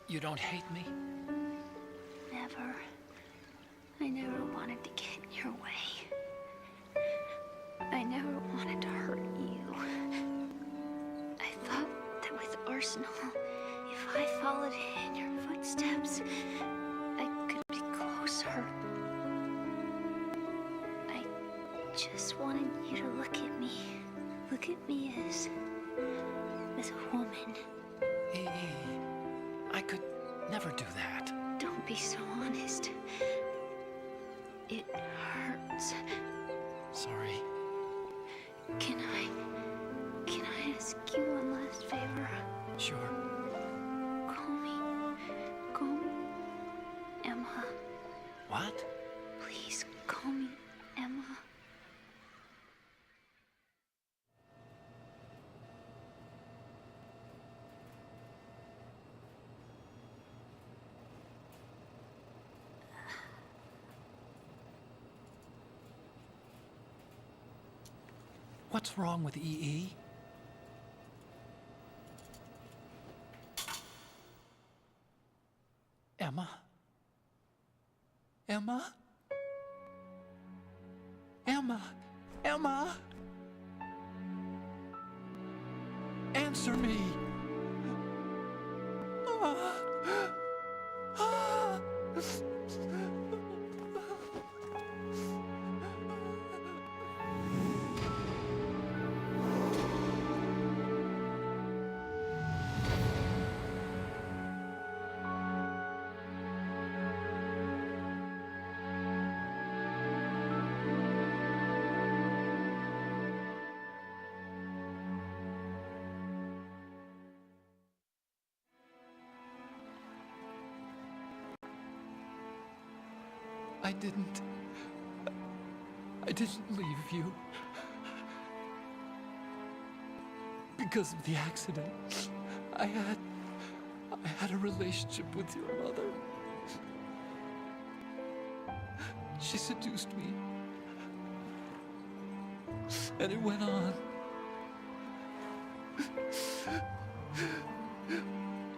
You don't hate me? Never. I never wanted to get in your way. I never wanted to hurt you. I thought that with Arsenal, if I followed in your footsteps, I could be closer. I just wanted you to look at me. Look at me as a woman. I could never do that. Don't be so honest. It hurts. Sorry. Can I ask you one last favor? Sure. Call me Emma. What? Please call me Emma. What's wrong with EE? Emma? Emma? Emma? Emma? Answer me! I didn't leave you. Because of the accident, I had a relationship with your mother. She seduced me, And it went on.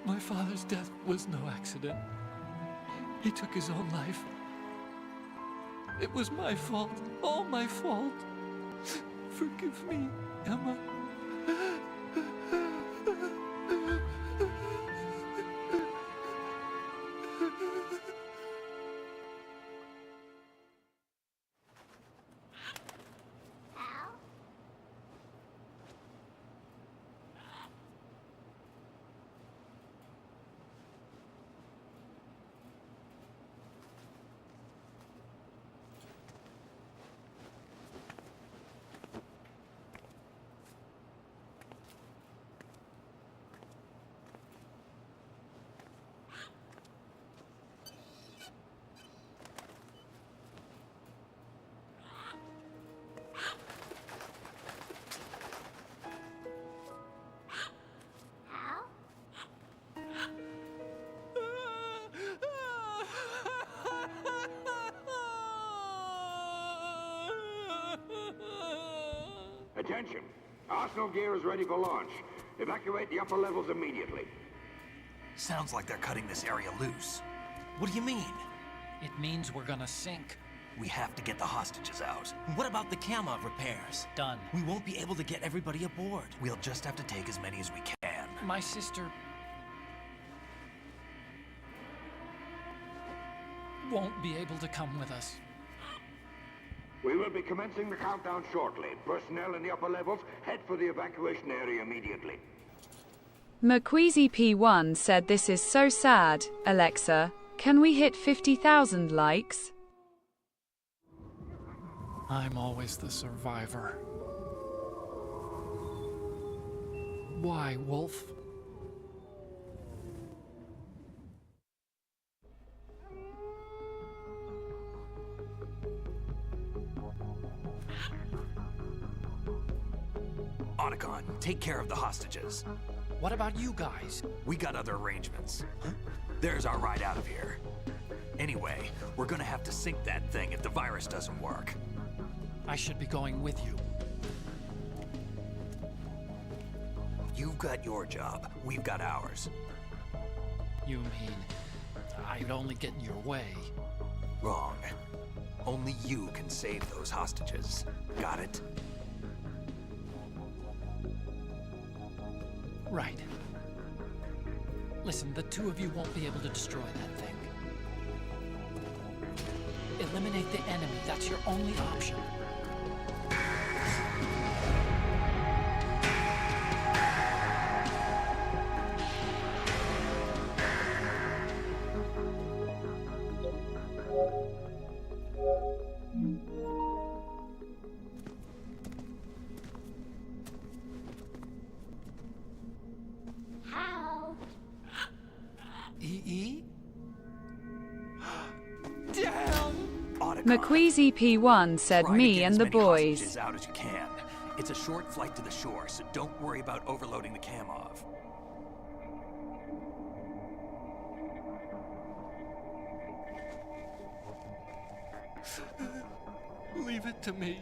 My father's death was no accident. He took his own life. It was my fault, all my fault. Forgive me, Emma. Attention! Arsenal gear is ready for launch. Evacuate the upper levels immediately. Sounds like they're cutting this area loose. What do you mean? It means we're gonna sink. We have to get the hostages out. What about the Kamov repairs? Done. We won't be able to get everybody aboard. We'll just have to take as many as we can. My sister won't be able to come with us. We will be commencing the countdown shortly. Personnel in the upper levels, head for the evacuation area immediately. McQueasy P1 said this is so sad. Alexa, can we hit 50,000 likes? I'm always the survivor. Why, Wolf? Otacon, take care of the hostages. What about you guys? We got other arrangements. There's our ride out of here. Anyway, we're gonna have to sink that thing if the virus doesn't work. I should be going with you. You've got your job, we've got ours. You mean I'd only get in your way? Wrong. Only you can save those hostages. Got it? Right. Listen, the two of you won't be able to destroy that thing. Eliminate the enemy. That's your only option. McQueasy P1 said me and the boys. Out as you can. It's a short flight to the shore, so don't worry about overloading the Kamov. Leave it to me.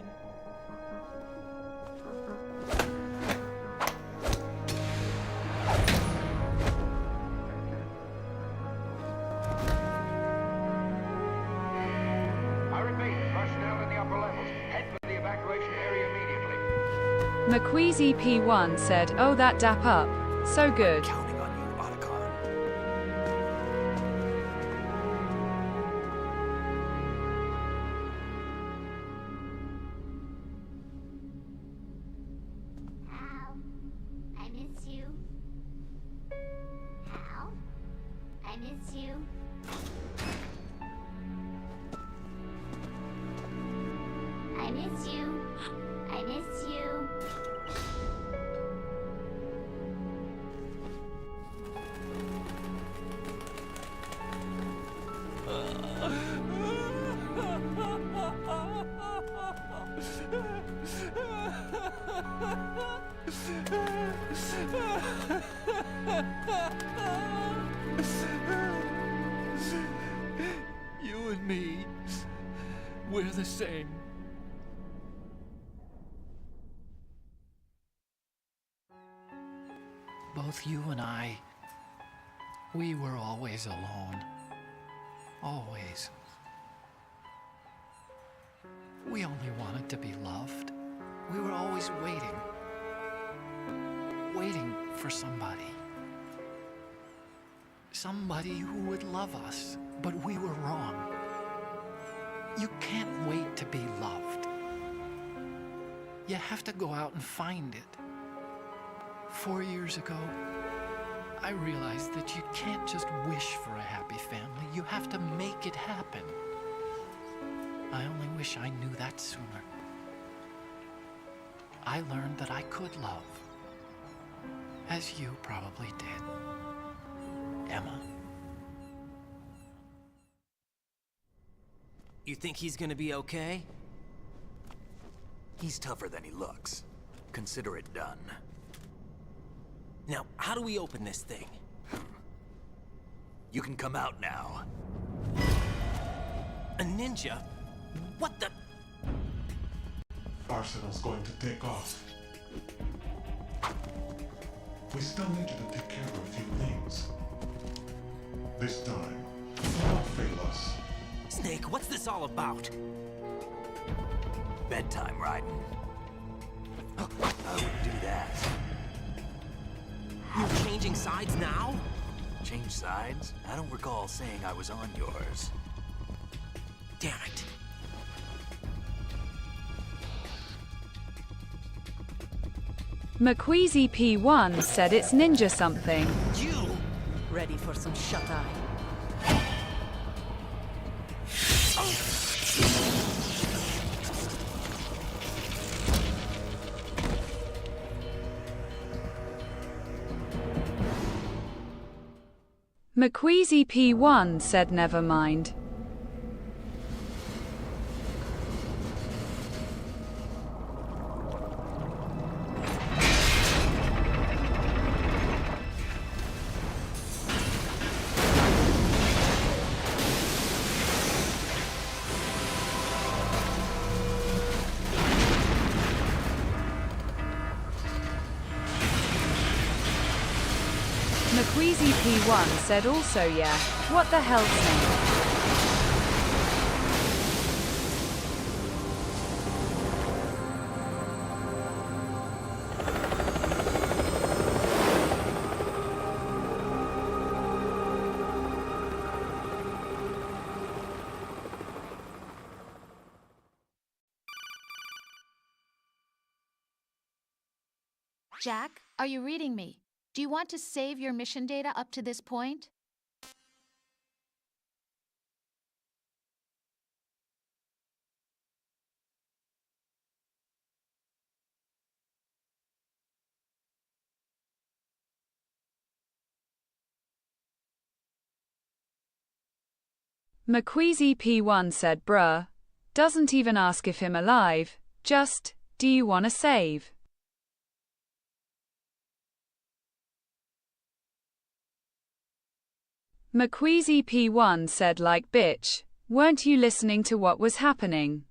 McQueasy P1 said, oh that dap up. So good. Counting on you, Otacon. Hal, I miss you. Hal, I miss you. I miss you. I miss you. You and me, we're the same. both you and I, we were always alone. Always. We only wanted to be loved. We were always waiting. Waiting for somebody. Somebody who would love us, but we were wrong. You can't wait to be loved. You have to go out and find it. 4 years ago, I realized that you can't just wish for a happy family. You have to make it happen. I only wish I knew that sooner. I learned that I could love, as you probably did, Emma. You think he's gonna be okay? He's tougher than he looks. Consider it done. Now, how do we open this thing? You can come out now. A ninja? What the? Arsenal's going to take off. We still need you to take care of a few things. This time, don't fail us. Snake, what's this all about? Bedtime, Raiden. I wouldn't do that. You're changing sides now? Change sides? I don't recall saying I was on yours. Damn it. McQueasy P1 said it's ninja something. You! Ready for some shut-eye? McQueasy P1 said never mind. McQueasy P1 said also yeah, what the hell, Snake? Jack, are you reading me? Do you want to save your mission data up to this point? McQueasy P1 said bruh. Doesn't even ask if him alive, just, do you wanna save? McQueasy P1 said like bitch, weren't you listening to what was happening?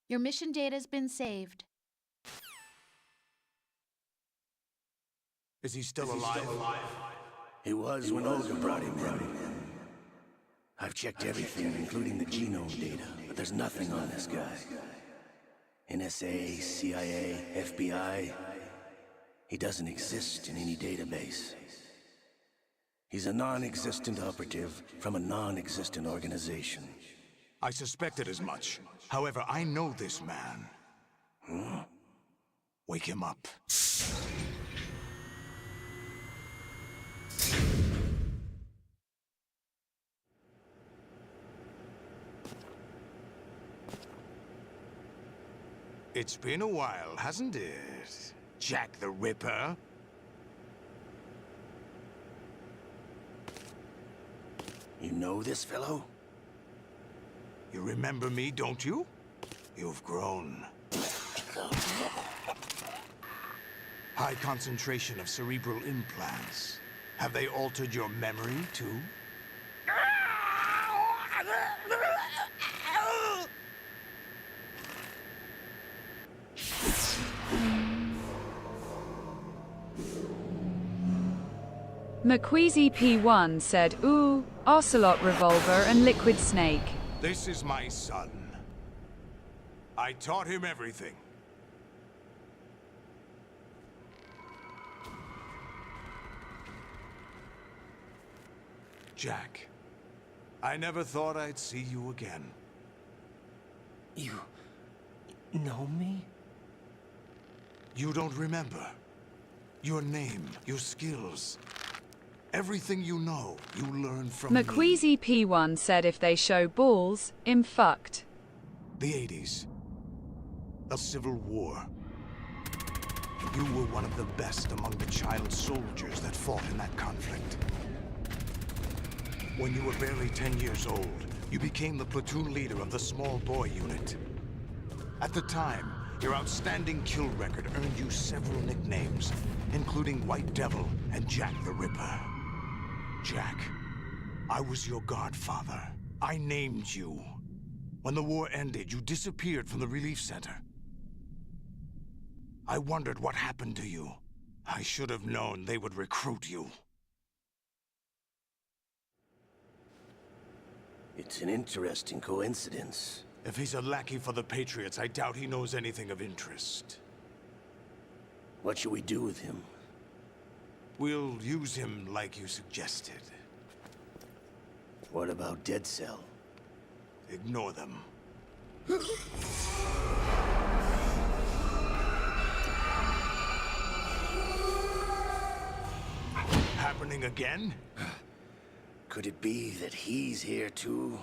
Your mission data's been saved. Is he still alive? He was when Olga brought him in. I've checked everything, including the genome data, but there's nothing on this guy. NSA, CIA, FBI. He doesn't exist in any database. He's a non-existent operative from a non-existent organization. I suspected as much. However, I know this man. Huh? Wake him up. It's been a while, hasn't it, Jack the Ripper? You know this fellow? You remember me, don't you? You've grown. High concentration of cerebral implants. Have they altered your memory, too? McQueasy P1 said, ooh, Ocelot revolver and liquid snake. This is my son. I taught him everything. Jack, I never thought I'd see you again. You know me? You don't remember. Your name, your skills. Everything you know, you learn from me. McQueasy P1 said if they show balls, I'm fucked. The 80s. A civil war. You were one of the best among the child soldiers that fought in that conflict. When you were barely 10 years old, you became the platoon leader of the small boy unit. At the time, your outstanding kill record earned you several nicknames, including White Devil and Jack the Ripper. Jack, I was your godfather. I named you. When the war ended, you disappeared from the relief center. I wondered what happened to you. I should have known they would recruit you. It's an interesting coincidence. If he's a lackey for the Patriots, I doubt he knows anything of interest. What should we do with him? We'll use him like you suggested. What about Dead Cell? Ignore them. Happening again? Could it be that he's here too?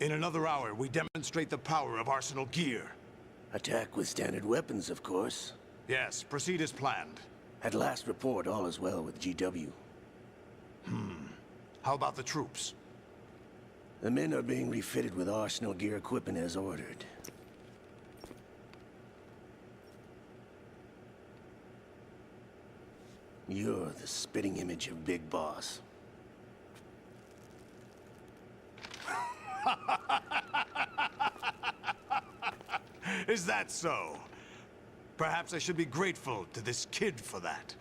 In another hour, we demonstrate the power of Arsenal gear. Attack with standard weapons, of course. Yes, proceed as planned. At last report, all is well with GW. How about the troops? The men are being refitted with Arsenal gear equipment as ordered. You're the spitting image of Big Boss. Is that so? Perhaps I should be grateful to this kid for that.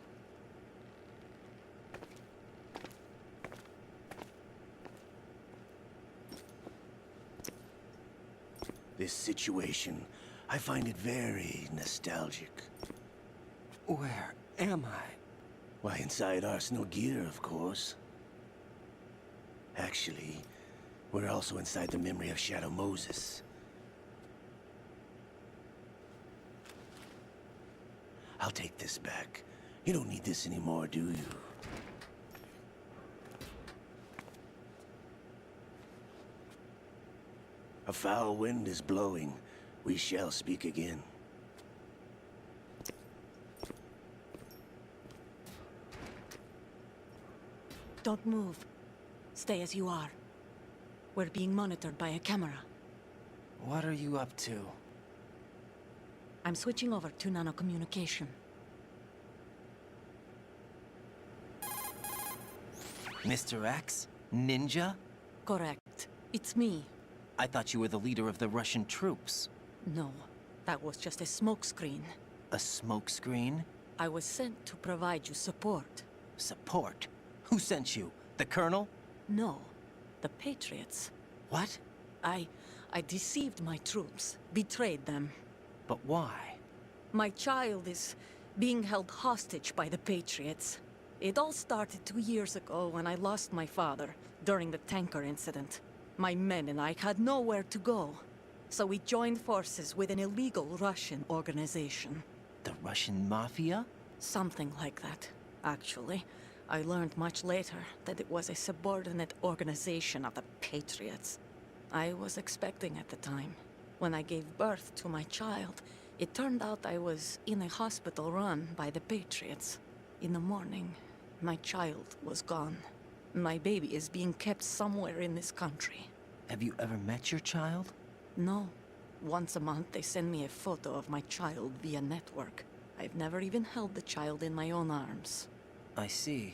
This situation, I find it very nostalgic. Where am I? Why, inside Arsenal gear, of course. Actually, we're also inside the memory of Shadow Moses. I'll take this back. You don't need this anymore, do you? A foul wind is blowing. We shall speak again. Don't move. Stay as you are. We're being monitored by a camera. What are you up to? I'm switching over to nanocommunication. Mr. X? Ninja? Correct. It's me. I thought you were the leader of the Russian troops. No, that was just a smokescreen. A smokescreen? I was sent to provide you support. Support? Who sent you? The Colonel? No, the Patriots. What? I deceived my troops, betrayed them. But why? My child is being held hostage by the Patriots. It all started 2 years ago when I lost my father during the tanker incident. My men and I had nowhere to go, so we joined forces with an illegal Russian organization. The Russian Mafia? Something like that, actually. I learned much later that it was a subordinate organization of the Patriots. I was expecting at the time. When I gave birth to my child, it turned out I was in a hospital run by the Patriots. In the morning, my child was gone. My baby is being kept somewhere in this country. Have you ever met your child? No. Once a month, they send me a photo of my child via network. I've never even held the child in my own arms. I see.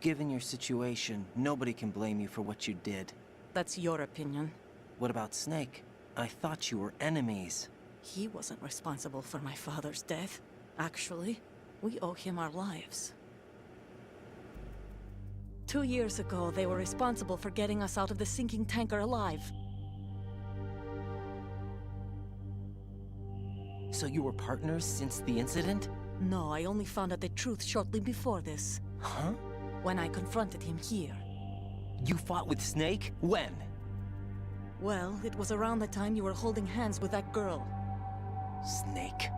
Given your situation, nobody can blame you for what you did. That's your opinion. What about Snake? I thought you were enemies. He wasn't responsible for my father's death. Actually, we owe him our lives. 2 years ago, they were responsible for getting us out of the sinking tanker alive. So you were partners since the incident? No, I only found out the truth shortly before this. Huh? When I confronted him here. You fought with Snake? When? Well, it was around the time you were holding hands with that girl. Snake.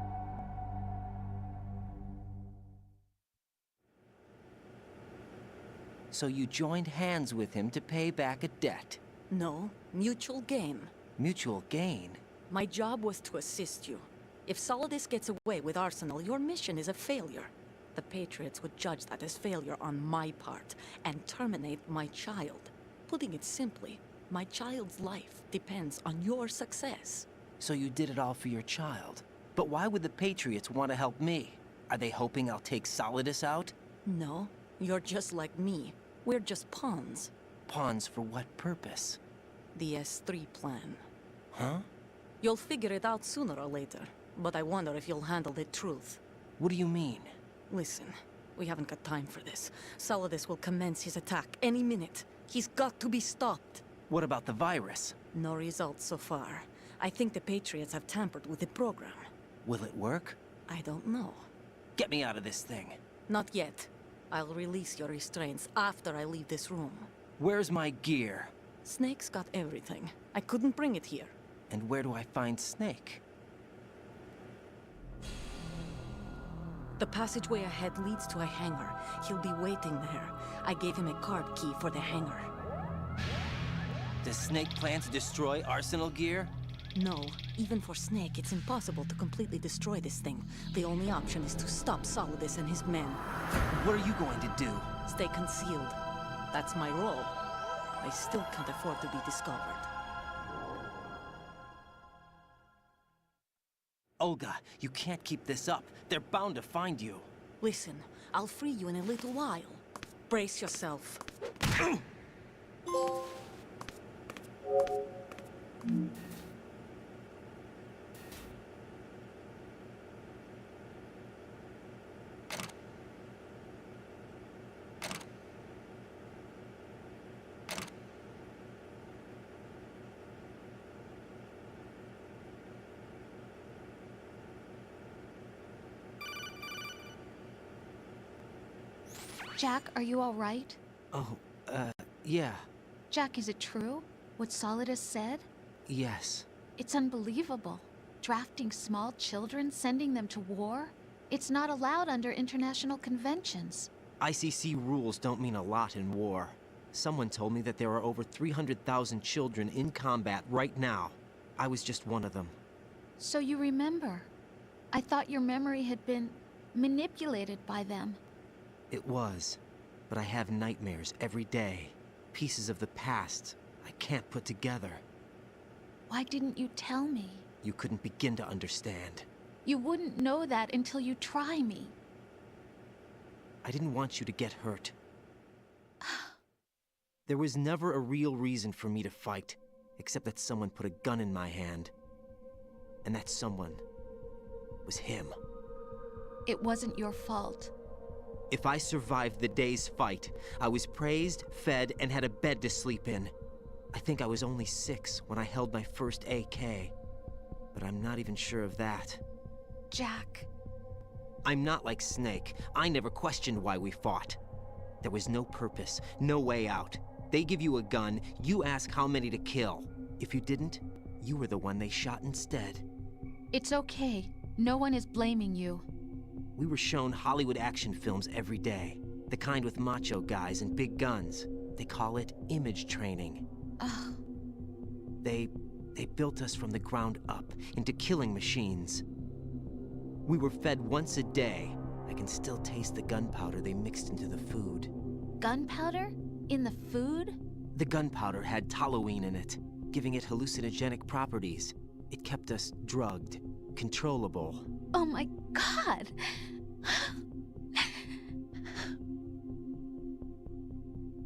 So you joined hands with him to pay back a debt? No, mutual gain. Mutual gain? My job was to assist you. If Solidus gets away with Arsenal, your mission is a failure. The Patriots would judge that as failure on my part, and terminate my child. Putting it simply, my child's life depends on your success. So you did it all for your child. But why would the Patriots want to help me? Are they hoping I'll take Solidus out? No, you're just like me. We're just pawns. Pawns for what purpose? The S3 plan. Huh? You'll figure it out sooner or later, but I wonder if you'll handle the truth. What do you mean? Listen, we haven't got time for this. Solidus will commence his attack any minute. He's got to be stopped. What about the virus? No results so far. I think the Patriots have tampered with the program. Will it work? I don't know. Get me out of this thing. Not yet. I'll release your restraints after I leave this room. Where's my gear? Snake's got everything. I couldn't bring it here. And where do I find Snake? The passageway ahead leads to a hangar. He'll be waiting there. I gave him a card key for the hangar. Does Snake plan to destroy Arsenal gear? No. Even for Snake, it's impossible to completely destroy this thing. The only option is to stop Solidus and his men. What are you going to do? Stay concealed. That's my role. I still can't afford to be discovered. Olga, you can't keep this up. They're bound to find you. Listen, I'll free you in a little while. Brace yourself. Jack, are you all right? Oh, yeah. Jack, is it true? What Solidus said? Yes. It's unbelievable. Drafting small children, sending them to war? It's not allowed under international conventions. ICC rules don't mean a lot in war. Someone told me that there are over 300,000 children in combat right now. I was just one of them. So you remember. I thought your memory had been manipulated by them. It was. But I have nightmares every day. Pieces of the past I can't put together. Why didn't you tell me? You couldn't begin to understand. You wouldn't know that until you try me. I didn't want you to get hurt. There was never a real reason for me to fight, except that someone put a gun in my hand. And that someone was him. It wasn't your fault. If I survived the day's fight, I was praised, fed, and had a bed to sleep in. I think I was only 6 when I held my first AK. But I'm not even sure of that. Jack. I'm not like Snake. I never questioned why we fought. There was no purpose, no way out. They give you a gun, you ask how many to kill. If you didn't, you were the one they shot instead. It's okay. No one is blaming you. We were shown Hollywood action films every day. The kind with macho guys and big guns. They call it image training. Ugh. They built us from the ground up into killing machines. We were fed once a day. I can still taste the gunpowder they mixed into the food. Gunpowder? In the food? The gunpowder had toluene in it, giving it hallucinogenic properties. It kept us drugged, controllable. Oh my God!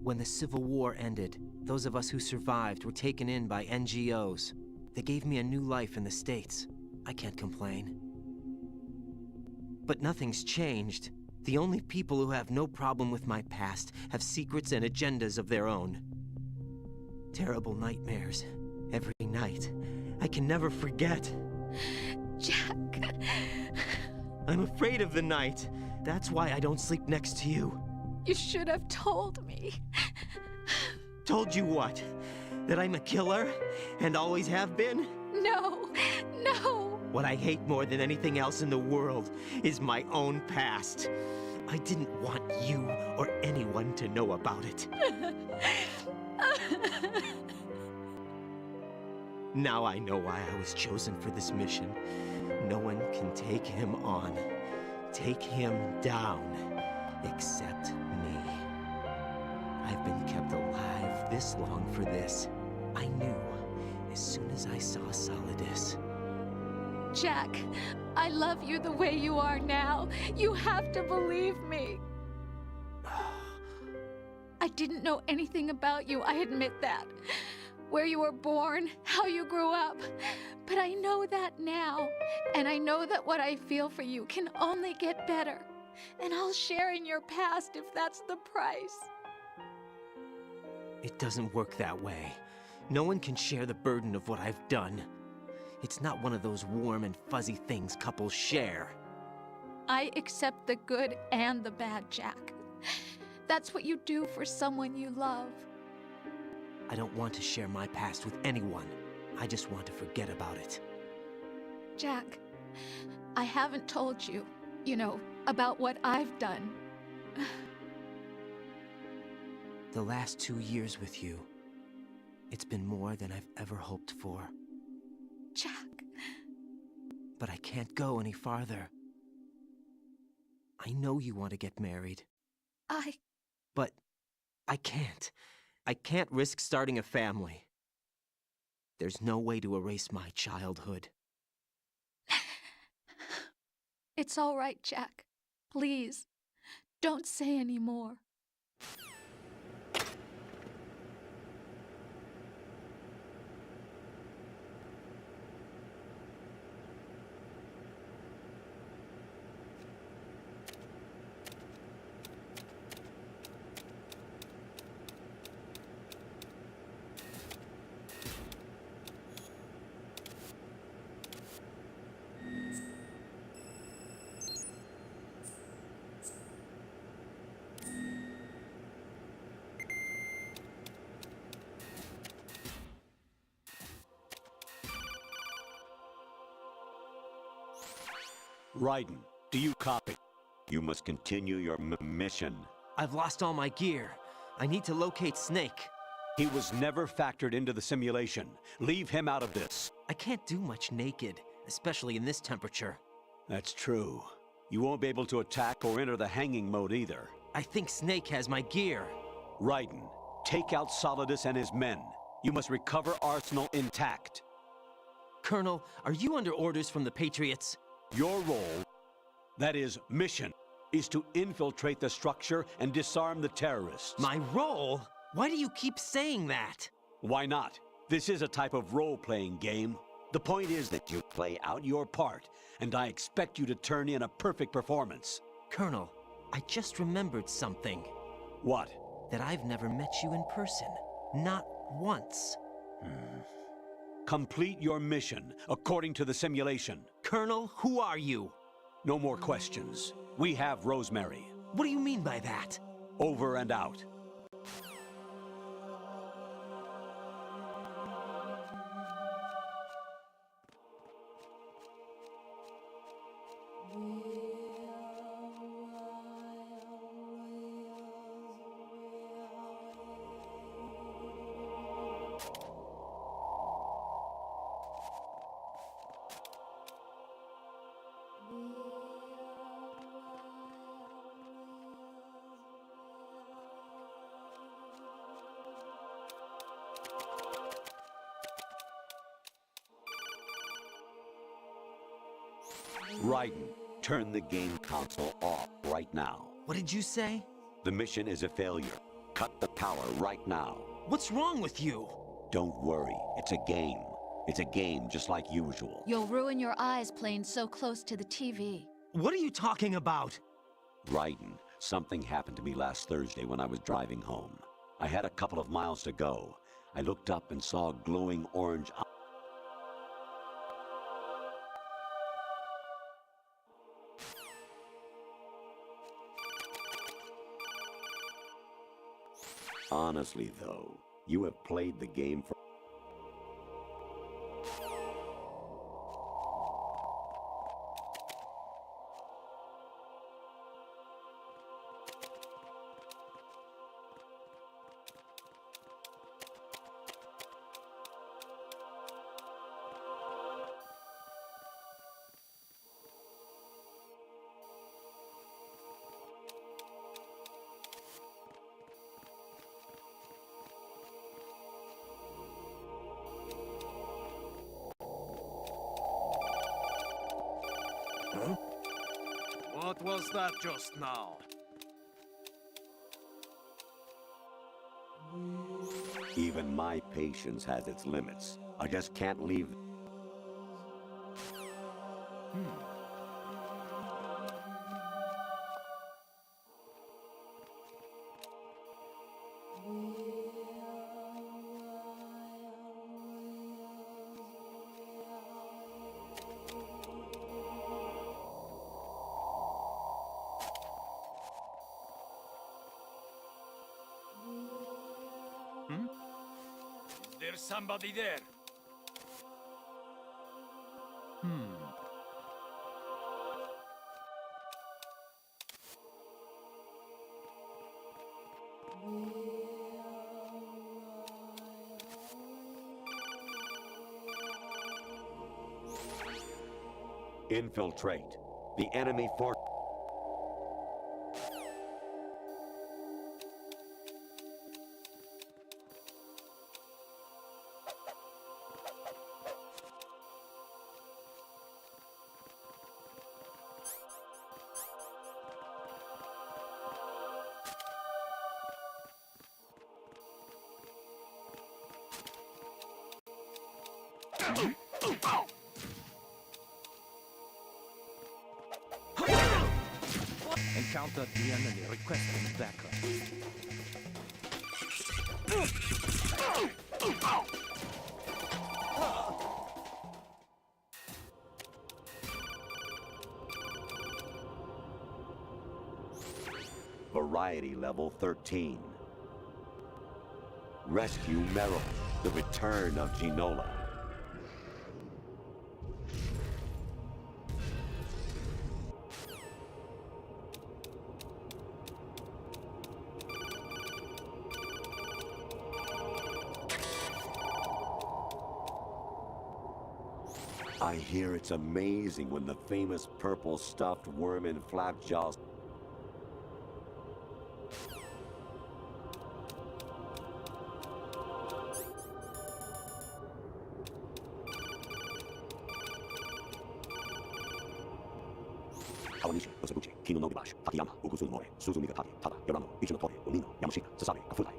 When the Civil War ended, those of us who survived were taken in by NGOs. They gave me a new life in the States. I can't complain. But nothing's changed. The only people who have no problem with my past have secrets and agendas of their own. Terrible nightmares. Every night. I can never forget. Jack. I'm afraid of the night. That's why I don't sleep next to you. You should have told me. Told you what? That I'm a killer? And always have been? No, no. What I hate more than anything else in the world is my own past. I didn't want you or anyone to know about it. Now I know why I was chosen for this mission. No one can take him on, take him down, except me. I've been kept alive this long for this. I knew as soon as I saw Solidus. Jack, I love you the way you are now. You have to believe me. I didn't know anything about you, I admit that. Where you were born, how you grew up. But I know that now. And I know that what I feel for you can only get better. And I'll share in your past if that's the price. It doesn't work that way. No one can share the burden of what I've done. It's not one of those warm and fuzzy things couples share. I accept the good and the bad, Jack. That's what you do for someone you love. I don't want to share my past with anyone. I just want to forget about it. Jack, I haven't told you, about what I've done. The last 2 years with you, it's been more than I've ever hoped for. Jack. But I can't go any farther. I know you want to get married. But I can't. I can't risk starting a family. There's no way to erase my childhood. It's all right, Jack. Please, don't say any more. Raiden, do you copy? You must continue your mission. I've lost all my gear. I need to locate Snake. He was never factored into the simulation. Leave him out of this. I can't do much naked, especially in this temperature. That's true. You won't be able to attack or enter the hanging mode either. I think Snake has my gear. Raiden, take out Solidus and his men. You must recover Arsenal intact. Colonel, are you under orders from the Patriots? Your role, that is, mission, is to infiltrate the structure and disarm the terrorists. My role? Why do you keep saying that? Why not? This is a type of role-playing game. The point is that you play out your part, and I expect you to turn in a perfect performance. Colonel, I just remembered something. What? That I've never met you in person. Not once. Complete your mission, according to the simulation. Colonel, who are you? No more questions. We have Rosemary. What do you mean by that? Over and out. Raiden, turn the game console off right now. What did you say? The mission is a failure. Cut the power right now. What's wrong with you? Don't worry, it's a game. It's a game just like usual. You'll ruin your eyes playing so close to the TV. What are you talking about? Raiden, something happened to me last Thursday when I was driving home. I had a couple of miles to go. I looked up and saw a glowing orange eye. Honestly, though, you have played the game for... What was that just now? Even my patience has its limits. I just can't leave... There's somebody there. Infiltrate. The enemy force... Encountered the enemy requesting backup. Variety level 13. Rescue Meryl, the return of Ginola. I hear it's amazing when the famous purple stuffed worm in Flapjaw's... Kawanishi, Osabuchi, Kino no Gibashi, Takayama, Ukusu no More, Suzu Migatake, Tada, Yorano, Ichi no Tori, Umino, Yamashita, Sasabe, Kafutai,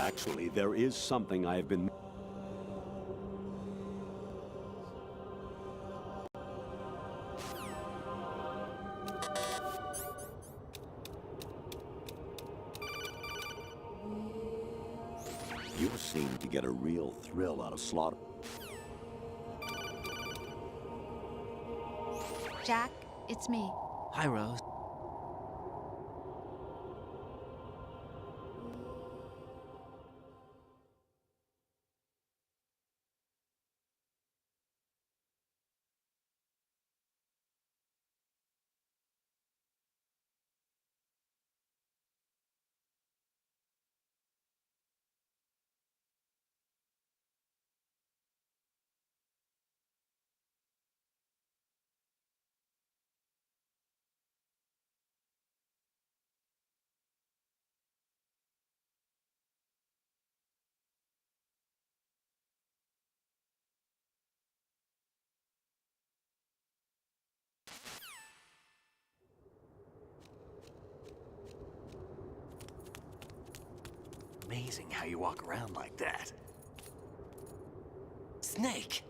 Actually, there is something I have been... You seem to get a real thrill out of slaughter. Jack, it's me. Hi, Rose. Amazing how you walk around like that. Snake!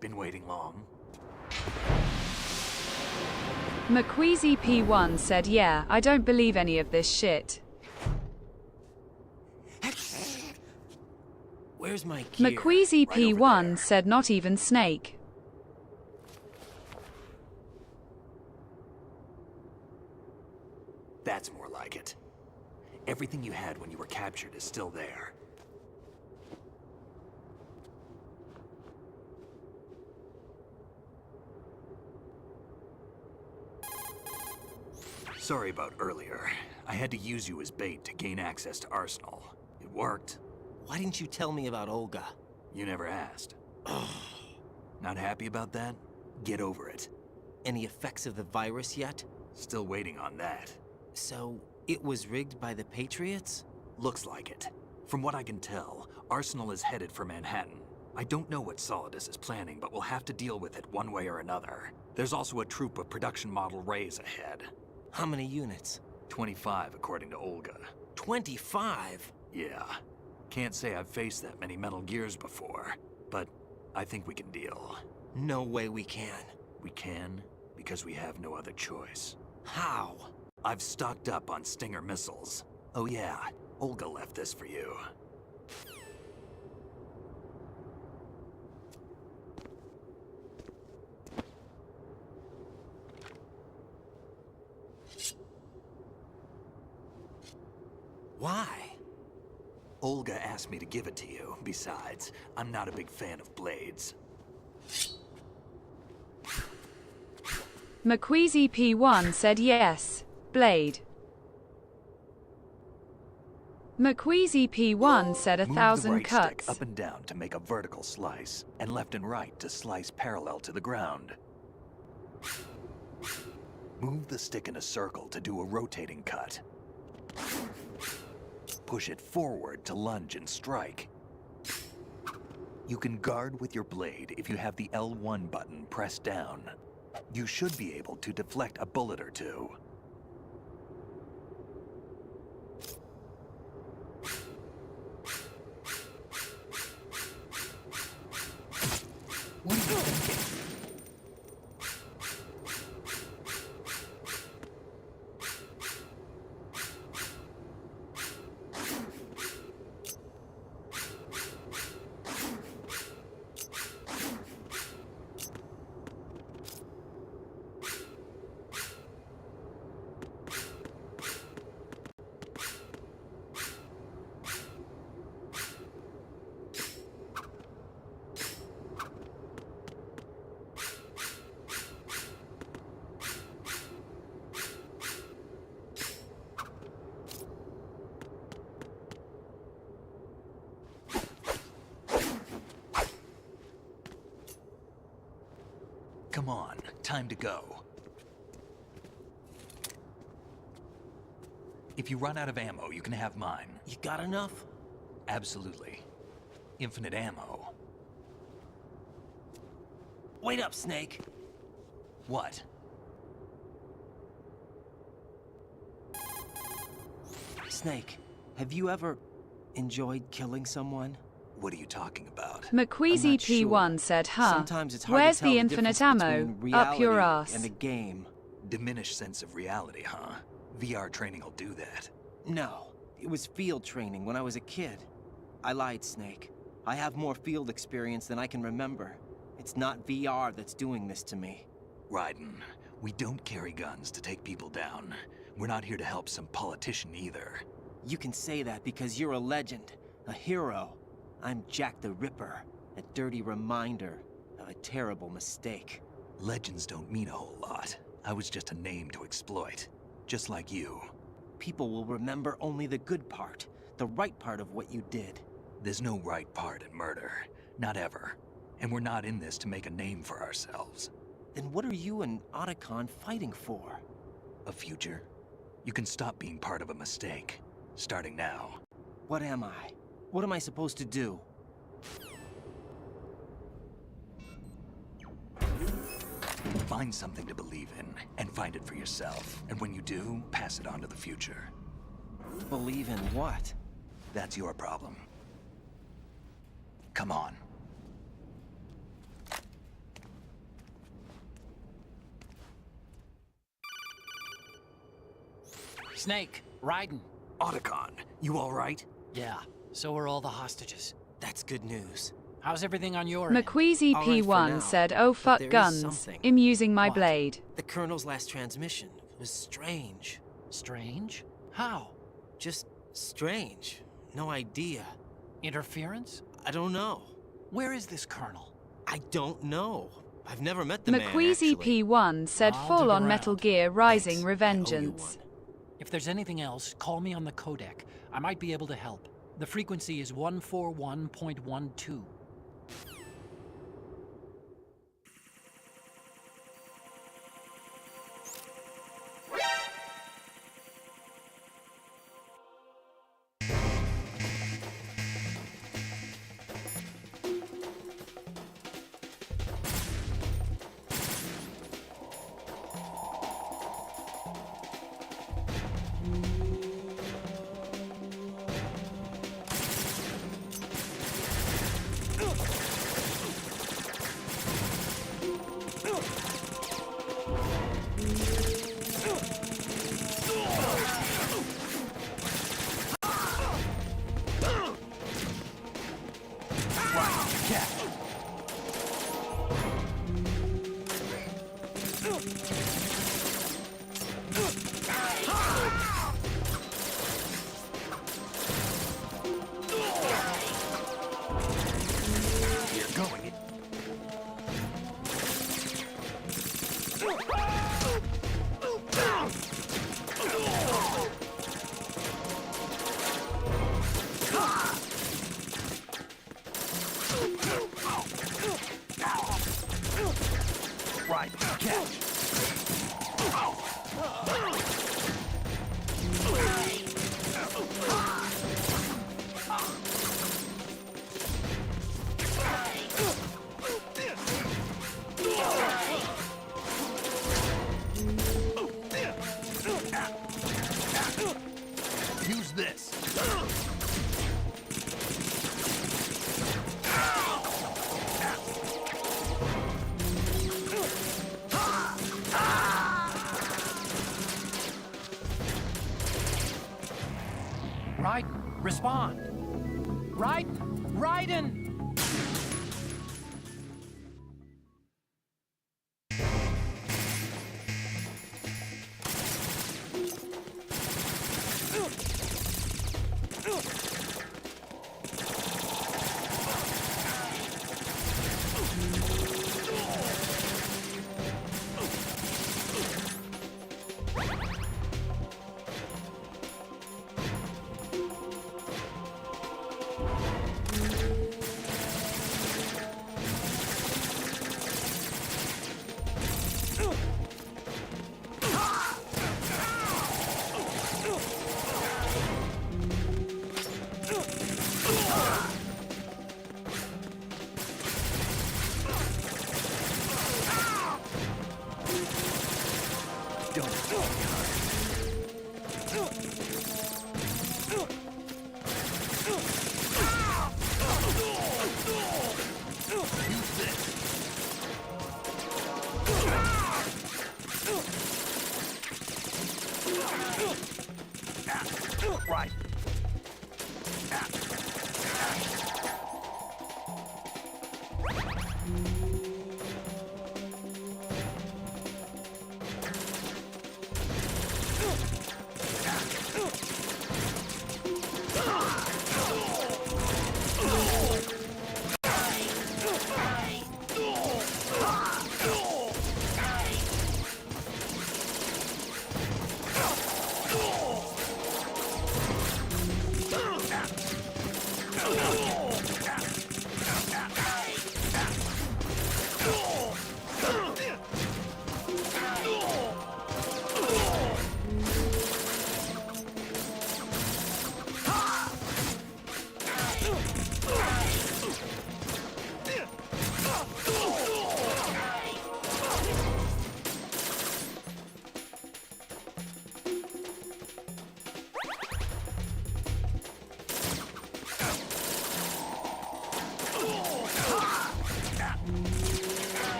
Been waiting long? McQueasy P1 said, yeah, I don't believe any of this shit. Where's my gear? McQueasy Right over P1 there. said, not even Snake. That's more like it. Everything you had when you were captured is still there. Sorry about earlier. I had to use you as bait to gain access to Arsenal. It worked. Why didn't you tell me about Olga? You never asked. Not happy about that? Get over it. Any effects of the virus yet? Still waiting on that. So, it was rigged by the Patriots? Looks like it. From what I can tell, Arsenal is headed for Manhattan. I don't know what Solidus is planning, but we'll have to deal with it one way or another. There's also a troop of production model Rays ahead. How many units? 25, according to Olga. 25? Yeah. Can't say I've faced that many Metal Gears before, but I think we can deal. No way we can. We can, because we have no other choice. How? I've stocked up on Stinger missiles. Oh yeah, Olga left this for you. Why? Olga asked me to give it to you. Besides, I'm not a big fan of blades. McQueasy P1 said yes. Blade. McQueasy P1 said Move the 1,000 right cuts. stick up and down to make a vertical slice, and left and right to slice parallel to the ground. Move the stick in a circle to do a rotating cut. Push it forward to lunge and strike. You can guard with your blade if you have the L1 button pressed down. You should be able to deflect a bullet or two. What are you thinking? Come on, time to go. If you run out of ammo, you can have mine. You got enough? Absolutely. Infinite ammo. Wait up, Snake. What? Snake, have you ever enjoyed killing someone? What are you talking about? McQueasy P1 said, huh? Sometimes it's hard Where's to tell the the infinite difference ammo? between Up your reality ass. and a game. Diminished sense of reality, huh? VR training will do that. No, it was field training when I was a kid. I lied, Snake. I have more field experience than I can remember. It's not VR that's doing this to me. Raiden, we don't carry guns to take people down. We're not here to help some politician either. You can say that because you're a legend, a hero. I'm Jack the Ripper, a dirty reminder of a terrible mistake. Legends don't mean a whole lot. I was just a name to exploit. Just like you. People will remember only the good part, the right part of what you did. There's no right part in murder. Not ever. And we're not in this to make a name for ourselves. Then what are you and Otacon fighting for? A future? You can stop being part of a mistake. Starting now. What am I? What am I supposed to do? Find something to believe in, and find it for yourself. And when you do, pass it on to the future. Believe in what? That's your problem. Come on. Snake, Raiden. Otacon, you all right? Yeah, so are all the hostages. That's good news. How's everything on your end? McQueasy All right for P1 now, said, "Oh but fuck there is guns. something. I'm using my What? blade." The Colonel's last transmission was strange. Strange? How? Just strange. No idea. Interference? I don't know. Where is this Colonel? I don't know. I've never met the man, McQueasy actually. P1 said, I'll "Full dig on around. Metal Gear Rising Thanks. Revengeance." If there's anything else, call me on the codec. I might be able to help. The frequency is 141.12. Right, catch. Use this. Raiden, respond! Raiden! Raiden! Right.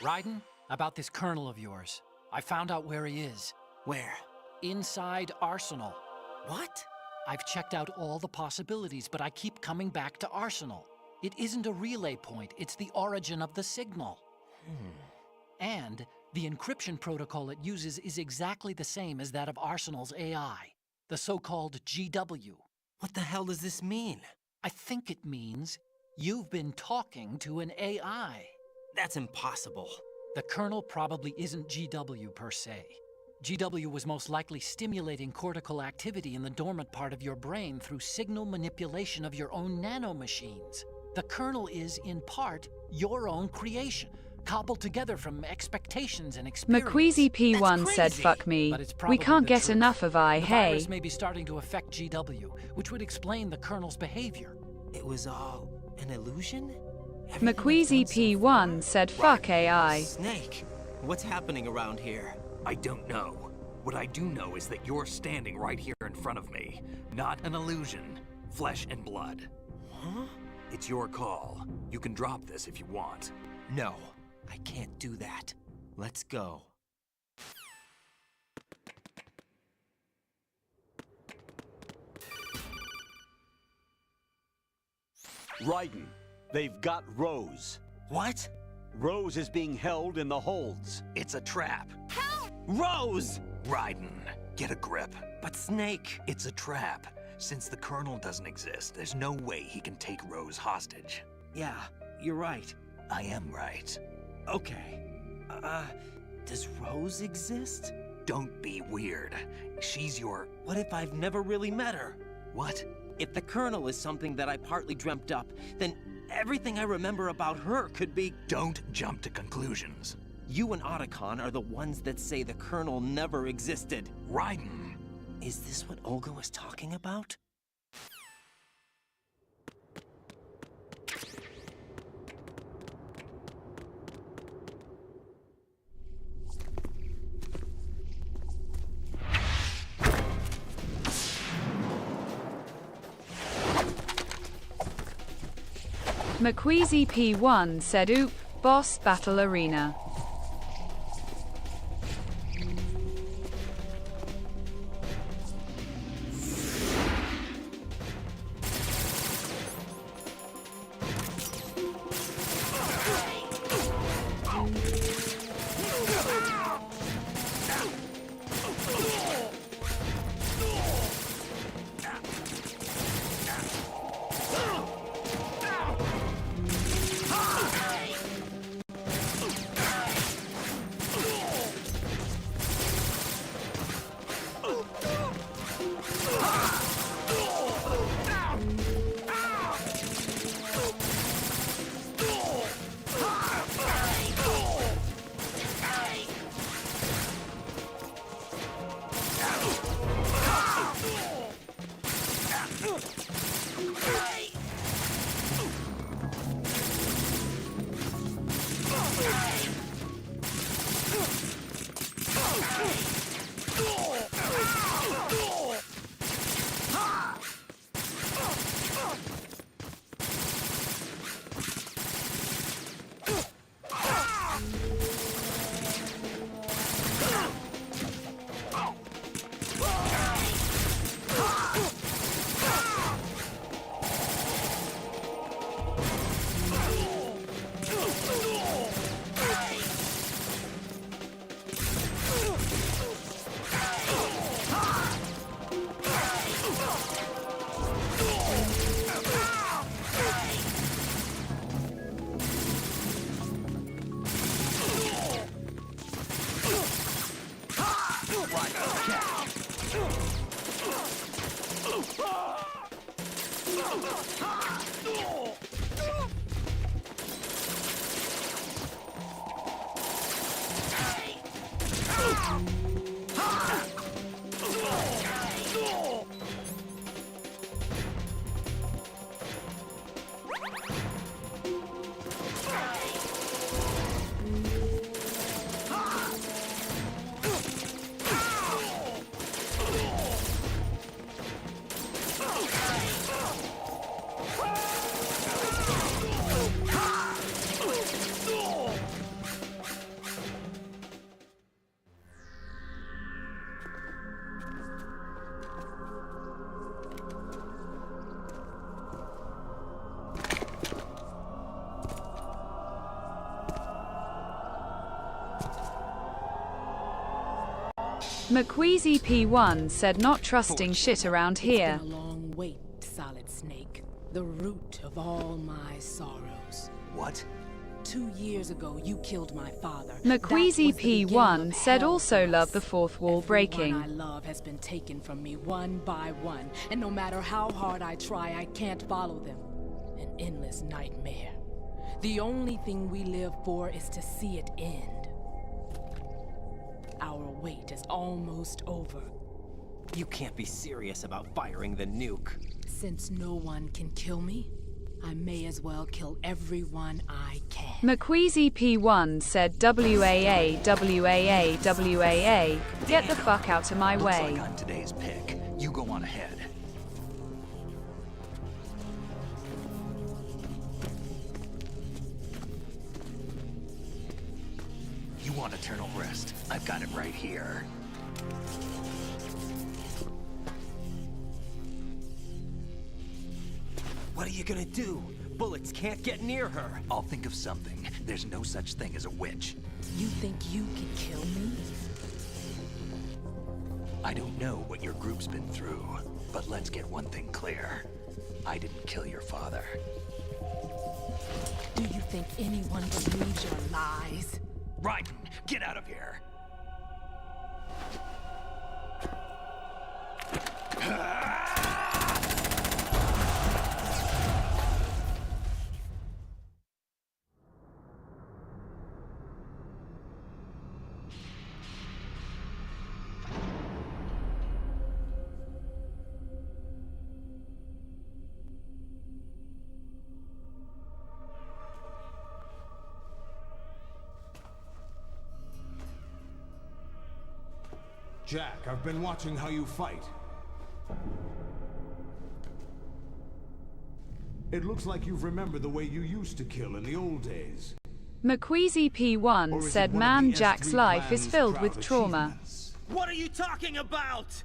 Raiden, about this colonel of yours. I found out where he is. Where? Inside Arsenal. What? I've checked out all the possibilities, but I keep coming back to Arsenal. It isn't a relay point, it's the origin of the signal. And the encryption protocol it uses is exactly the same as that of Arsenal's AI, the so-called GW. What the hell does this mean? I think it means you've been talking to an AI. That's impossible. The Colonel probably isn't GW per se. GW was most likely stimulating cortical activity in the dormant part of your brain through signal manipulation of your own nanomachines. The Colonel is, in part, your own creation, cobbled together from expectations and experience. McQueasy P1 said, "Fuck me. We can't get enough of I, The hey." virus may be starting to affect GW, which would explain the Colonel's behavior. It was all an illusion? McQueasy P1 said, "Fuck AI." Snake, what's happening around here? I don't know. What I do know is that you're standing right here in front of me. Not an illusion. Flesh and blood. Huh? It's your call. You can drop this if you want. No, I can't do that. Let's go. Raiden, they've got Rose. What? Rose is being held in the holds. It's a trap. Help! Rose! Raiden, get a grip. But Snake... It's a trap. Since the Colonel doesn't exist, there's no way he can take Rose hostage. Yeah, you're right. I am right. Okay. Does Rose exist? Don't be weird. She's your... What if I've never really met her? What? If the Colonel is something that I partly dreamt up, then everything I remember about her could be... Don't jump to conclusions. You and Otacon are the ones that say the Colonel never existed. Raiden! Is this what Olga was talking about? McQueasy P1 said, "Oop, boss battle arena." McQueasy P1 said not trusting shit around here. It's been a long wait, Solid Snake. The root of all my sorrows. What? 2 years ago, you killed my father. McQueasy P1 said also love the fourth wall breaking. Everyone I love has been taken from me one by one, and no matter how hard I try, I can't follow them. An endless nightmare. The only thing we live for is to see it end. Our wait is almost over. You can't be serious about firing the nuke. Since no one can kill me, I may as well kill everyone I can. McQueasy P1 said WAA, WAA, WAA, get the fuck out of my way. Looks like I'm today's pick. You go on ahead. You want eternal rest? I've got it right here. What are you gonna do? Bullets can't get near her. I'll think of something. There's no such thing as a witch. You think you can kill me? I don't know what your group's been through, but let's get one thing clear. I didn't kill your father. Do you think anyone believes your lies? Raiden, get out of here! Jack, I've been watching how you fight. It looks like you've remembered the way you used to kill in the old days. McQueasy P1 said man Jack's life is filled with trauma. What are you talking about?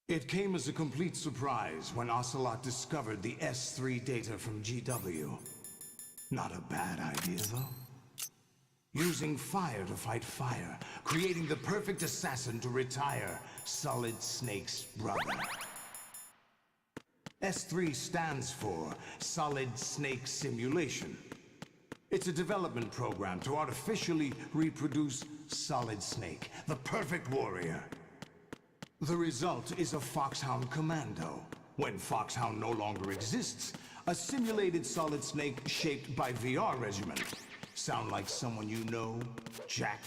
It came as a complete surprise when Ocelot discovered the S3 data from GW. Not a bad idea, though. Using fire to fight fire, creating the perfect assassin to retire Solid Snake's brother. S3 stands for Solid Snake Simulation. It's a development program to artificially reproduce Solid Snake, the perfect warrior. The result is a Foxhound Commando. When Foxhound no longer exists, a simulated Solid Snake shaped by VR regimen. Sound like someone you know, Jack?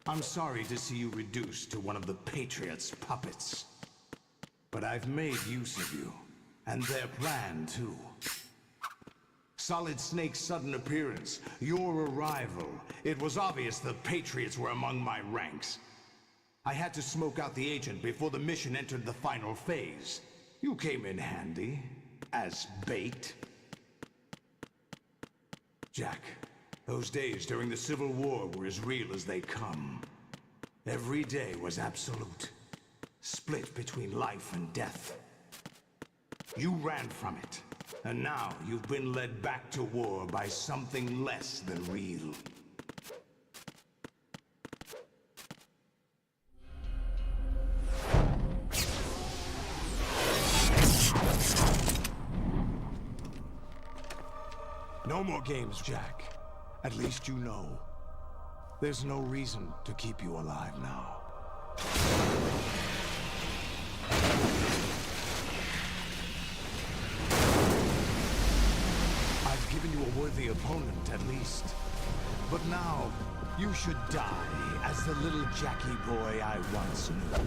I'm sorry to see you reduced to one of the Patriots' puppets. But I've made use of you, and their plan too. Solid Snake's sudden appearance, your arrival, it was obvious the Patriots were among my ranks. I had to smoke out the agent before the mission entered the final phase. You came in handy, as bait. Jack, those days during the Civil War were as real as they come. Every day was absolute, split between life and death. You ran from it, and now you've been led back to war by something less than real. No more games, Jack. At least you know. There's no reason to keep you alive now. I've given you a worthy opponent, at least. But now, you should die as the little Jackie boy I once knew.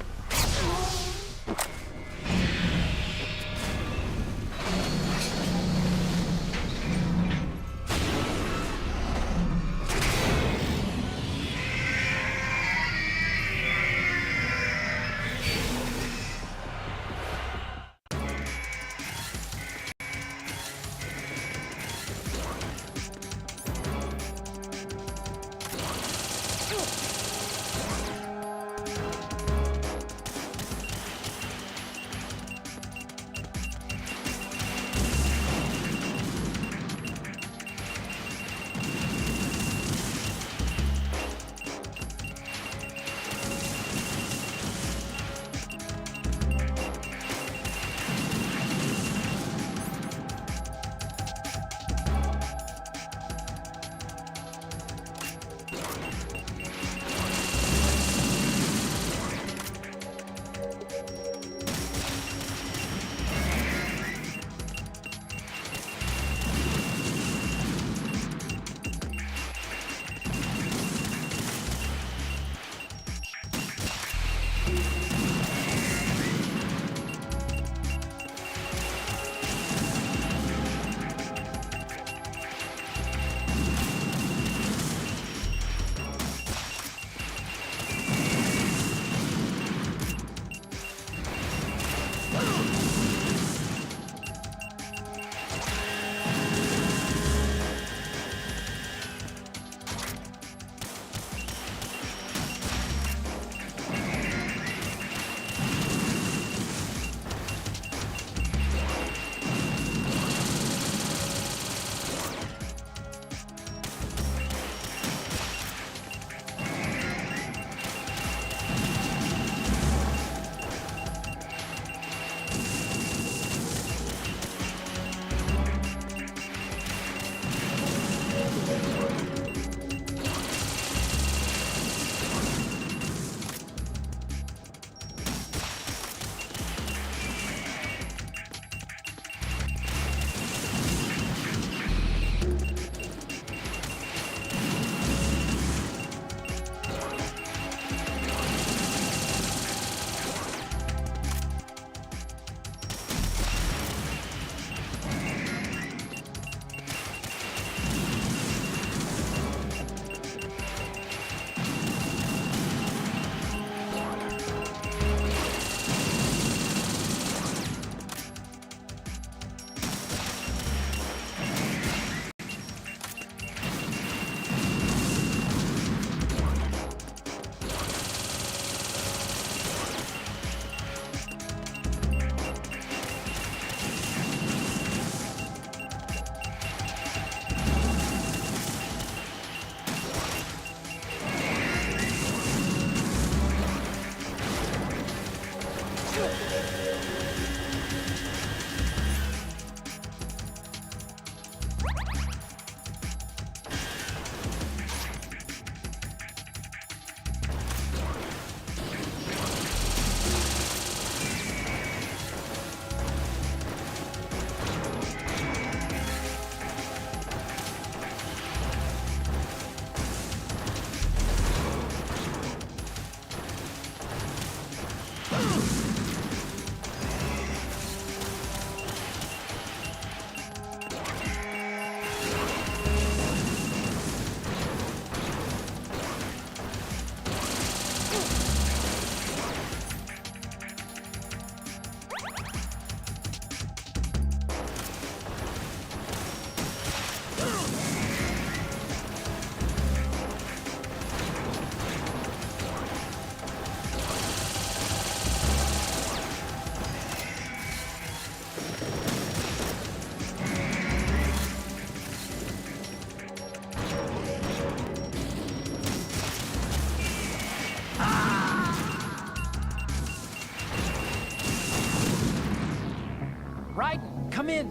Raiden, come in.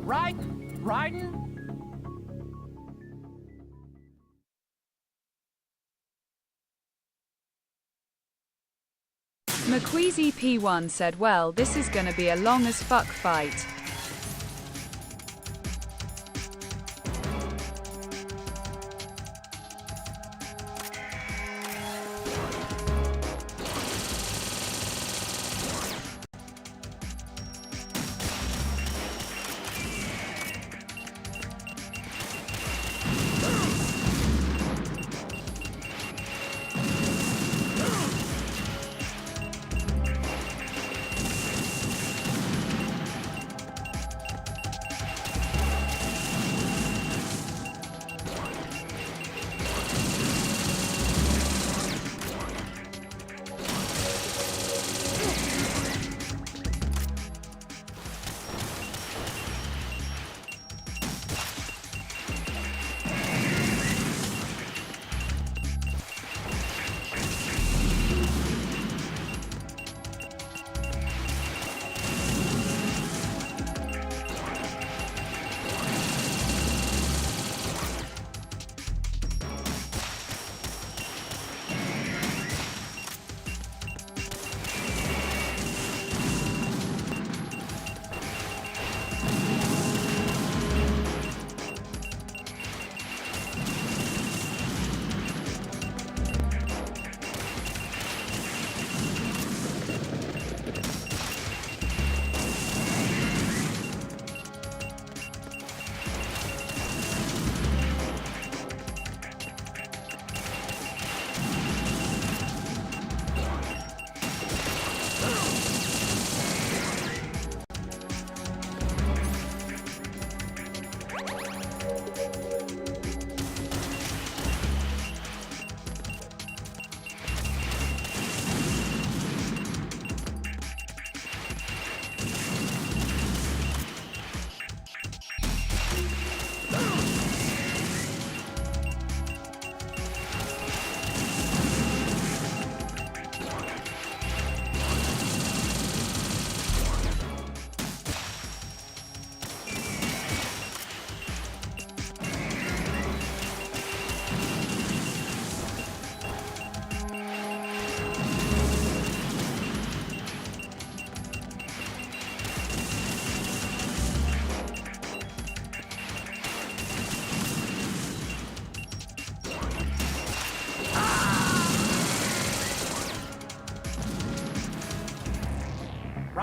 Raiden, Raiden. McQueasy P1 said, well, this is gonna be a long as fuck fight.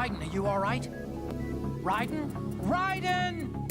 Raiden, are you all right? Raiden? Raiden!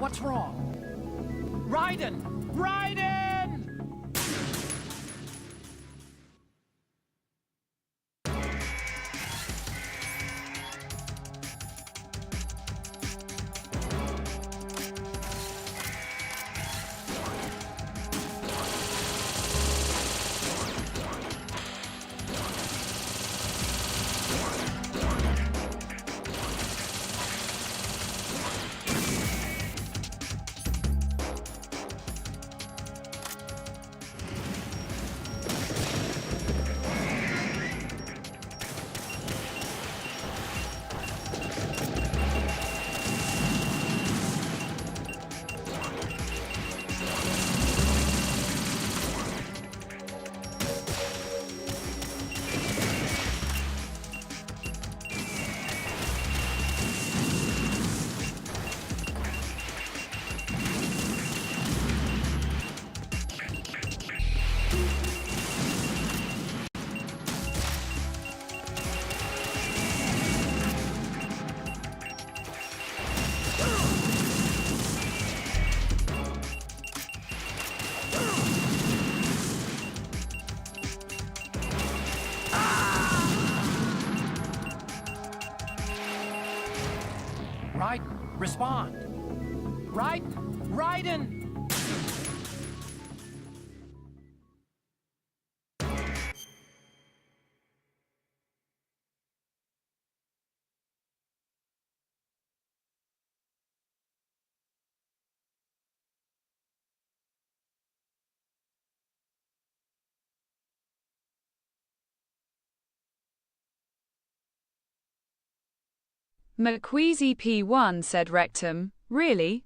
What's wrong? Raiden! Raiden! Raiden, respond! Raiden! McQueasy P1 said rectum, really?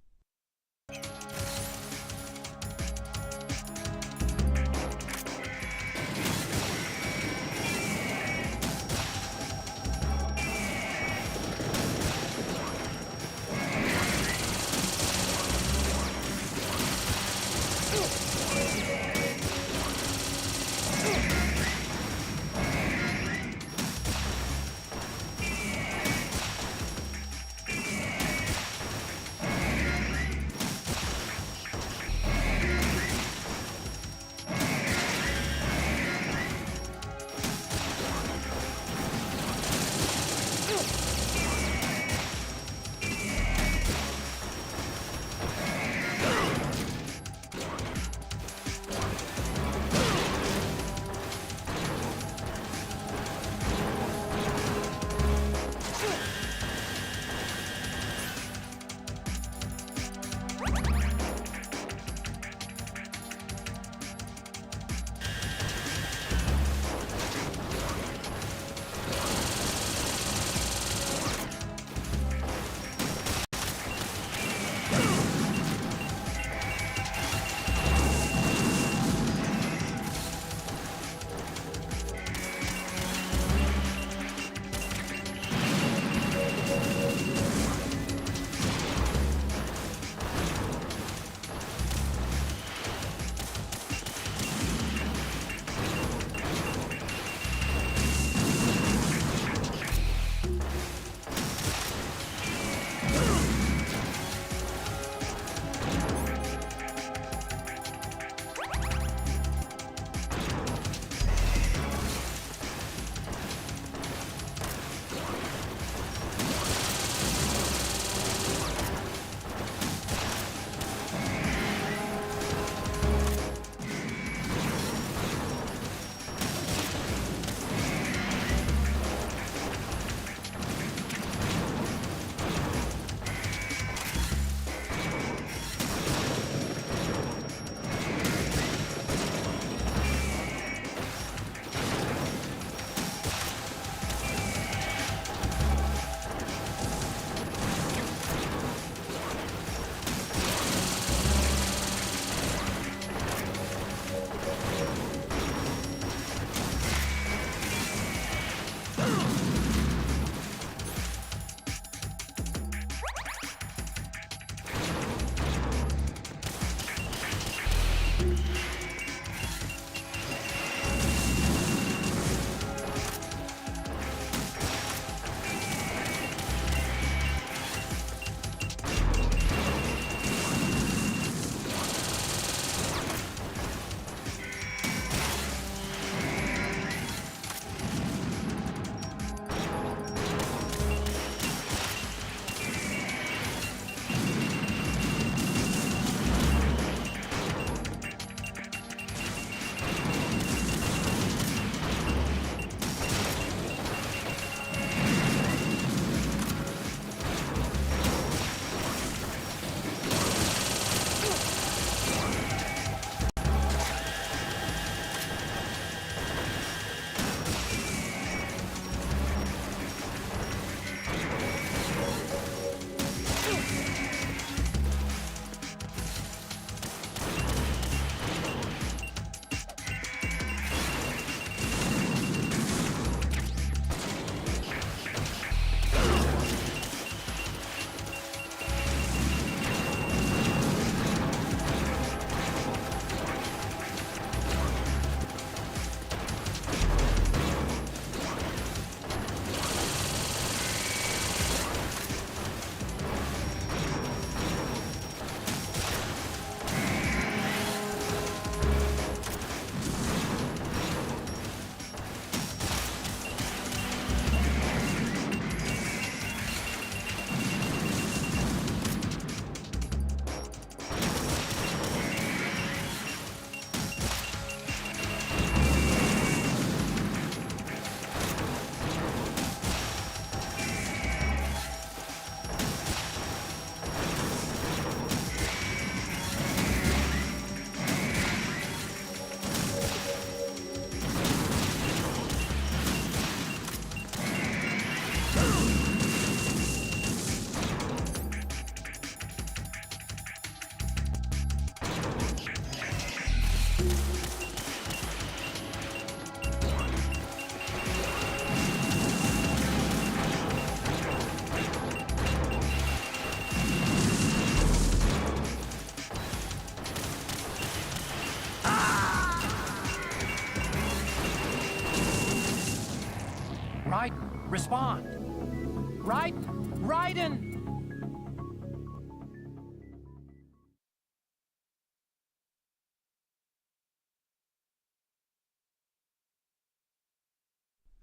Raiden, respond! Raiden! Raiden!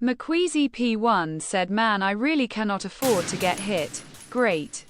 McQueasy P1 said, "Man, I really cannot afford to get hit." Great.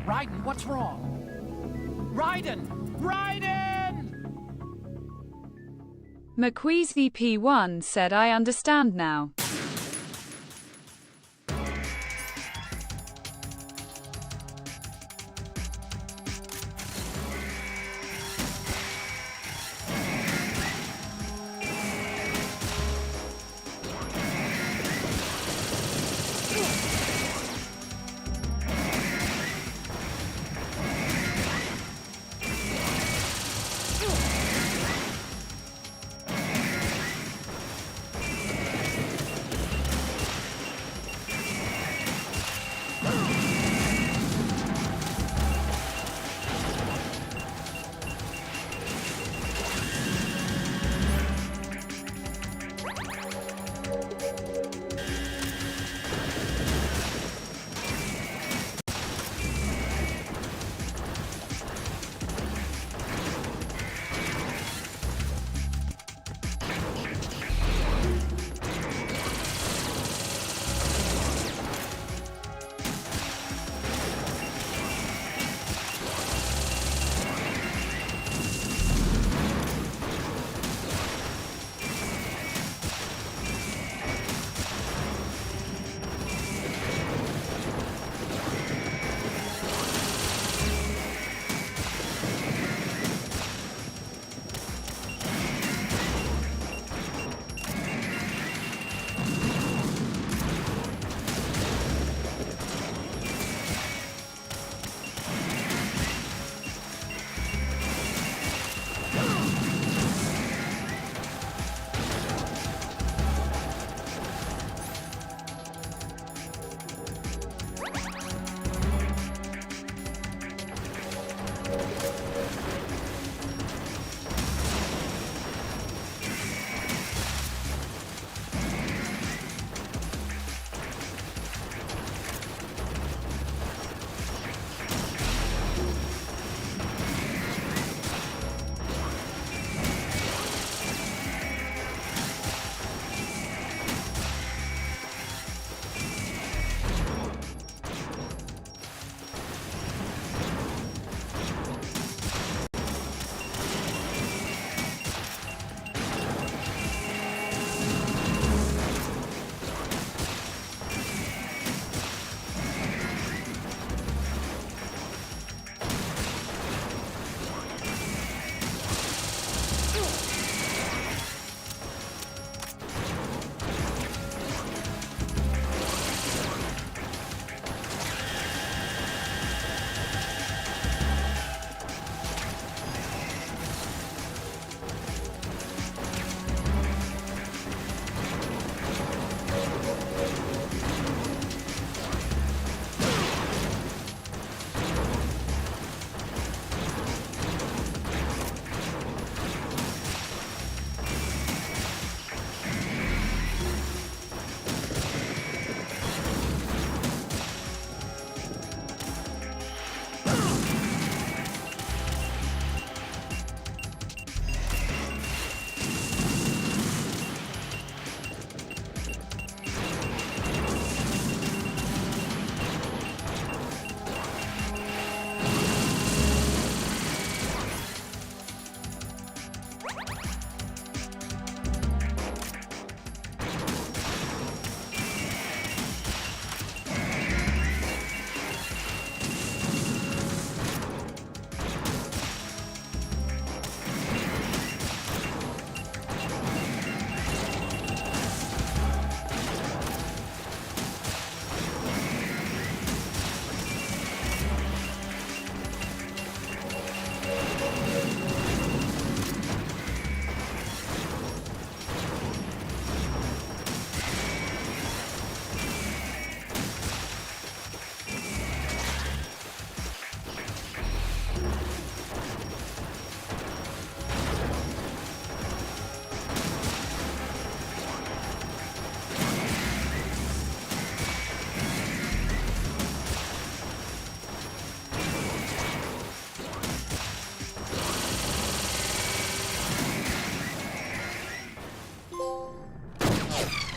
Raiden, what's wrong? Raiden! Raiden! McQueasy P1 said, "I understand now."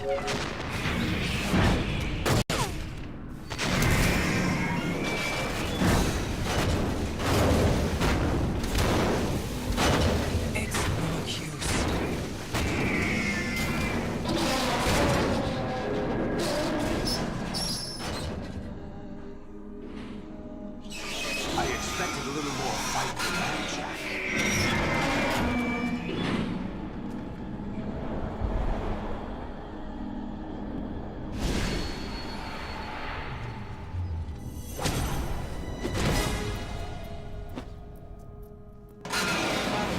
I expected a little more fight than that, Jack.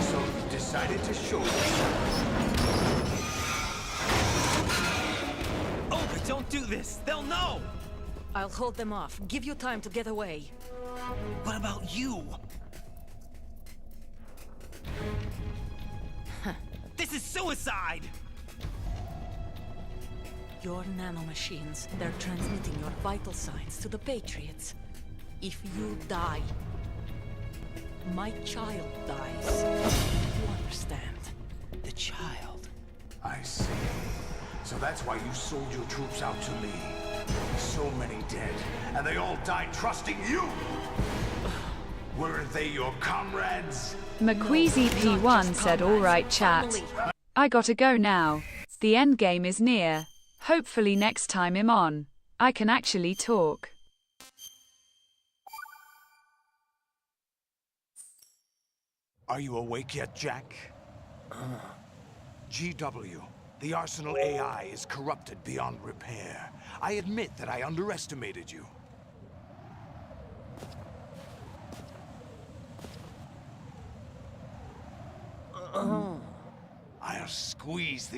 So you decided to show yourself. Oh, but don't do this! They'll know! I'll hold them off. Give you time to get away. What about you? This is suicide! Your nanomachines, they're transmitting your vital signs to the Patriots. If you die, my child dies. You understand? The child. I see. So that's why you sold your troops out to me. So many dead, and they all died trusting you! Weren't they your comrades? McQueasy P1 said, alright chat. I gotta go now. The endgame is near. Hopefully next time I'm on, I can actually talk. Are you awake yet, Jack? GW, the Arsenal AI is corrupted beyond repair. I admit that I underestimated you. I'll squeeze the